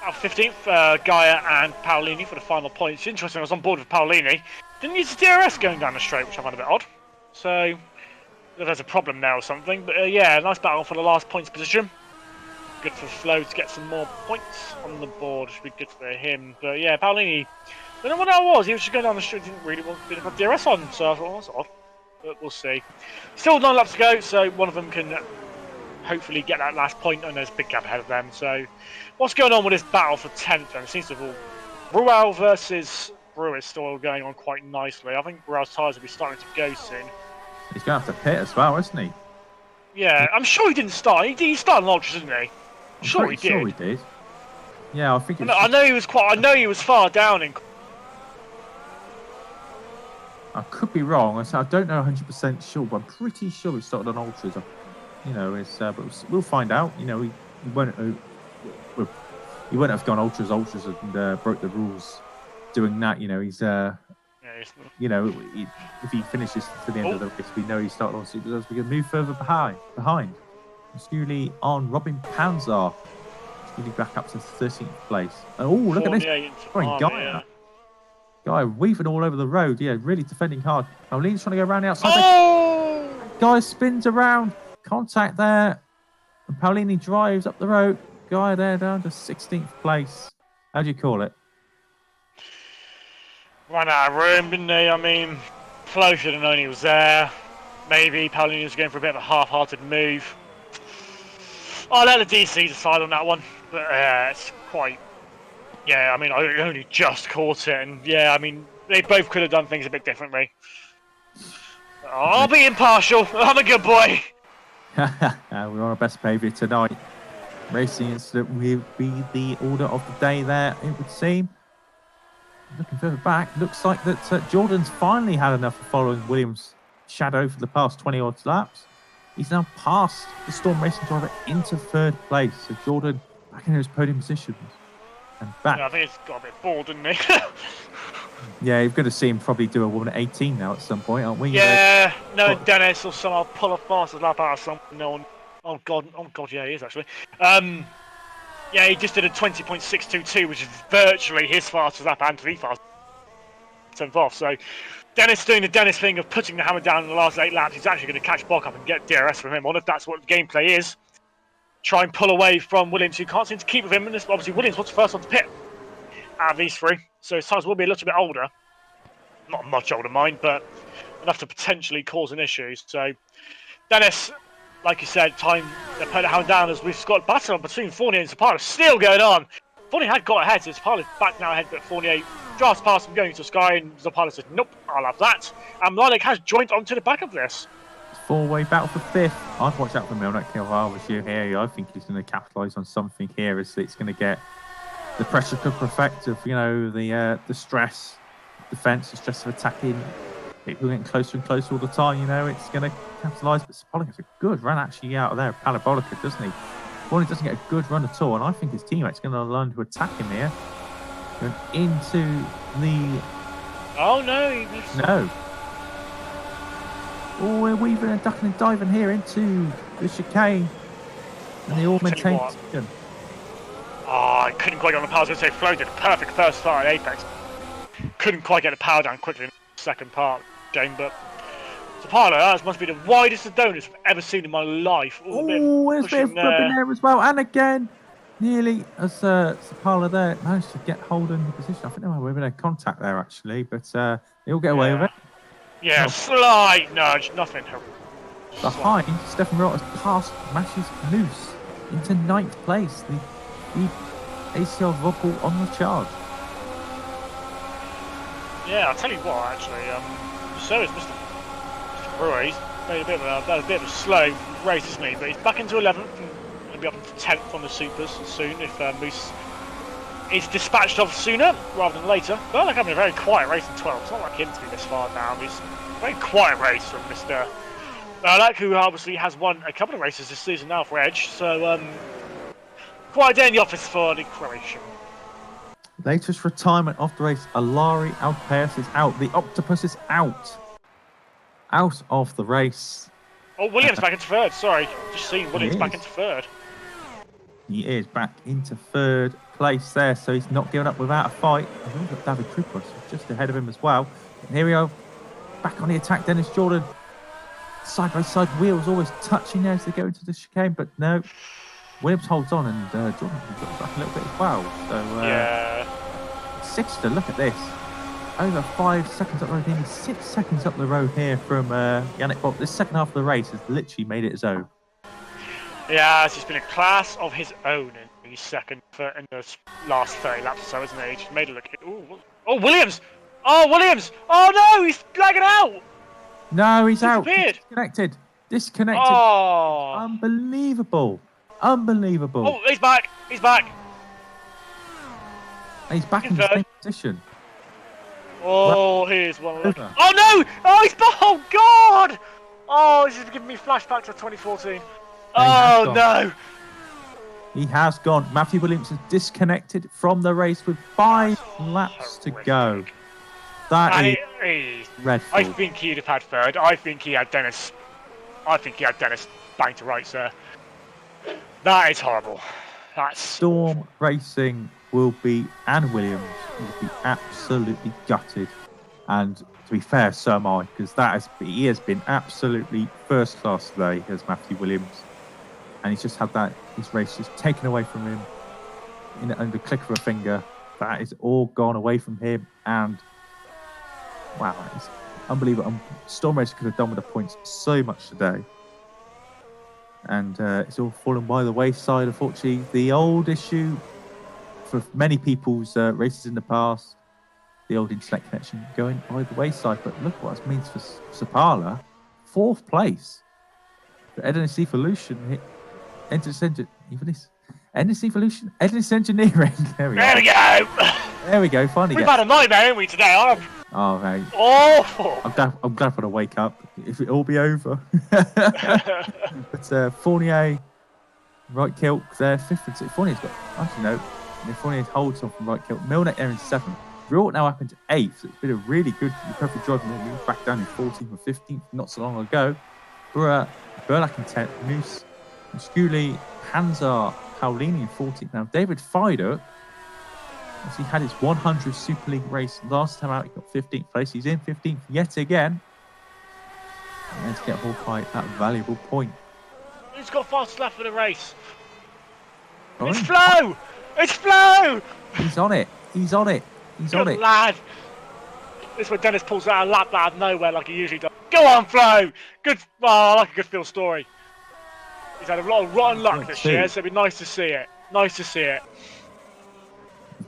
Our 15th, Gaia and Paolini for the final points. Interesting, I was on board with Paolini. Didn't use the DRS going down the straight, which I find a bit odd. So, there's a problem there or something. But yeah, nice battle for the last points position. Good for Flo to get some more points on the board. Should be good for him. But yeah, Paolini, I don't know what that was. He was just going down the street, didn't have DRS on. So I thought, that's odd. But we'll see. Still 9 laps to go, so one of them can hopefully get that last point, and there's a big gap ahead of them. So what's going on with this battle for 10th then? It seems to have all... Ruel versus Brewer is still going on quite nicely. I think Ruel's tyres will be starting to go soon. He's going to have to pit as well, isn't he? Yeah, I'm sure he didn't start. He started on Ultras, didn't he? I'm sure he did. Sure he did. Yeah, I think. I know he was far down in. I could be wrong. I don't know 100% sure, but I'm pretty sure he started on Ultras. You know, but we'll find out. You know, he won't have gone Ultras and broke the rules doing that. You know, he's. Yeah, you know, if he finishes to the end of the race, we know he started on Super. We can move further behind. Scully on Robin Panzer. Scully back up to 13th place. Oh, look at this. Guy weaving all over the road. Yeah, really defending hard. Pauline's trying to go around the outside. Oh! Guy spins around. Contact there. And Paulini drives up the road. Guy there down to 16th place. How do you call it? Ran out of room, didn't he? I mean, Flo should have known he was there. Maybe Paulini was going for a bit of a half-hearted move. I'll let the DC decide on that one. But it's quite... Yeah, I mean, I only just caught it. And yeah, I mean, they both could have done things a bit differently. I'll be impartial. I'm a good boy. We're on our best behaviour tonight. Racing incident will be the order of the day there, it would seem. Looking further back, looks like that Jordan's finally had enough of following Williams' shadow for the past 20-odd laps. He's now passed the Storm Racing driver into third place. So Jordan back in his podium positions. And back. Yeah, I think it's got a bit bored, didn't he? Yeah, you're going to see him probably do a 1:18 now at some point, aren't we? Yeah, no, Dennis will somehow pull a fastest lap out of something. No, oh god, yeah, he is actually. Yeah, he just did a 20.622, which is virtually his fastest lap and the fastest 10th off. So Dennis doing the Dennis thing of putting the hammer down in the last 8 laps. He's actually going to catch Bock up and get DRS from him on if that's what the gameplay is. Try and pull away from Williams, who can't seem to keep with him. And this, obviously, Williams was the first one to pit out of these 3. So his tyres will be a little bit older. Not much older, mind, but enough to potentially cause an issue. So Dennis, like you said, time to put the hammer down as we've got a battle between Fournier and Zapata still going on. Fournier had got ahead, so Zapata's back now ahead, but Fournier drives past him going to Sky, and Zapata says, nope, I'll have that. And Mladek has joined onto the back of this. 4-way battle for 5th. I'd watch out for Milner if I was you here. I think he's going to capitalise on something here, as it's going to get the pressure cooker effect of, you know, the stress, defence, the stress of attacking. People getting closer and closer all the time, you know, it's going to capitalise. But Spolik has a good run actually out of there, Parabolica, doesn't he? Well, he doesn't get a good run at all, and I think his teammate's going to learn to attack him here. Going into the... Oh, no, he missed. No. Oh, we're weaving and ducking and diving here into the chicane. And they all maintain position. Oh, I couldn't quite get on the power. I was going to say Flo did a perfect first start at Apex. Couldn't quite get the power down quickly in the second part, Jane, but Zapata, that must be the widest of donuts I've ever seen in my life. Oh, there's a bit of flipping there as well. And again, nearly as Zapata there managed to get hold in the position. I think there might have been a contact there actually, but they all get away with it. Yeah, slight nudge, nothing. Behind, Stefan Rott has passed Mashes Loose into 9th place. The ACL vocal on the charge. Yeah, I'll tell you what, actually, so is Mr. Brewer. He's made a bit of a slow race, isn't he? But he's back into 11th and going to be up into 10th on the Supers soon if Moose is dispatched off sooner rather than later. But like having a very quiet race in 12th. It's not like him to be this far down. It's a very quiet race from Mr. Malak, who obviously has won a couple of races this season now for Edge. So, quiet day in the office for the Croatian. Latest retirement of the race. Alari Alpeas is out. The Octopus is out. Out of the race. Oh, Williams back into 3rd. Sorry. Just seen Williams back into 3rd. He is back into 3rd place there, so he's not giving up without a fight. I think that David Krupos just ahead of him as well. And here we go. Back on the attack, Dennis Jordan. Side by side wheels always touching there as they go into the chicane, but no. Williams holds on, and Jordan drops back a little bit as well. So, yeah. 6th, look at this. Over 5 seconds up the road, nearly 6 seconds up the road here from Yannick Bock. This second half of the race has literally made it his own. Yeah, it's been a class of his own in the second, in the last 30 laps or so, isn't it? He just made it look... Ooh. Oh, Williams! Oh, Williams! Oh, no! He's lagging out! No, he's out. He's disconnected. Oh. Unbelievable. Unbelievable. Oh, he's back. He's back. And he's back in the same position. Oh, here's one. Oh, no! Oh, he's back. Oh, God! Oh, this is giving me flashback to 2014. Oh, no! He has gone. Matthew Williams is disconnected from the race with 5 laps to go. That is I dreadful. think he'd have had third. I think he had Dennis bang to right, sir. That is horrible. That's Storm Racing will be, and Williams will be absolutely gutted. And to be fair, so am I, because he has been absolutely first class today as Matthew Williams. And he's just had his race just taken away from him under the click of a finger. That is all gone away from him. And wow, it's unbelievable. Storm Racing could have done with the points so much today. And it's all fallen by the wayside, unfortunately. The old issue for many people's races in the past, the old internet connection going by the wayside. But look what it means for Sapala. 4th place. For Endless Evolution. Endless Evolution? Endless Engineering. There we go. There we go. Finally. We've had a nightmare, haven't we, today? Oh, mate. Awful. I'm glad when I wake up, if it all be over. But Fournier, right kilt there, 5th and 6th. Fournier's got, actually no, Fournier holds on from right kilt. Milner there in 7th. Riort now up into 8th. It's been a really good recovery drive. He was back down in 14th or 15th not so long ago. Burlack in 10th. Moose, Musculi, Hanzar, Paulini in 14th. Now David Fiduk, as he had his 100th Super League race last time out, he got 15th place. He's in 15th yet again. And let's get Hawkeye that valuable point. Who's got fastest lap for the race? All It's right. Flo! It's Flo! He's on it. He's on it. He's on Good it. lad. This is when Dennis pulls out a lap out of nowhere like he usually does. Go on, Flo! Good. I like a good Phil story. He's had a lot of rotten luck this year, so it'd be nice to see it. Nice to see it.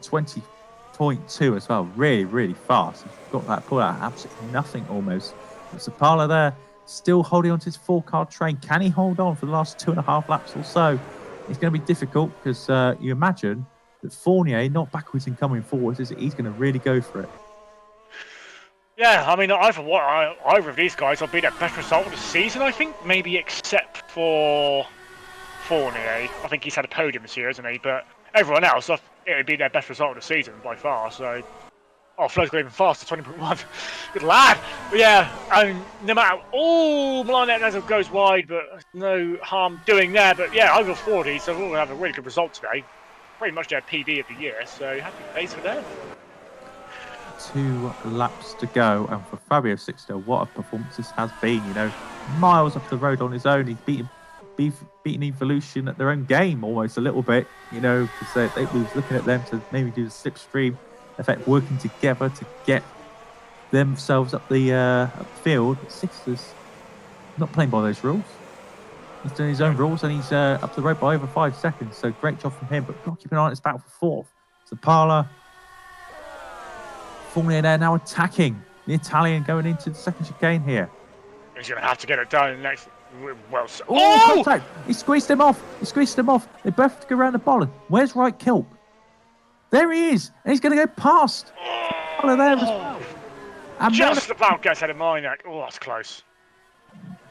20.2 as well. Really, really fast. He's got that pull out absolutely nothing almost. But Sapala there, still holding on to his 4-car train. Can he hold on for the last 2.5 laps or so? It's going to be difficult because you imagine that Fournier, not backwards and coming forwards, he's going to really go for it. Yeah, I mean, either of these guys will be their best result of the season, I think. Maybe except for Fournier. I think he's had a podium this year, hasn't he? But everyone else, it would be their best result of the season by far. So, Flo's got even faster, 20.1. Good lad. But yeah, no matter, Milan goes wide, but no harm doing there. But yeah, over 40, so we'll have a really good result today. Pretty much their PB of the year, so happy days for them. 2 laps to go, and for Fabio Sixto, what a performance this has been. You know, miles up the road on his own. He's beaten Evolution at their own game almost a little bit. You know, because we was looking at them to maybe do the slipstream effect, working together to get themselves up the field. Sixto's not playing by those rules. He's doing his own rules, and he's up the road by over 5 seconds. So great job from him. But we've got to keep an eye on this battle for 4th. Sapala. Fournier there now attacking the Italian going into the second chicane here. He's going to have to get it done next. Well, contact! He squeezed him off. They both have to go around the bottom. Where's right kilt? There he is, and he's going to go past. There as well. And just about gets out of my neck. Oh, that's close.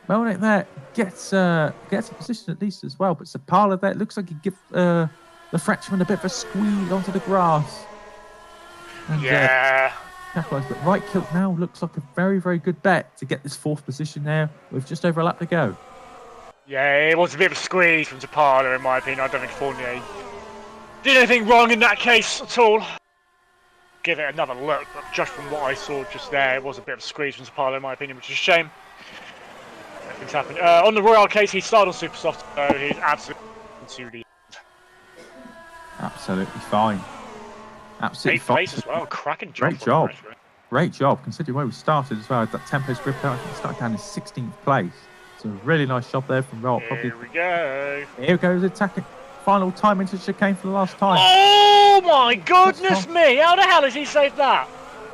Melnick there gets a position at least as well, but Sapala there, it looks like he gives the Frenchman a bit of a squeeze onto the grass. And, yeah. But right kilt now looks like a very, very good bet to get this 4th position there with just over a lap to go. Yeah, it was a bit of a squeeze from Zapata, in my opinion. I don't think Fournier did anything wrong in that case at all. Give it another look, but just from what I saw just there, it was a bit of a squeeze from Zapata, in my opinion, which is a shame. Things happen. On the Royal case, he started on super soft, so he's absolutely to the Absolutely fine. Absolutely fine. 8th place as well. Cracking job. Great job. Great job, considering where we started as well. That 10 place grip out, we started down in 16th place. So a really nice job there from Roll. Here we go. Here goes attacking. Final time into chicane for the last time. Oh my goodness me! How the hell has he saved that?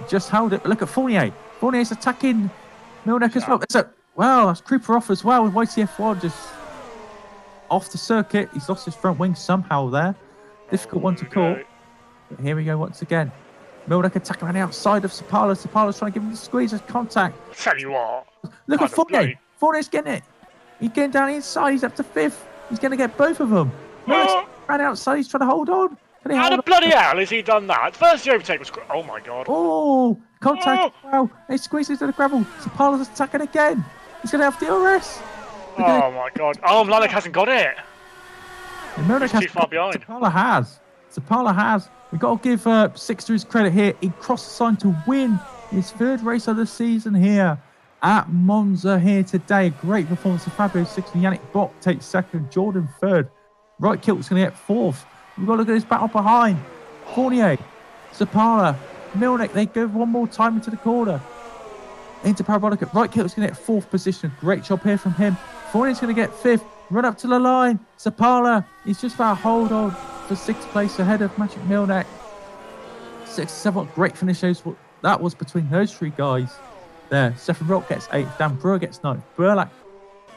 Just held it. But look at Fournier. Fournier's attacking Milner as well. That's Creeper off as well with YTF1 just off the circuit. He's lost his front wing somehow there. Difficult one to call. But here we go once again. Milner attacking around the outside of Sapala. Sapala's trying to give him the squeeze of contact. Tell you what. Look at Fournier. Fournier's getting it. He's getting down the inside. He's up to 5th. He's going to get both of them. Milner's around the outside. He's trying to hold on. Can he How hold the on? bloody hell has he done that? First the overtake was... Oh, my God. Oh, contact. Oh, Wow. He squeezes to the gravel. Sapala's attacking again. He's going to have DRS. oh my God. Oh, Mlanek hasn't got it. Milnick He's has too far behind. Sapala has. Sapala has. We've got to give Six to his credit here. He crossed the sign to win his third race of the season here at Monza here today. Great performance of Fabio Six and Yannick Bock takes second, Jordan third. Right Kilt's going to get fourth. We've got to look at this battle behind. Fournier, Sapala, Milnick. They go one more time into the corner. Into Parabolica. Right Kilt's going to get fourth position. Great job here from him. Fournier's going to get fifth. Run up to the line. Sapala. He's just about hold on for sixth place ahead of Magic Milnick. 6 7. Great finish. That was between those three guys there. Stefan Rock gets 8th. Dan Brewer gets 9th. Burlak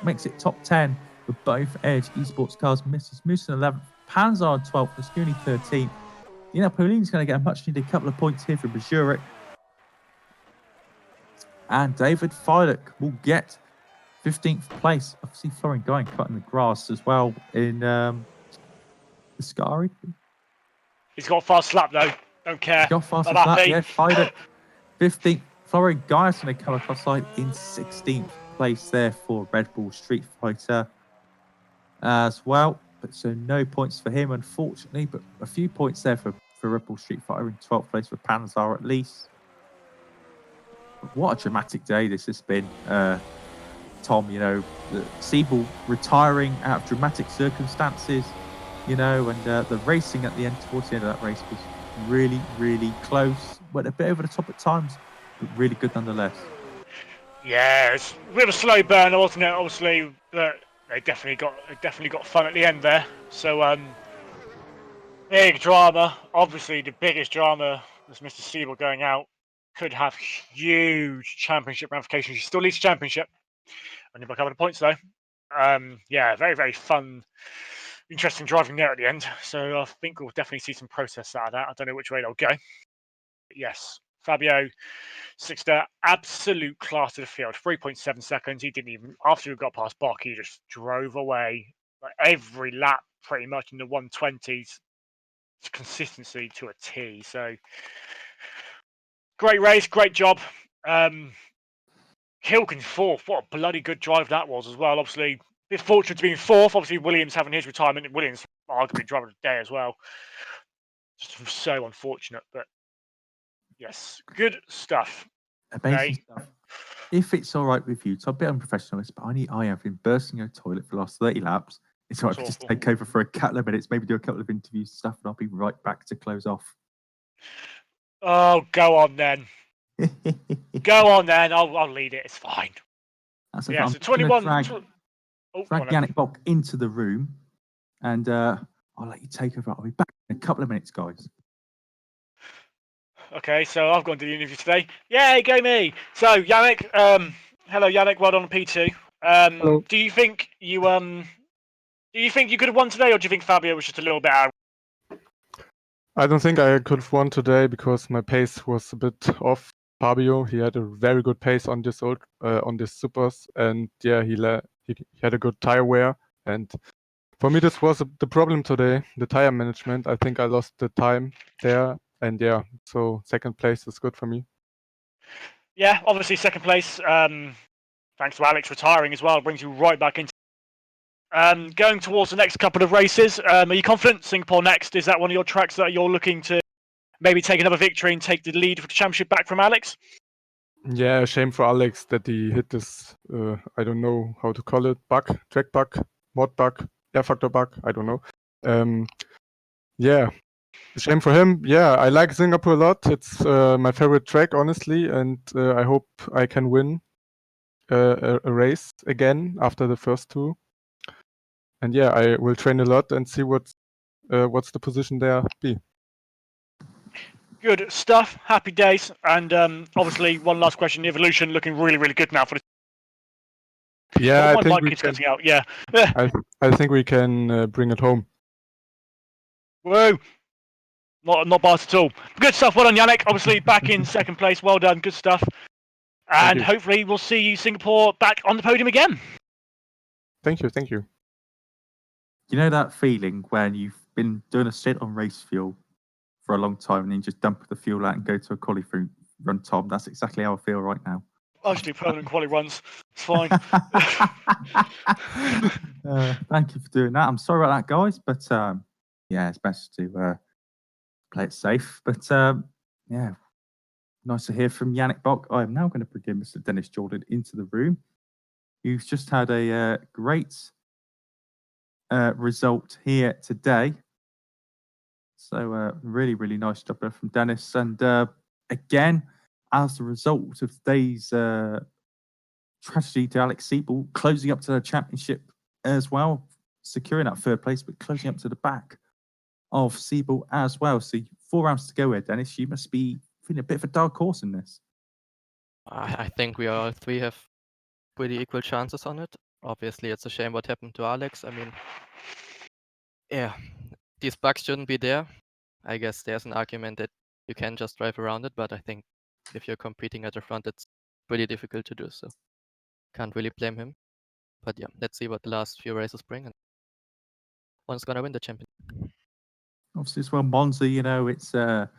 makes it top 10 with both Edge Esports cars. Mrs. Moosen 11th. Panzard 12th. Muscuni 13th. Pauline's going to get a much needed couple of points here from Zurich. And David Filek will get 15th place. Obviously, Florian Guy cutting the grass as well in the Scari. He's got fast slap though. Don't care. He's got fast Not slap. happy. Yeah, Filek 15th. Florian Guy is going to come across side in 16th place there for Red Bull Street Fighter as well. But so no points for him, unfortunately, but a few points there for Red Bull Street Fighter in 12th place for Panzar at least. What a dramatic day this has been, Tom. You know, Siebel retiring out of dramatic circumstances, you know, and the racing at the end, towards the end of that race, was really, really close. Went a bit over the top at times, but really good nonetheless. Yeah, it's a bit of a slow burner, wasn't it? Obviously, but they definitely got fun at the end there. So, big drama. Obviously, the biggest drama was Mr. Siebel going out. Could have huge championship ramifications. He still leads the championship. Only by a couple of points though. Yeah, very, very fun, interesting driving there at the end. So I think we'll definitely see some process out of that. I don't know which way they'll go. But yes, Fabio Sixter, absolute class of the field. 3.7 seconds. He didn't even, after he got past Bach, he just drove away like every lap pretty much in the 120s. Consistency to a T. So great race, great job. Hilkin's fourth. What a bloody good drive that was as well. Obviously, a bit fortunate to be in fourth. Obviously, Williams having his retirement, and Williams arguably driver of the day as well. Just so unfortunate, but yes, good stuff. Amazing stuff. If it's all right with you, it's a bit unprofessional, but I have been bursting a toilet for the last 30 laps. It's all right, I can just take over for a couple of minutes, maybe do a couple of interviews and stuff, and I'll be right back to close off. Oh, go on then. Go on then. I'll lead it. It's fine. That's yeah, I'm so 21. Drag Yannick Bock into the room, and I'll let you take over. I'll be back in a couple of minutes, guys. Okay, so I've gone to the interview today. Yay, go me! So Yannick, hello Yannick, well done on P2. Hello. Do you think you could have won today, or do you think Fabio was just a little bit out? I don't think I could have won today because my pace was a bit off. Fabio, he had a very good pace on this supers, and yeah, he had a good tire wear. And for me, this was the problem today, the tire management. I think I lost the time there, and yeah, so second place is good for me. Yeah, obviously second place. Thanks to Alex retiring as well, brings you right back into. Going towards the next couple of races, are you confident? Singapore next, is that one of your tracks that you're looking to maybe take another victory and take the lead for the championship back from Alex? Yeah, shame for Alex that he hit this, I don't know how to call it, track bug, mod bug, air factor bug, I don't know. Yeah, shame for him. Yeah, I like Singapore a lot. It's my favorite track, honestly, and I hope I can win a race again after the first two. And yeah, I will train a lot and see what's the position there be. Good stuff. Happy days. And obviously, one last question. The Evolution looking really, really good now for the. Yeah, I think we can. Out. Yeah. I think we can bring it home. Whoa. Not bad at all. Good stuff. Well done, Yannick. Obviously, back in second place. Well done. Good stuff. And hopefully, we'll see you, Singapore, back on the podium again. Thank you. Thank you. You know that feeling when you've been doing a stint on race fuel for a long time and then just dump the fuel out and go to a qualifying run, Tom. That's exactly how I feel right now. I just do permanent quali runs. It's fine. Thank you for doing that. I'm sorry about that, guys, but yeah, it's best to play it safe. But yeah, nice to hear from Yannick Bock. I am now going to bring Mr. Dennis Jordan into the room, who's just had a great result here today. So really, really nice job there from Dennis. And again, as a result of today's tragedy to Alex Siebel, closing up to the championship as well, securing that third place, but closing up to the back of Siebel as well. So 4 rounds to go here, Dennis. You must be feeling a bit of a dark horse in this. I think we all three have pretty equal chances on it. Obviously, it's a shame what happened to Alex. I mean, yeah, these bugs shouldn't be there. I guess there's an argument that you can just drive around it, but I think if you're competing at the front, it's pretty difficult to do so. Can't really blame him. But yeah, let's see what the last few races bring and one's gonna win the championship. Obviously, as well, Monza, you know, it's a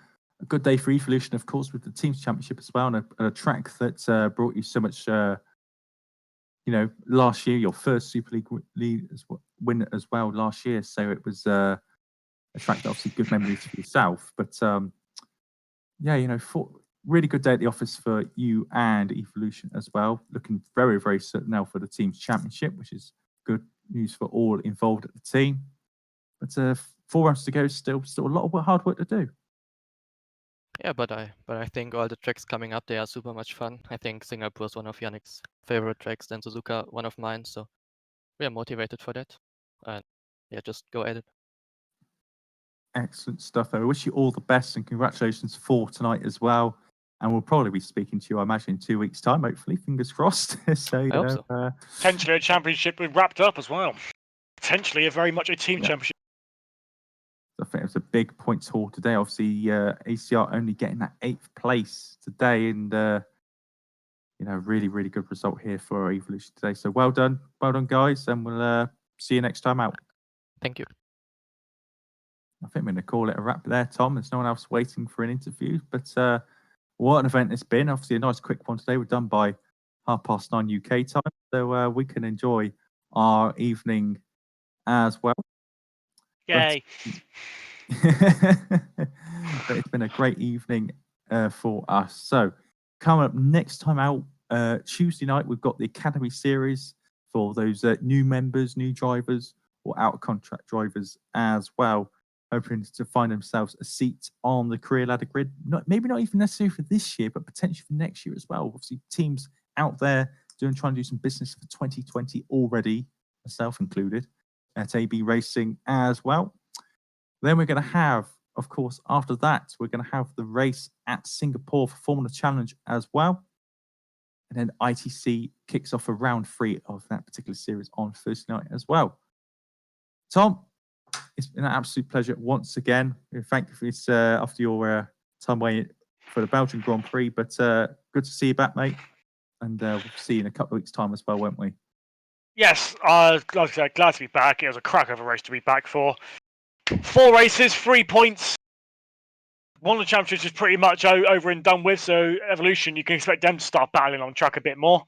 good day for Evolution, of course, with the Teams Championship as well, and a track that brought you so much, you know, last year, your first Super League win as well last year. So it was a track that obviously good memories for yourself. But yeah, you know, really good day at the office for you and Evolution as well. Looking very, very certain now for the Teams Championship, which is good news for all involved at the team. But 4 rounds to go, still a lot of hard work to do. Yeah, but I think all the tracks coming up, they are super much fun. I think Singapore is one of Yannick's favorite tracks, then Suzuka one of mine. So we are motivated for that, and yeah, just go at it. Excellent stuff. I wish you all the best and congratulations for tonight as well. And we'll probably be speaking to you, I imagine, in 2 weeks' time. Hopefully, fingers crossed. So you I hope know, so. Potentially a championship we've wrapped up as well. Potentially a very much a team championship. I think it was a big points haul today. Obviously, ACR only getting that 8th place today, and you know, really, really good result here for Evolution today. So well done, guys, and we'll see you next time out. Thank you. I think we're going to call it a wrap there, Tom. There's no one else waiting for an interview, but what an event it's been. Obviously, a nice quick one today. We're done by 9:30 UK time, so we can enjoy our evening as well. Yay. But it's been a great evening for us. So coming up next time out, Tuesday night, we've got the Academy Series for those new members, new drivers, or out of contract drivers as well, hoping to find themselves a seat on the career ladder grid. Maybe not even necessarily for this year, but potentially for next year as well. Obviously, teams out there trying to do some business for 2020 already, myself included, at AB Racing as well. Then we're going to have, of course, after that, we're going to have the race at Singapore for Formula Challenge as well. And then ITC kicks off a round 3 of that particular series on Thursday night as well. Tom, it's been an absolute pleasure once again. Thank you for this after your time away for the Belgian Grand Prix. But good to see you back, mate. And we'll see you in a couple of weeks' time as well, won't we? Yes, like I said, glad to be back. It was a crack of a race to be back for. 4 races, 3 points. One of the championships is pretty much over and done with, so Evolution, you can expect them to start battling on track a bit more.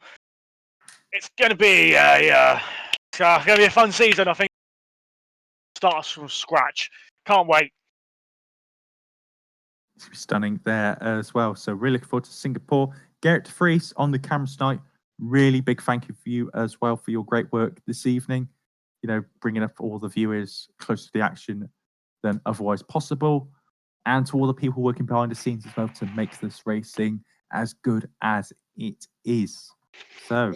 It's going to be a fun season, I think. Start us from scratch. Can't wait. It's stunning there as well. So really looking forward to Singapore. Gerrit de Vries on the camera tonight. Really big thank you for you as well for your great work this evening. You know, bringing up all the viewers close to the action than otherwise possible. And to all the people working behind the scenes as well to make this racing as good as it is. So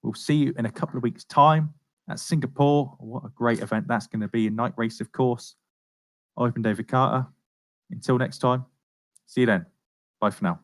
we'll see you in a couple of weeks' time at Singapore. What a great event that's going to be. A night race, of course. I've been David Carter. Until next time, see you then. Bye for now.